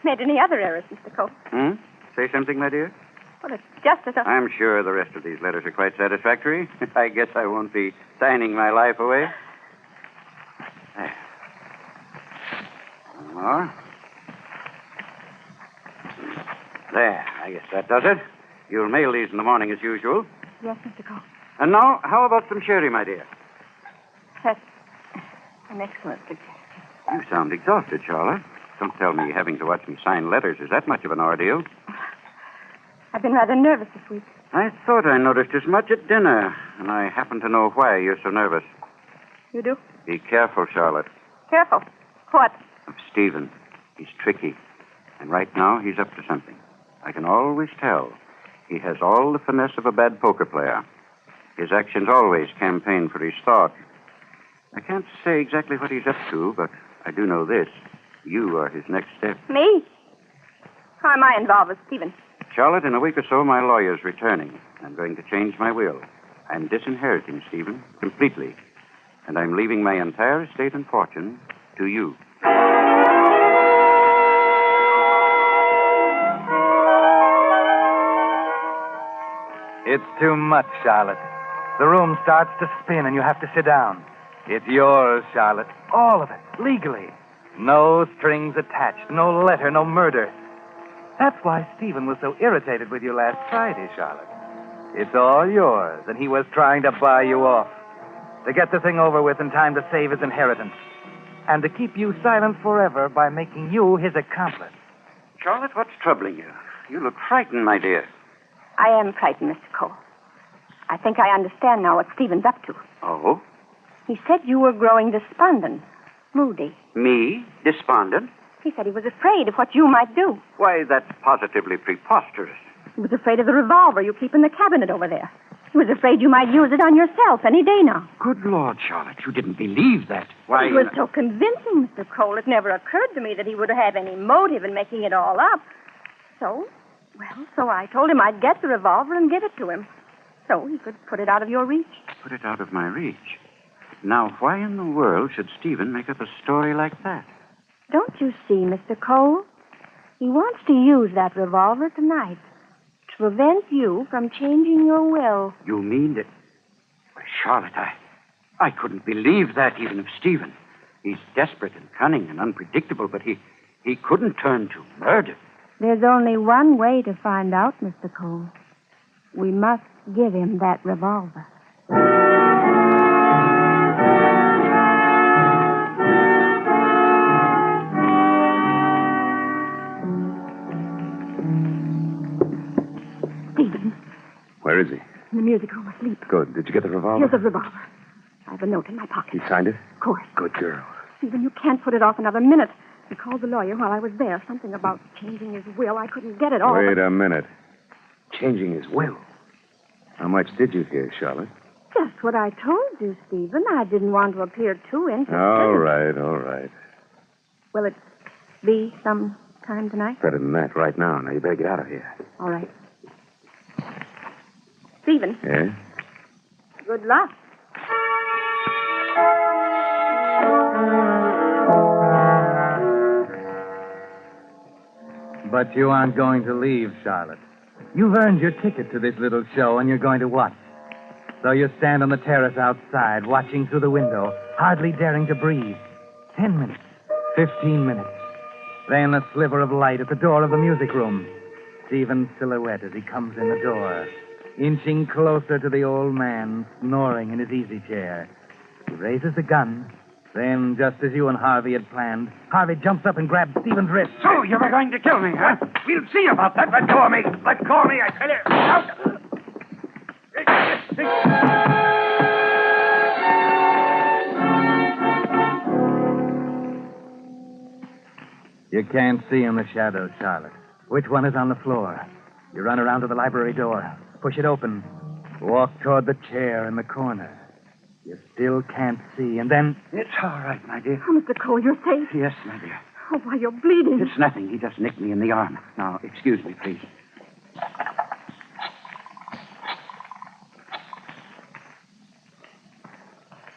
made any other errors, Mr. Cole. Say something, my dear? Well, it's just as a... I'm sure the rest of these letters are quite satisfactory. I guess I won't be signing my life away. There. One more. There. I guess that does it. You'll mail these in the morning as usual. Yes, Mr. Cole. And now, how about some sherry, my dear? That's an excellent suggestion. You sound exhausted, Charlotte. Don't tell me having to watch me sign letters is that much of an ordeal. I've been rather nervous this week. I thought I noticed as much at dinner, and I happen to know why you're so nervous. You do? Be careful, Charlotte. Careful. What? Of Stephen. He's tricky. And right now, he's up to something. I can always tell. He has all the finesse of a bad poker player. His actions always campaign for his thought. I can't say exactly what he's up to, but I do know this. You are his next step. Me? How am I involved with Stephen? Charlotte, in a week or so, my lawyer's returning. I'm going to change my will. I'm disinheriting Stephen completely. And I'm leaving my entire estate and fortune to you. It's too much, Charlotte. The room starts to spin and you have to sit down. It's yours, Charlotte. All of it, legally. No strings attached, no letter, no murder. That's why Stephen was so irritated with you last Friday, Charlotte. It's all yours, and he was trying to buy you off. To get the thing over with in time to save his inheritance. And to keep you silent forever by making you his accomplice. Charlotte, what's troubling you? You look frightened, my dear. I am frightened, Mr. Cole. I think I understand now what Stephen's up to. Oh? He said you were growing despondent, moody. Me? Despondent? He said he was afraid of what you might do. Why, that's positively preposterous. He was afraid of the revolver you keep in the cabinet over there. He was afraid you might use it on yourself any day now. Good Lord, Charlotte, you didn't believe that. Why... It was so convincing, Mr. Cole. It never occurred to me that he would have any motive in making it all up. So I told him I'd get the revolver and give it to him. So he could put it out of your reach. Put it out of my reach? Now, why in the world should Stephen make up a story like that? Don't you see, Mr. Cole? He wants to use that revolver tonight to prevent you from changing your will. You mean that... Why, Charlotte, I couldn't believe that even of Stephen. He's desperate and cunning and unpredictable, but he couldn't turn to murder. There's only one way to find out, Mr. Cole. We must give him that revolver. Where is he? In the music room asleep. Good. Did you get the revolver? Here's the revolver. I have a note in my pocket. He signed it? Of course. Good girl. Stephen, you can't put it off another minute. He called the lawyer while I was there. Something about changing his will. I couldn't get it all. Wait a minute. Changing his will. How much did you hear, Charlotte? Just what I told you, Stephen. I didn't want to appear too interested. All right. Will it be sometime tonight? Better than that, right now. Now, you better get out of here. All right. Stephen. Yeah? Good luck. But you aren't going to leave, Charlotte. You've earned your ticket to this little show, and you're going to watch. So you stand on the terrace outside, watching through the window, hardly daring to breathe. 10 minutes, 15 minutes. Then a sliver of light at the door of the music room. Stephen's silhouette as he comes in the door, inching closer to the old man, snoring in his easy chair. He raises the gun. Then, just as you and Harvey had planned, Harvey jumps up and grabs Stephen's wrist. So, you were going to kill me, huh? We'll see about that. Let go of me. Let go of me, I tell you. Out. You can't see in the shadows, Charlotte. Which one is on the floor? You run around to the library door, push it open, walk toward the chair in the corner. You still can't see, and then... It's all right, my dear. Oh, Mr. Cole, you're safe. Yes, my dear. Oh, why, you're bleeding. It's nothing. He just nicked me in the arm. Now, excuse me, please.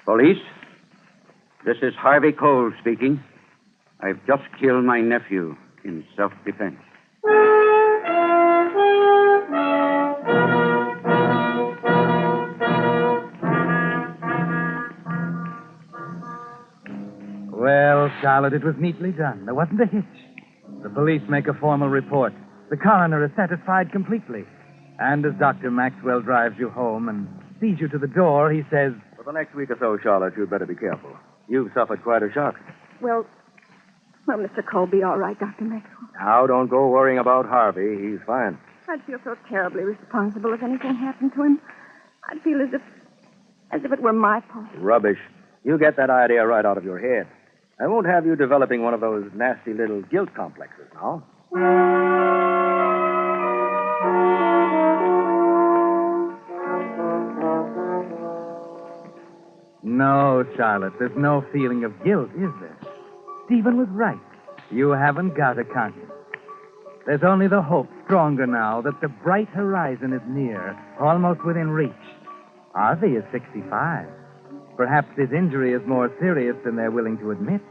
Police, this is Harvey Cole speaking. I've just killed my nephew in self-defense. Well, Charlotte, it was neatly done. There wasn't a hitch. The police make a formal report. The coroner is satisfied completely. And as Dr. Maxwell drives you home and sees you to the door, he says... For the next week or so, Charlotte, you'd better be careful. You've suffered quite a shock. Well, Mr. Cole, be all right, Dr. Maxwell. Now, don't go worrying about Harvey. He's fine. I'd feel so terribly responsible if anything happened to him. I'd feel as if it were my fault. Rubbish. You get that idea right out of your head. I won't have you developing one of those nasty little guilt complexes now. No, Charlotte, there's no feeling of guilt, is there? Stephen was right. You haven't got a conscience. There's only the hope, stronger now, that the bright horizon is near, almost within reach. Harvey is 65. Perhaps his injury is more serious than they're willing to admit.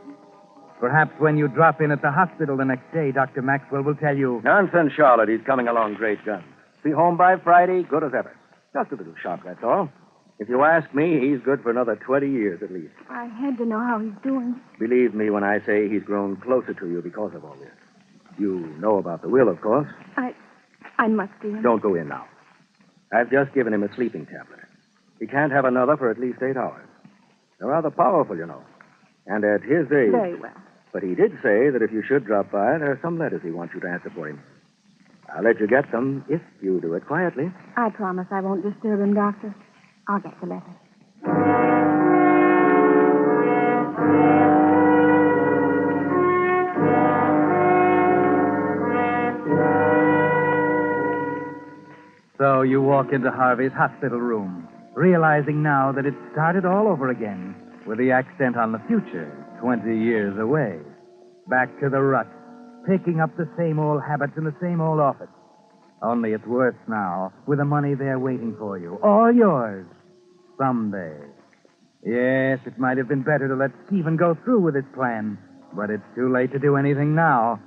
Perhaps when you drop in at the hospital the next day, Dr. Maxwell will tell you... Nonsense, Charlotte. He's coming along great guns. Be home by Friday, good as ever. Just a little shock, that's all. If you ask me, he's good for another 20 years at least. I had to know how he's doing. Believe me when I say he's grown closer to you because of all this. You know about the will, of course. I must see him. Don't go in now. I've just given him a sleeping tablet. He can't have another for at least 8 hours. They're rather powerful, you know. And at his age... Very well. But he did say that if you should drop by, there are some letters he wants you to answer for him. I'll let you get them if you do it quietly. I promise I won't disturb him, Doctor. I'll get the letter. So you walk into Harvey's hospital room, realizing now that it started all over again, with the accent on the future, 20 years away. Back to the rut, picking up the same old habits in the same old office. Only it's worse now, with the money there waiting for you. All yours. Someday. Yes, it might have been better to let Stephen go through with his plan, but it's too late to do anything now.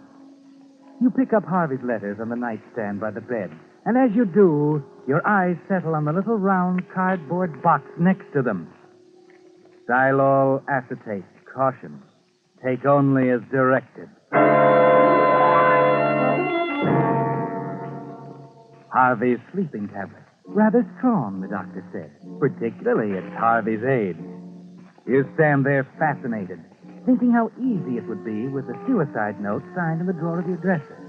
You pick up Harvey's letters on the nightstand by the bed, and as you do, your eyes settle on the little round cardboard box next to them. Xylol acetate, caution. Take only as directed. Harvey's sleeping tablet. Rather strong, the doctor said, particularly at Harvey's age. You stand there fascinated, thinking how easy it would be with the suicide note signed in the drawer of your dresser.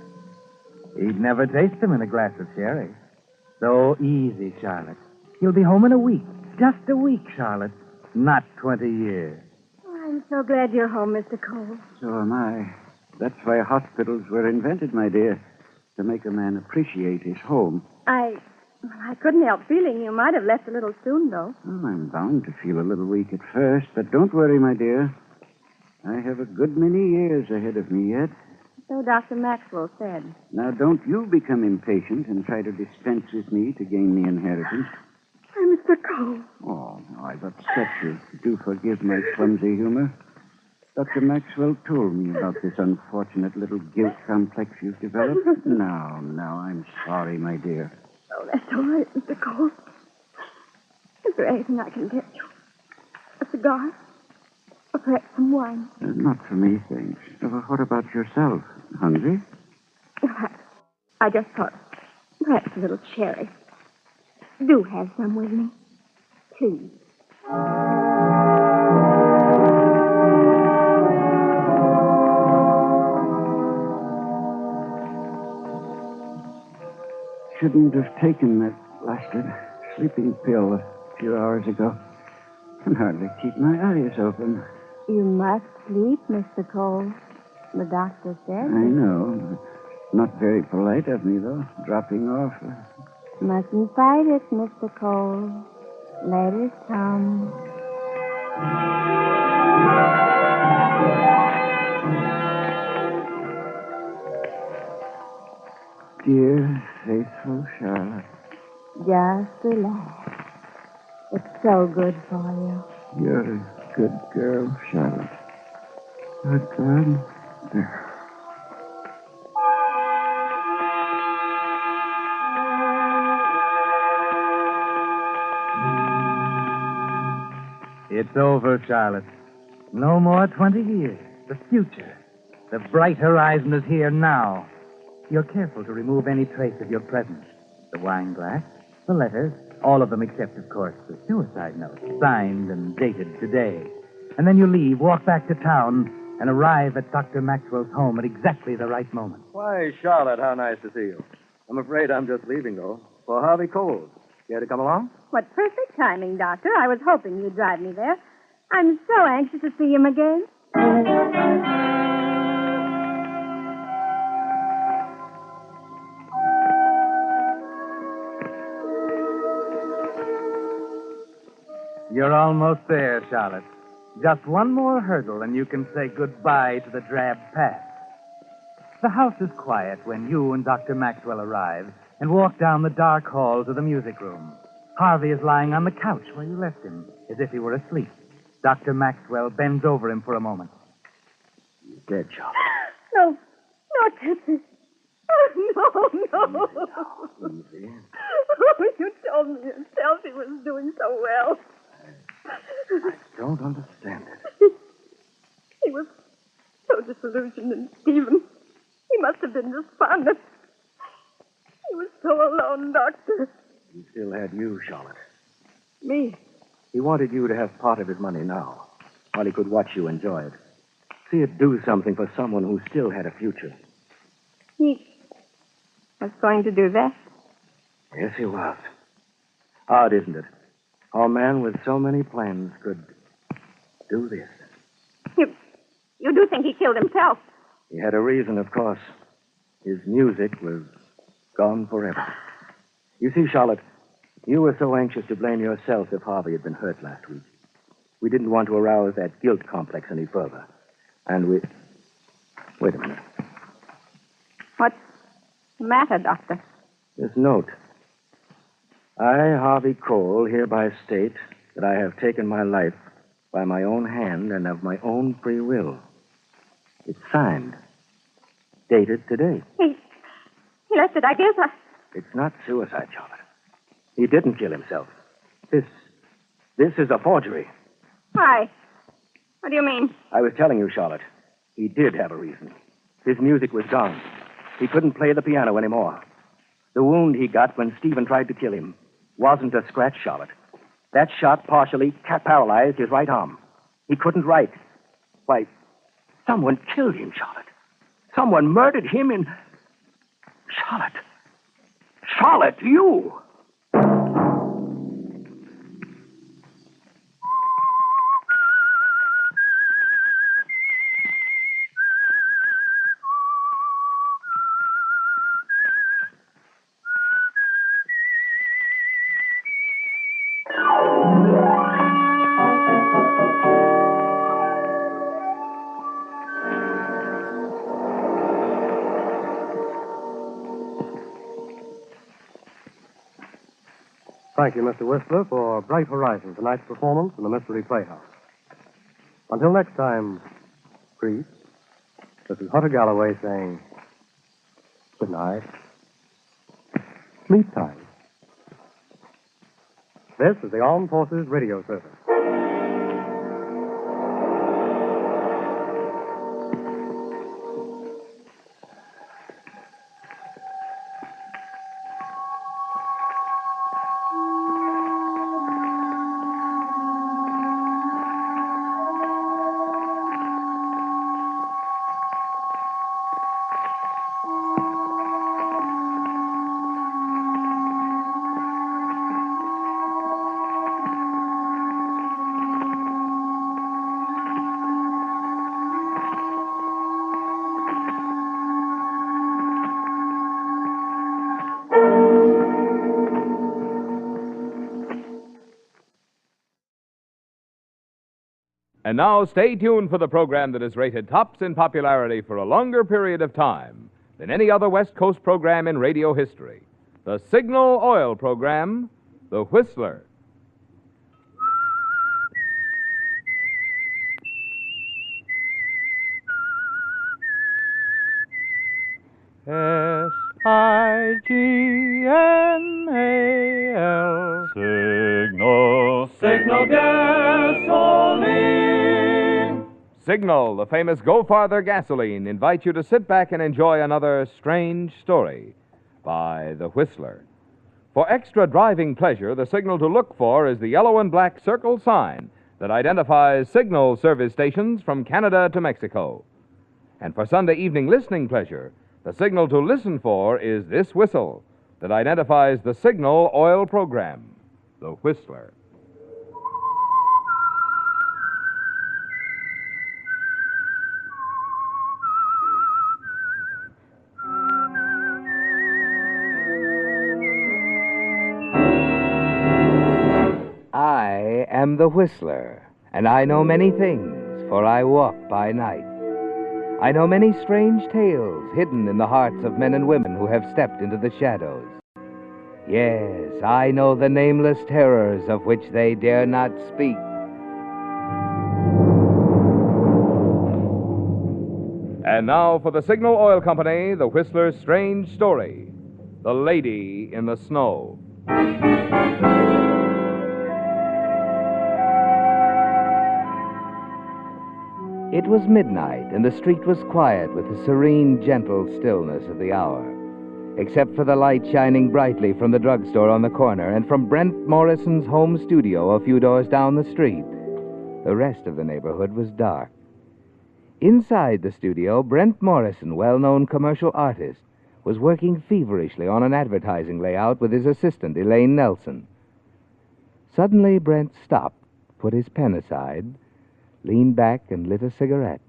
He'd never taste them in a glass of sherry. So easy, Charlotte. He'll be home in a week. Just a week, Charlotte. Not 20 years. I'm so glad you're home, Mr. Cole. So am I. That's why hospitals were invented, my dear, to make a man appreciate his home. I couldn't help feeling you might have left a little soon, though. Well, I'm bound to feel a little weak at first, but don't worry, my dear. I have a good many years ahead of me yet. So Dr. Maxwell said. Now, don't you become impatient and try to dispense with me to gain the inheritance. Why, Mr. Cole. Oh, no, I've upset you. Do forgive my clumsy humor. Dr. Maxwell told me about this unfortunate little guilt complex you've developed. Now, I'm sorry, my dear. Oh, that's all right, Mr. Cole. Is there anything I can get you? A cigar? Or perhaps some wine? Not for me, thanks. What about yourself? Hungry? Perhaps. I just thought perhaps a little cherry. Do have some with me. Please. Shouldn't have taken that blasted sleeping pill a few hours ago. Can hardly keep my eyes open. You must sleep, Mr. Cole. The doctor said. I know. Not very polite of me, though, dropping off. Mustn't fight it, Mr. Cole. Let it come. Dear, faithful Charlotte. Just relax. It's so good for you. You're a good girl, Charlotte. Good God. There. It's over, Charlotte. No more 20 years. The future. The bright horizon is here now. You're careful to remove any trace of your presence. The wine glass, the letters, all of them except, of course, the suicide note, signed and dated today. And then you leave, walk back to town, and arrive at Dr. Maxwell's home at exactly the right moment. Why, Charlotte, how nice to see you. I'm afraid I'm just leaving, though, for Harvey Cole's. Care to come along? What perfect timing, Doctor. I was hoping you'd drive me there. I'm so anxious to see him again. You're almost there, Charlotte. Just one more hurdle, and you can say goodbye to the drab past. The house is quiet when you and Dr. Maxwell arrive and walk down the dark hall to the music room. Harvey is lying on the couch where you left him, as if he were asleep. Dr. Maxwell bends over him for a moment. He's dead, Charlotte. No, Tipsy. Oh, no. Easy. Oh, you told me yourself he was doing so well. I don't understand it. He was so disillusioned and Stephen. He must have been despondent. He was so alone, Doctor. He still had you, Charlotte. Me? He wanted you to have part of his money now, while he could watch you enjoy it. See it do something for someone who still had a future. He was going to do that? Yes, he was. Odd, isn't it? How a man with so many plans could do this. You do think he killed himself? He had a reason, of course. His music was gone forever. You see, Charlotte, you were so anxious to blame yourself if Harvey had been hurt last week. We didn't want to arouse that guilt complex any further. And we... Wait a minute. What's the matter, Doctor? This note. I, Harvey Cole, hereby state that I have taken my life by my own hand and of my own free will. It's signed. Dated today. He left it, I guess. It's not suicide, Charlotte. He didn't kill himself. This is a forgery. Why? What do you mean? I was telling you, Charlotte, he did have a reason. His music was gone. He couldn't play the piano anymore. The wound he got when Stephen tried to kill him wasn't a scratch, Charlotte. That shot partially paralyzed his right arm. He couldn't write. Why, someone killed him, Charlotte. Someone murdered him in... Charlotte. Charlotte, you! thank you, Mr. Whistler, for Bright Horizon, tonight's performance in the Mystery Playhouse. Until next time, Priest, this is Hunter Galloway saying good night. Sleep tight. This is the Armed Forces Radio Service. And now, stay tuned for the program that is rated tops in popularity for a longer period of time than any other West Coast program in radio history. The Signal Oil program, The Whistler. S-I-G-N-A-L. Signal, signal gasoline. Signal, the famous Go Farther gasoline, invites you to sit back and enjoy another strange story by The Whistler. For extra driving pleasure, the signal to look for is the yellow and black circle sign that identifies Signal service stations from Canada to Mexico. And for Sunday evening listening pleasure, the signal to listen for is this whistle that identifies the Signal Oil program, The Whistler. I am the Whistler, and I know many things, for I walk by night. I know many strange tales hidden in the hearts of men and women who have stepped into the shadows. Yes, I know the nameless terrors of which they dare not speak. And now for the Signal Oil Company, The Whistler's strange story, The Lady in the Snow. It was midnight, and the street was quiet with the serene, gentle stillness of the hour, except for the light shining brightly from the drugstore on the corner and from Brent Morrison's home studio a few doors down the street. The rest of the neighborhood was dark. Inside the studio, Brent Morrison, well-known commercial artist, was working feverishly on an advertising layout with his assistant, Elaine Nelson. Suddenly, Brent stopped, put his pen aside, leaned back and lit a cigarette.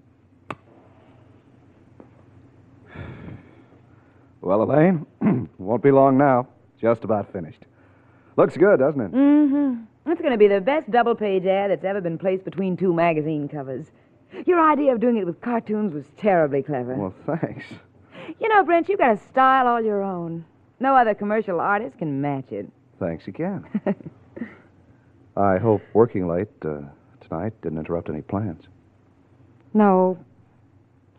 Well, Elaine, won't be long now. Just about finished. Looks good, doesn't it? Mm-hmm. It's going to be the best double-page ad that's ever been placed between two magazine covers. Your idea of doing it with cartoons was terribly clever. Well, thanks. You know, Brent, you've got a style all your own. No other commercial artist can match it. Thanks again. I hope working late tonight didn't interrupt any plans. No.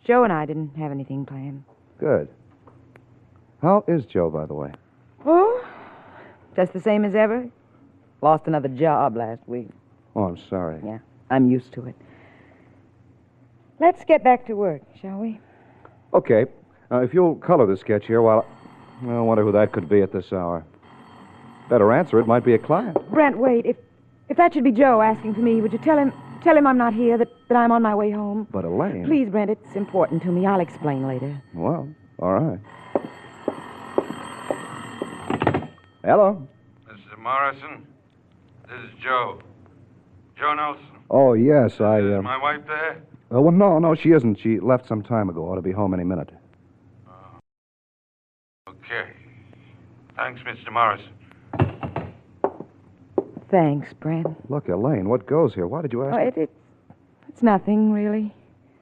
Joe and I didn't have anything planned. Good. How is Joe, by the way? Oh, just the same as ever. Lost another job last week. Oh, I'm sorry. Yeah, I'm used to it. Let's get back to work, shall we? Okay. If you'll color the sketch here while... I wonder who that could be at this hour. Better answer, it might be a client. Brent, wait. If that should be Joe asking for me, would you tell him I'm not here, that I'm on my way home? But Elaine... Please, Brent, it's important to me. I'll explain later. Well, all right. Hello? Mr. Morrison, this is Joe. Joe Nelson. Oh, yes, Is my wife there? Well, no, she isn't. She left some time ago. Ought to be home any minute. Okay. Thanks, Mr. Morrison. Thanks, Brent. Look, Elaine, what goes here? Why did you ask? Oh, it's nothing, really.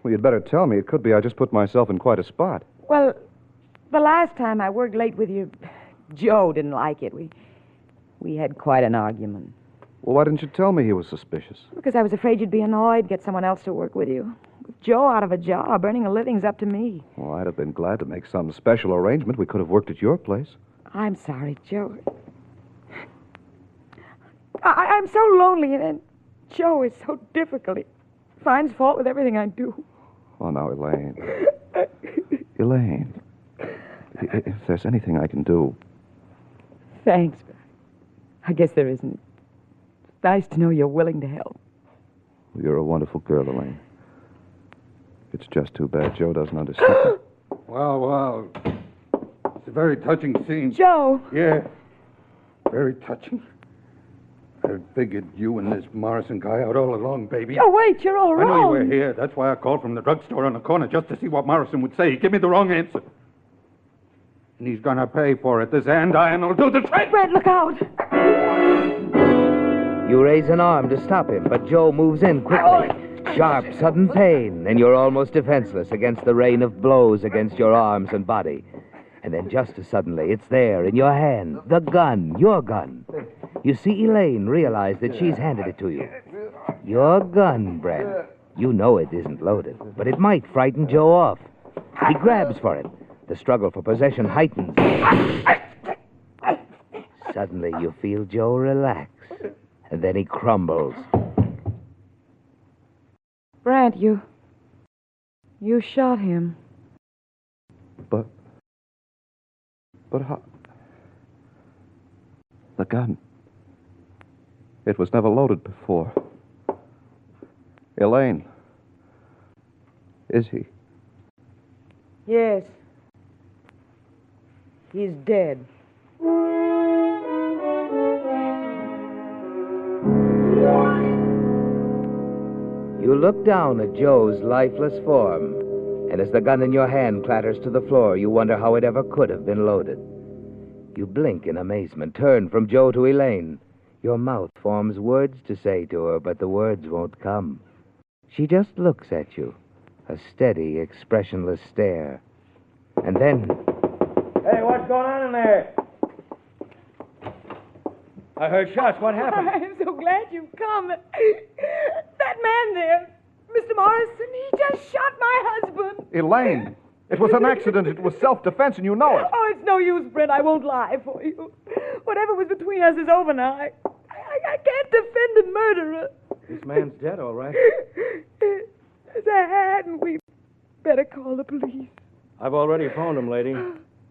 Well, you'd better tell me. It could be I just put myself in quite a spot. Well, the last time I worked late with you, Joe didn't like it. We had quite an argument. Well, why didn't you tell me he was suspicious? Because I was afraid you'd be annoyed, get someone else to work with you. With Joe out of a job, earning a living's up to me. Well, I'd have been glad to make some special arrangement. We could have worked at your place. I'm sorry, Joe. I'm so lonely, and Joe is so difficult. He finds fault with everything I do. Oh, now, Elaine. Elaine, if there's anything I can do... Thanks, but I guess there isn't. It's nice to know you're willing to help. You're a wonderful girl, Elaine. It's just too bad Joe doesn't understand. Wow. It's a very touching scene. Joe! Yeah, very touching. I figured you and this Morrison guy out all along, baby. Oh, wait, you're all wrong. I know you were here. That's why I called from the drugstore on the corner just to see what Morrison would say. He gave me the wrong answer. And he's gonna pay for it. This andiron will do the trick. Brent, look out. You raise an arm to stop him, but Joe moves in quickly. Sharp, sudden pain, and you're almost defenseless against the rain of blows against your arms and body. And then just as suddenly, it's there in your hand, the gun, your gun. You see Elaine realize that she's handed it to you. Your gun, Brent. You know it isn't loaded, but it might frighten Joe off. He grabs for it. The struggle for possession heightens. Suddenly, you feel Joe relax, and then he crumbles. Brent, you shot him. But how... The gun. It was never loaded before. Elaine. Is he? Yes. He's dead. You look down at Joe's lifeless form, and as the gun in your hand clatters to the floor, you wonder how it ever could have been loaded. You blink in amazement, turn from Joe to Elaine. Your mouth forms words to say to her, but the words won't come. She just looks at you, a steady, expressionless stare. And then... Hey, what's going on in there? I heard shots. What happened? I'm so glad you've come. That man there, Mr. Morrison, he just shot my husband. Elaine! It was an accident. It was self-defense, and you know it. Oh, it's no use, Brent. I won't lie for you. Whatever was between us is over now. I can't defend a murderer. This man's dead, all right. As I hadn't, we better call the police. I've already phoned him, lady.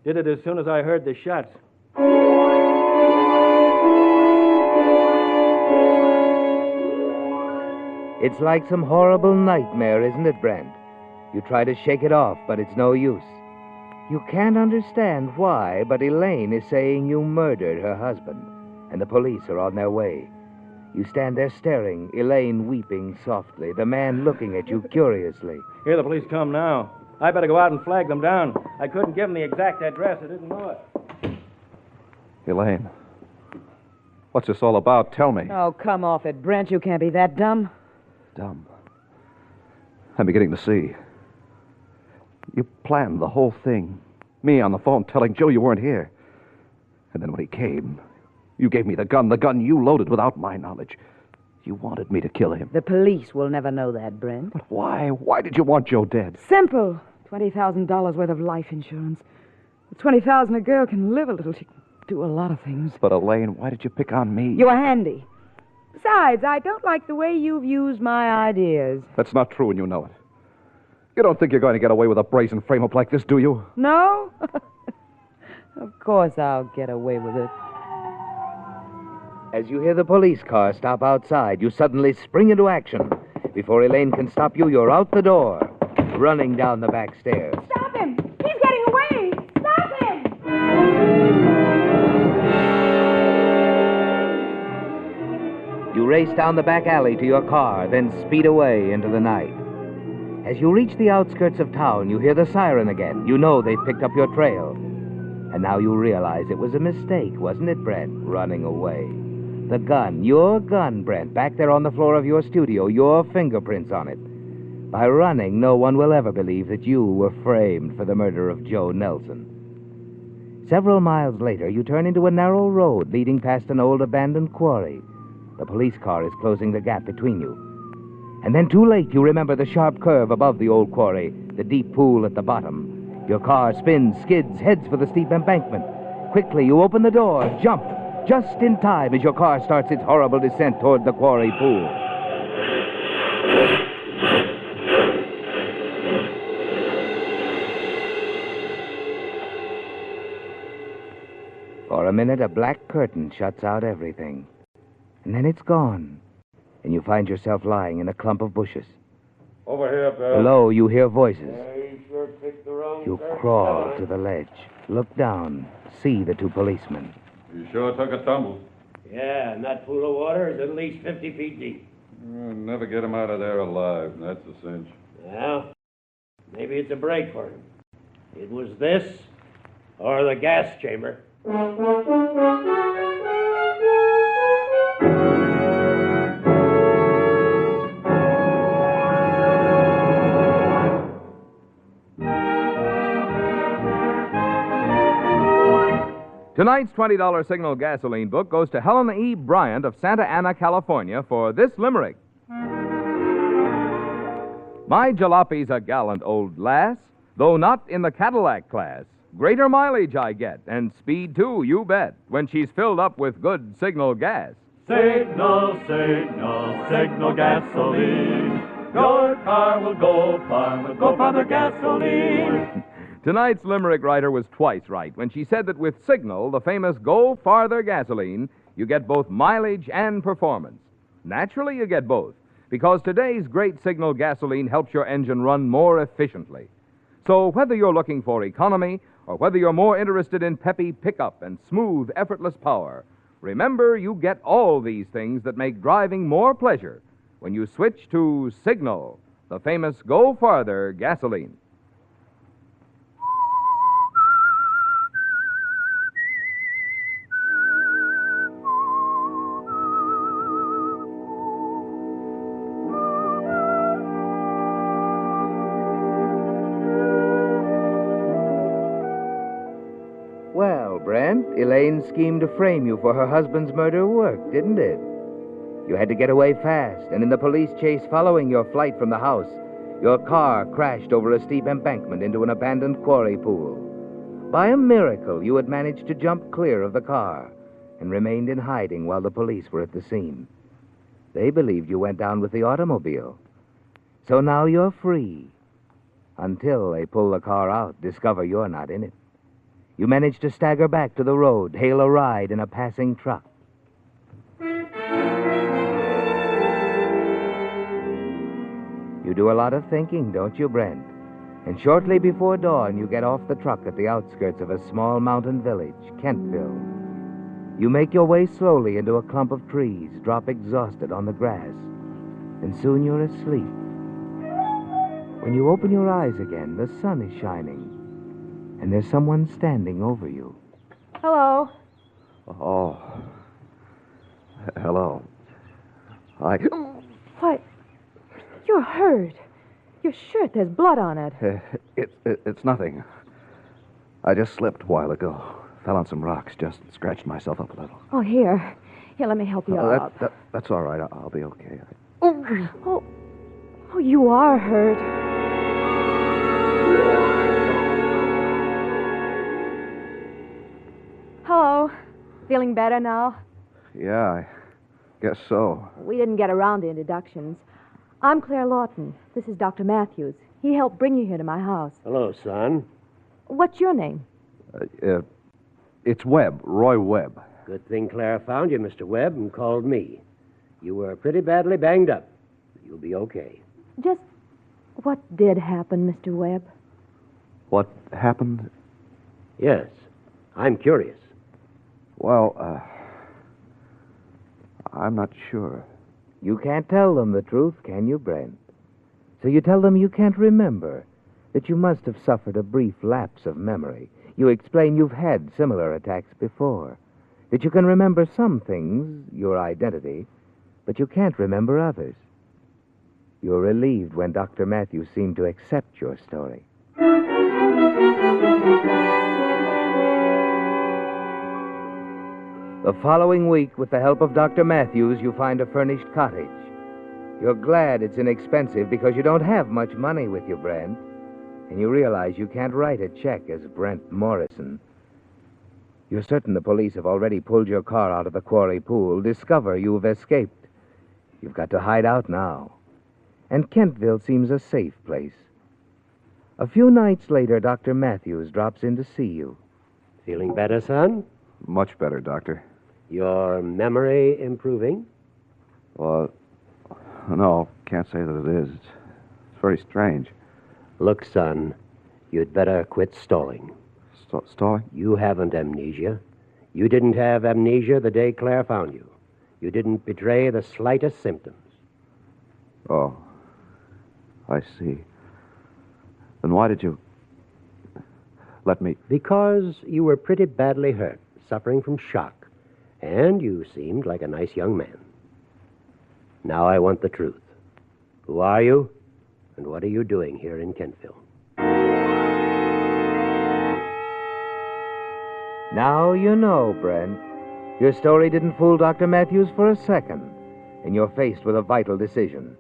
Did it as soon as I heard the shots. It's like some horrible nightmare, isn't it, Brent? You try to shake it off, but it's no use. You can't understand why, but Elaine is saying you murdered her husband, and the police are on their way. You stand there staring, Elaine weeping softly, the man looking at you curiously. Here the police come now. I better go out and flag them down. I couldn't give them the exact address. I didn't know it. Elaine, what's this all about? Tell me. Oh, come off it, Brent. You can't be that dumb. Dumb. I'm beginning to see. You planned the whole thing. Me on the phone telling Joe you weren't here. And then when he came, you gave me the gun you loaded without my knowledge. You wanted me to kill him. The police will never know that, Brent. But why? Why did you want Joe dead? Simple. $20,000 worth of life insurance. With $20,000, a girl can live a little. She can do a lot of things. But Elaine, why did you pick on me? You were handy. Besides, I don't like the way you've used my ideas. That's not true, and you know it. You don't think you're going to get away with a brazen frame-up like this, do you? No? Of course I'll get away with it. As you hear the police car stop outside, you suddenly spring into action. Before Elaine can stop you, you're out the door, running down the back stairs. Stop him! He's getting away! Stop him! You race down the back alley to your car, then speed away into the night. As you reach the outskirts of town, you hear the siren again. You know they've picked up your trail. And now you realize it was a mistake, wasn't it, Brent, running away? The gun, your gun, Brent, back there on the floor of your studio, your fingerprints on it. By running, no one will ever believe that you were framed for the murder of Joe Nelson. Several miles later, you turn into a narrow road leading past an old abandoned quarry. The police car is closing the gap between you. And then too late, you remember the sharp curve above the old quarry, the deep pool at the bottom. Your car spins, skids, heads for the steep embankment. Quickly, you open the door, jump, just in time as your car starts its horrible descent toward the quarry pool. For a minute, a black curtain shuts out everything. And then it's gone. And you find yourself lying in a clump of bushes. Over here, Bill. Below, you hear voices. You sure picked the wrong You church crawl down. to the ledge, look down, see the two policemen. You sure took a tumble. Yeah, and that pool of water is at least 50 feet deep. Never get him out of there alive. That's a cinch. Well, maybe it's a break for him. It was this or the gas chamber. Tonight's $20 Signal gasoline book goes to Helen E. Bryant of Santa Ana, California, for this limerick. My jalopy's a gallant old lass, though not in the Cadillac class. Greater mileage I get, and speed too, you bet, when she's filled up with good Signal gas. Signal, signal, signal gasoline. Your car will go farther gasoline. Tonight's limerick writer was twice right when she said that with Signal, the famous Go Farther gasoline, you get both mileage and performance. Naturally, you get both, because today's great Signal gasoline helps your engine run more efficiently. So whether you're looking for economy or whether you're more interested in peppy pickup and smooth, effortless power, remember you get all these things that make driving more pleasure when you switch to Signal, the famous Go Farther gasoline. Well, Brent, Elaine's scheme to frame you for her husband's murder worked, didn't it? You had to get away fast, and in the police chase following your flight from the house, your car crashed over a steep embankment into an abandoned quarry pool. By a miracle, you had managed to jump clear of the car and remained in hiding while the police were at the scene. They believed you went down with the automobile. So now you're free. Until they pull the car out, discover you're not in it. You manage to stagger back to the road, hail a ride in a passing truck. You do a lot of thinking, don't you, Brent? And shortly before dawn, you get off the truck at the outskirts of a small mountain village, Kentville. You make your way slowly into a clump of trees, drop exhausted on the grass, and soon you're asleep. When you open your eyes again, the sun is shining, and there's someone standing over you. Hello. Oh. Hello. What? You're hurt. Your shirt, there's blood on it. It's nothing. I just slipped a while ago. Fell on some rocks, just scratched myself up a little. Oh, here. Here, let me help you up. That's all right. I'll be okay. Oh, you are hurt. Hello. Feeling better now? Yeah, I guess so. We didn't get around to introductions. I'm Claire Lawton. This is Dr. Matthews. He helped bring you here to my house. Hello, son. What's your name? It's Webb, Roy Webb. Good thing Claire found you, Mr. Webb, and called me. You were pretty badly banged up. You'll be okay. Just what did happen, Mr. Webb? What happened? Yes, I'm curious. Well, I'm not sure. You can't tell them the truth, can you, Brent? So you tell them you can't remember, that you must have suffered a brief lapse of memory. You explain you've had similar attacks before, that you can remember some things, your identity, but you can't remember others. You're relieved when Dr. Matthews seemed to accept your story. The following week, with the help of Dr. Matthews, you find a furnished cottage. You're glad it's inexpensive because you don't have much money with you, Brent. And you realize you can't write a check as Brent Morrison. You're certain the police have already pulled your car out of the quarry pool, discover you've escaped. You've got to hide out now. And Kentville seems a safe place. A few nights later, Dr. Matthews drops in to see you. Feeling better, son? Much better, Doctor. Your memory improving? Well, no, can't say that it is. It's very strange. Look, son, you'd better quit stalling. Stalling? You haven't amnesia. You didn't have amnesia the day Claire found you. You didn't betray the slightest symptoms. Oh, I see. Then why did you let me... Because you were pretty badly hurt, suffering from shock, and you seemed like a nice young man. Now I want the truth. Who are you, and what are you doing here in Kentville? Now you know, Brent. Your story didn't fool Dr. Matthews for a second, and you're faced with a vital decision.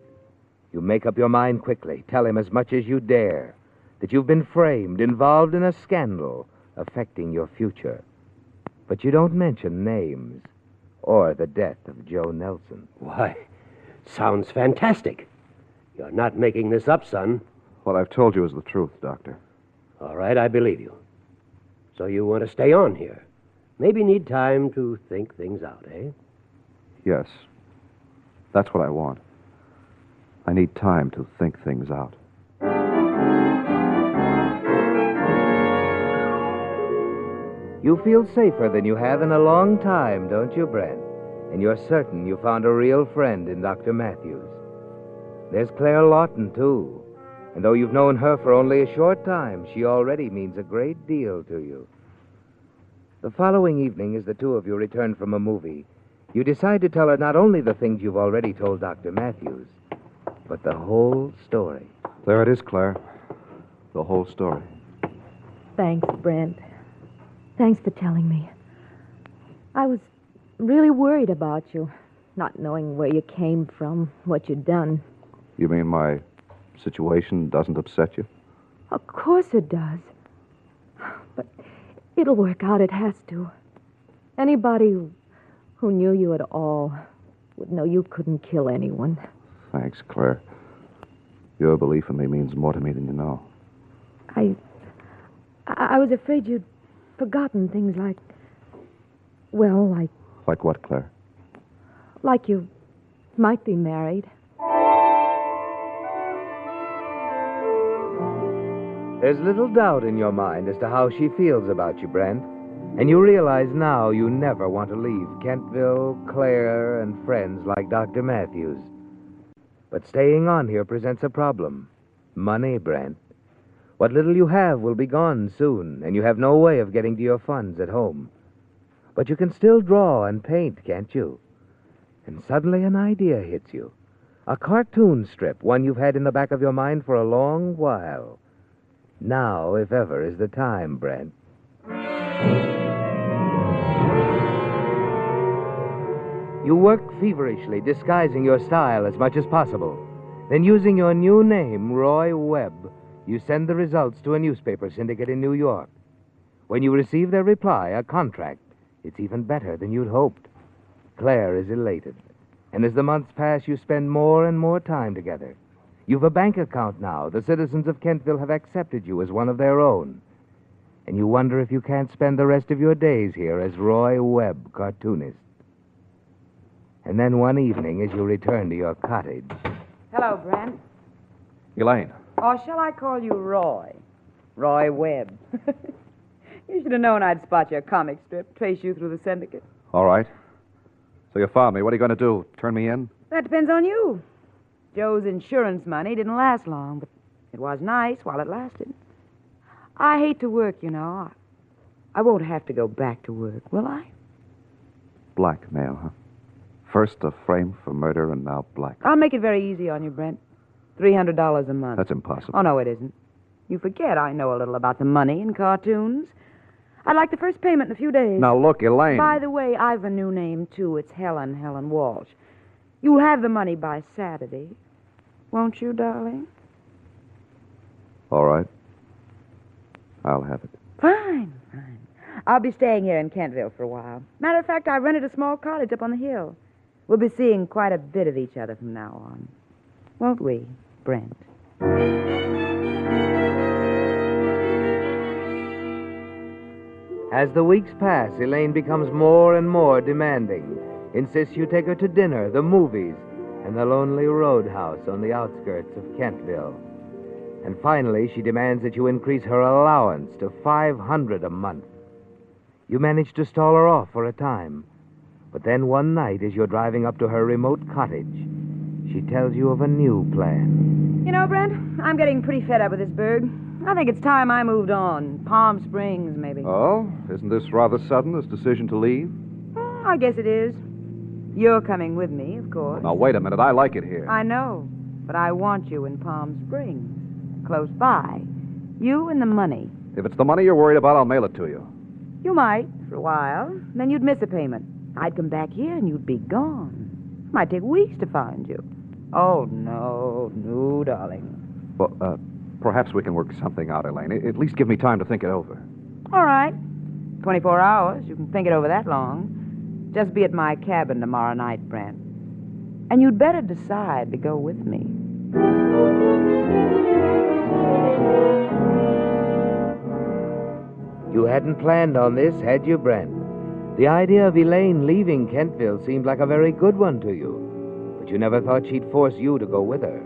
You make up your mind quickly. Tell him as much as you dare that you've been framed, involved in a scandal affecting your future. But you don't mention names or the death of Joe Nelson. Why, sounds fantastic. You're not making this up, son. What I've told you is the truth, Doctor. All right, I believe you. So you want to stay on here? Maybe need time to think things out, eh? Yes. That's what I want. I need time to think things out. You feel safer than you have in a long time, don't you, Brent? And you're certain you found a real friend in Dr. Matthews. There's Claire Lawton, too. And though you've known her for only a short time, she already means a great deal to you. The following evening, as the two of you return from a movie, you decide to tell her not only the things you've already told Dr. Matthews, but the whole story. There it is, Claire. The whole story. Thanks, Brent. Thanks for telling me. I was really worried about you, not knowing where you came from, what you'd done. You mean my situation doesn't upset you? Of course it does. But it'll work out. It has to. Anybody who knew you at all would know you couldn't kill anyone. Thanks, Claire. Your belief in me means more to me than you know. I was afraid you'd forgotten things like... Well, like... Like what, Claire? Like you might be married. There's little doubt in your mind as to how she feels about you, Brent. And you realize now you never want to leave Kentville, Claire, and friends like Dr. Matthews. But staying on here presents a problem. Money, Brent. What little you have will be gone soon, and you have no way of getting to your funds at home. But you can still draw and paint, can't you? And suddenly an idea hits you. A cartoon strip, one you've had in the back of your mind for a long while. Now, if ever, is the time, Brent. You work feverishly, disguising your style as much as possible. Then, using your new name, Roy Webb, you send the results to a newspaper syndicate in New York. When you receive their reply, a contract, it's even better than you'd hoped. Claire is elated. And as the months pass, you spend more and more time together. You've a bank account now. The citizens of Kentville have accepted you as one of their own. And you wonder if you can't spend the rest of your days here as Roy Webb, cartoonist. And then one evening, as you return to your cottage... Hello, Brent. Elaine. Or shall I call you Roy? Roy Webb. You should have known I'd spot your comic strip, trace you through the syndicate. All right. So you found me. What are you going to do? Turn me in? That depends on you. Joe's insurance money didn't last long, but it was nice while it lasted. I hate to work, you know. I won't have to go back to work, will I? Blackmail, huh? First a frame for murder and now black. I'll make it very easy on you, Brent. $300 a month. That's impossible. Oh, no, it isn't. You forget I know a little about the money in cartoons. I'd like the first payment in a few days. Now, look, Elaine. By the way, I've a new name, too. It's Helen Walsh. You'll have the money by Saturday. Won't you, darling? All right. I'll have it. Fine. I'll be staying here in Kentville for a while. Matter of fact, I rented a small cottage up on the hill. We'll be seeing quite a bit of each other from now on. Won't we, Brent? As the weeks pass, Elaine becomes more and more demanding. Insists you take her to dinner, the movies, and the lonely roadhouse on the outskirts of Kentville. And finally, she demands that you increase her allowance to $500 a month. You manage to stall her off for a time. But then one night, as you're driving up to her remote cottage, she tells you of a new plan. You know, Brent, I'm getting pretty fed up with this burg. I think it's time I moved on. Palm Springs, maybe. Oh? Isn't this rather sudden, this decision to leave? I guess it is. You're coming with me, of course. Now, wait a minute. I like it here. I know, but I want you in Palm Springs. Close by. You and the money. If it's the money you're worried about, I'll mail it to you. You might, for a while. Then you'd miss a payment. I'd come back here and you'd be gone. Might take weeks to find you. Oh, no, darling. Well, perhaps we can work something out, Elaine. At least give me time to think it over. All right. 24 hours. You can think it over that long. Just be at my cabin tomorrow night, Brent. And you'd better decide to go with me. You hadn't planned on this, had you, Brent? The idea of Elaine leaving Kentville seemed like a very good one to you, but you never thought she'd force you to go with her.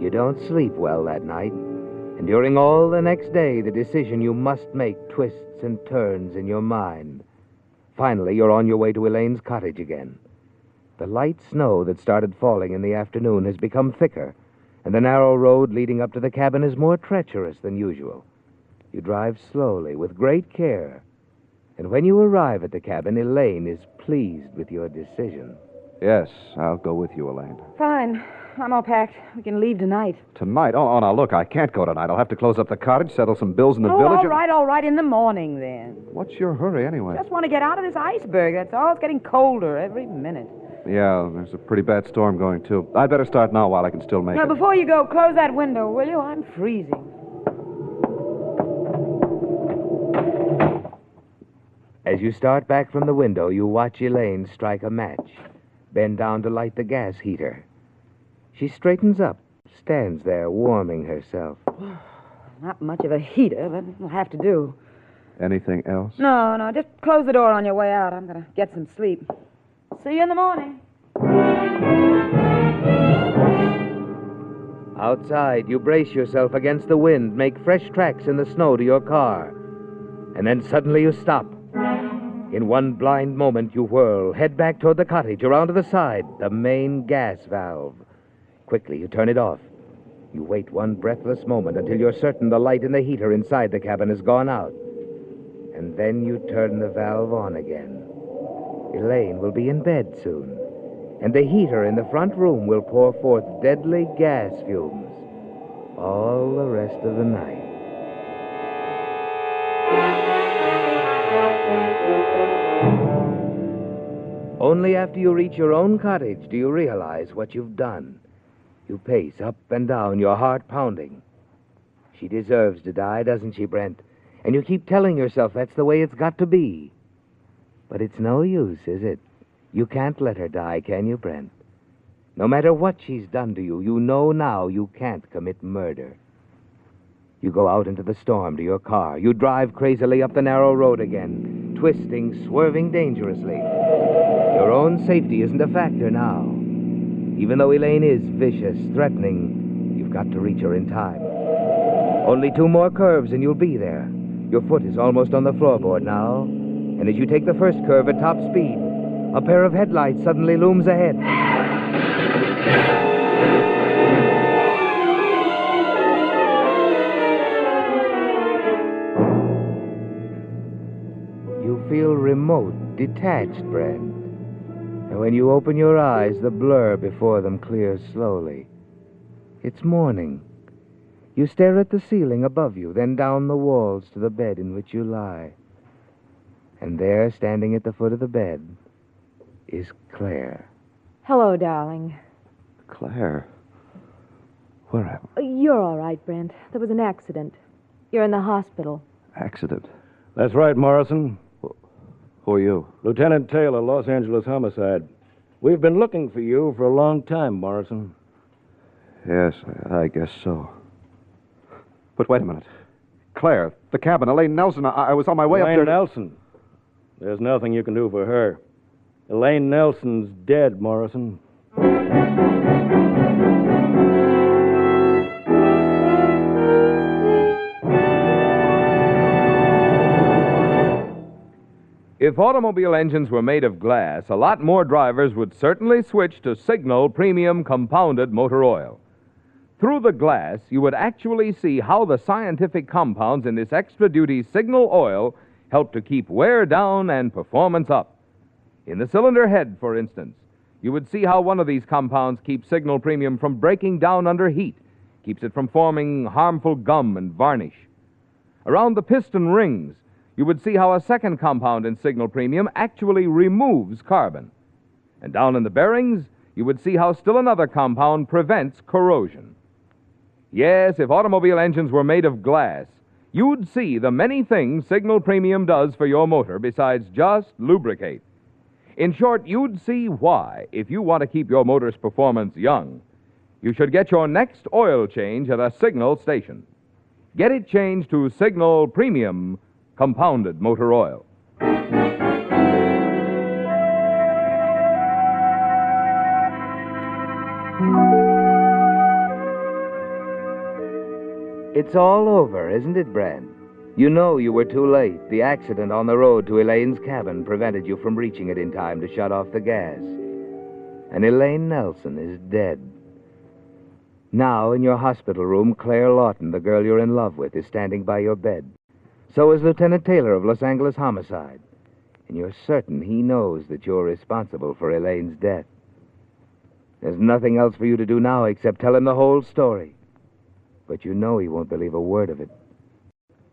You don't sleep well that night, and during all the next day, the decision you must make twists and turns in your mind. Finally, you're on your way to Elaine's cottage again. The light snow that started falling in the afternoon has become thicker, and the narrow road leading up to the cabin is more treacherous than usual. You drive slowly, with great care, and when you arrive at the cabin, Elaine is pleased with your decision. Yes, I'll go with you, Elaine. Fine. I'm all packed. We can leave tonight. Tonight? Oh, now, look, I can't go tonight. I'll have to close up the cottage, settle some bills in the village. All right. In the morning, then. What's your hurry, anyway? Just want to get out of this iceberg, that's all. It's getting colder every minute. Yeah, there's a pretty bad storm going, too. I'd better start now while I can still make Now, it. before you go, close that window, will you? I'm freezing. As you start back from the window, you watch Elaine strike a match, bend down to light the gas heater. She straightens up, stands there warming herself. Not much of a heater, but it'll have to do. Anything else? No, just close the door on your way out. I'm going to get some sleep. See you in the morning. Outside, you brace yourself against the wind, make fresh tracks in the snow to your car. And then suddenly you stop. In one blind moment, you whirl, head back toward the cottage, around to the side, the main gas valve. Quickly, you turn it off. You wait one breathless moment until you're certain the light in the heater inside the cabin has gone out. And then you turn the valve on again. Elaine will be in bed soon, and the heater in the front room will pour forth deadly gas fumes all the rest of the night. Only after you reach your own cottage do you realize what you've done. You pace up and down, your heart pounding. She deserves to die, doesn't she, Brent? And you keep telling yourself that's the way it's got to be. But it's no use, is it? You can't let her die, can you, Brent? No matter what she's done to you, you know now you can't commit murder. You go out into the storm to your car. You drive crazily up the narrow road again, twisting, swerving dangerously. Your own safety isn't a factor now. Even though Elaine is vicious, threatening, you've got to reach her in time. Only 2 more curves and you'll be there. Your foot is almost on the floorboard now, and as you take the first curve at top speed, a pair of headlights suddenly looms ahead. You feel remote, detached, Brent. And when you open your eyes, the blur before them clears slowly. It's morning. You stare at the ceiling above you, then down the walls to the bed in which you lie. And there, standing at the foot of the bed, is Claire. Hello, darling. Claire. Where am You're all right, Brent. There was an accident. You're in the hospital. I? Accident. That's right, Morrison. Who are you? Lieutenant Taylor, Los Angeles Homicide. We've been looking for you for a long time, Morrison. Yes, I guess so. But wait a minute. Claire, the cabin, Elaine Nelson. I was on my way up there. Elaine Nelson. There's nothing you can do for her. Elaine Nelson's dead, Morrison. If automobile engines were made of glass, a lot more drivers would certainly switch to Signal Premium Compounded Motor Oil. Through the glass, you would actually see how the scientific compounds in this extra-duty Signal oil help to keep wear down and performance up. In the cylinder head, for instance, you would see how one of these compounds keeps Signal Premium from breaking down under heat, keeps it from forming harmful gum and varnish. Around the piston rings, you would see how a second compound in Signal Premium actually removes carbon. And down in the bearings, you would see how still another compound prevents corrosion. Yes, if automobile engines were made of glass, you'd see the many things Signal Premium does for your motor besides just lubricate. In short, you'd see why, if you want to keep your motor's performance young, you should get your next oil change at a Signal station. Get it changed to Signal Premium Compounded Motor Oil. It's all over, isn't it, Brent? You know you were too late. The accident on the road to Elaine's cabin prevented you from reaching it in time to shut off the gas. And Elaine Nelson is dead. Now, in your hospital room, Claire Lawton, the girl you're in love with, is standing by your bed. So is Lieutenant Taylor of Los Angeles Homicide. And you're certain he knows that you're responsible for Elaine's death. There's nothing else for you to do now except tell him the whole story. But you know he won't believe a word of it.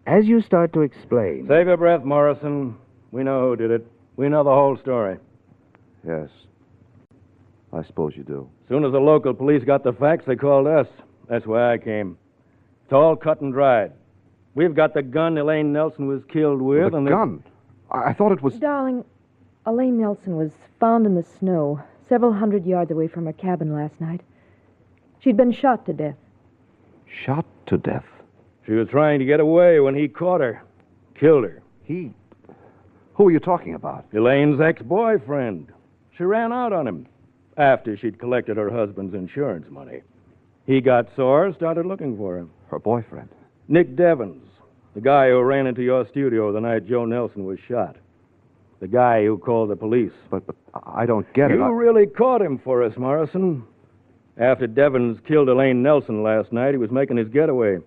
As you start to explain... Save your breath, Morrison. We know who did it. We know the whole story. Yes. I suppose you do. As soon as the local police got the facts, they called us. That's why I came. It's all cut and dried. We've got the gun Elaine Nelson was killed with. The gun? I thought it was... Darling, Elaine Nelson was found in the snow several hundred yards away from her cabin last night. She'd been shot to death. Shot to death? She was trying to get away when he caught her. Killed her. He? Who are you talking about? Elaine's ex-boyfriend. She ran out on him after she'd collected her husband's insurance money. He got sore, started looking for her. Her boyfriend? Nick Devens, the guy who ran into your studio the night Joe Nelson was shot. The guy who called the police. But I don't get it. You really caught him for us, Morrison. After Devens killed Elaine Nelson last night, he was making his getaway,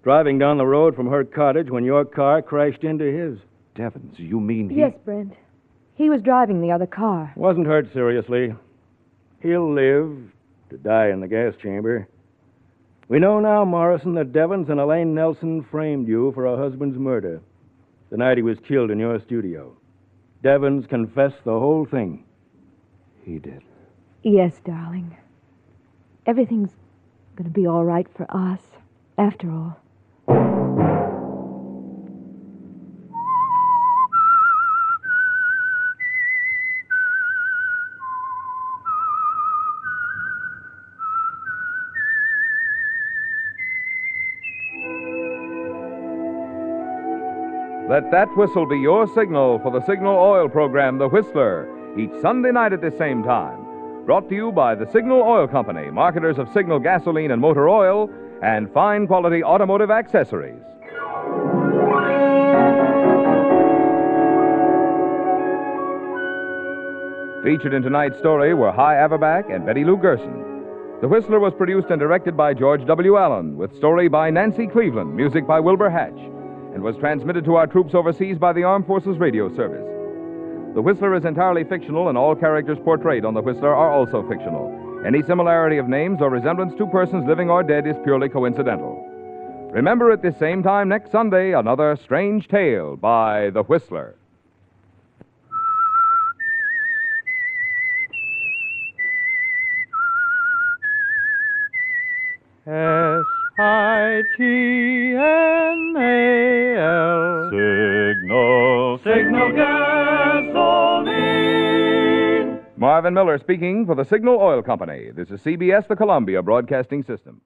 driving down the road from her cottage when your car crashed into his. Devens, you mean he... Yes, Brent. He was driving the other car. Wasn't hurt seriously. He'll live to die in the gas chamber. We know now, Morrison, that Devens and Elaine Nelson framed you for her husband's murder the night he was killed in your studio. Devens confessed the whole thing. He did. Yes, darling. Everything's going to be all right for us, after all. Let that whistle be your signal for the Signal Oil program, The Whistler, each Sunday night at the same time. Brought to you by the Signal Oil Company, marketers of Signal gasoline and motor oil, and fine quality automotive accessories. Featured in tonight's story were Hy Averback and Betty Lou Gerson. The Whistler was produced and directed by George W. Allen, with story by Nancy Cleveland, music by Wilbur Hatch, and was transmitted to our troops overseas by the Armed Forces Radio Service. The Whistler is entirely fictional, and all characters portrayed on The Whistler are also fictional. Any similarity of names or resemblance to persons living or dead is purely coincidental. Remember at this same time next Sunday, another strange tale by The Whistler. SIGNAL. Signal gasoline. Marvin Miller speaking for the Signal Oil Company. This is CBS, the Columbia Broadcasting System.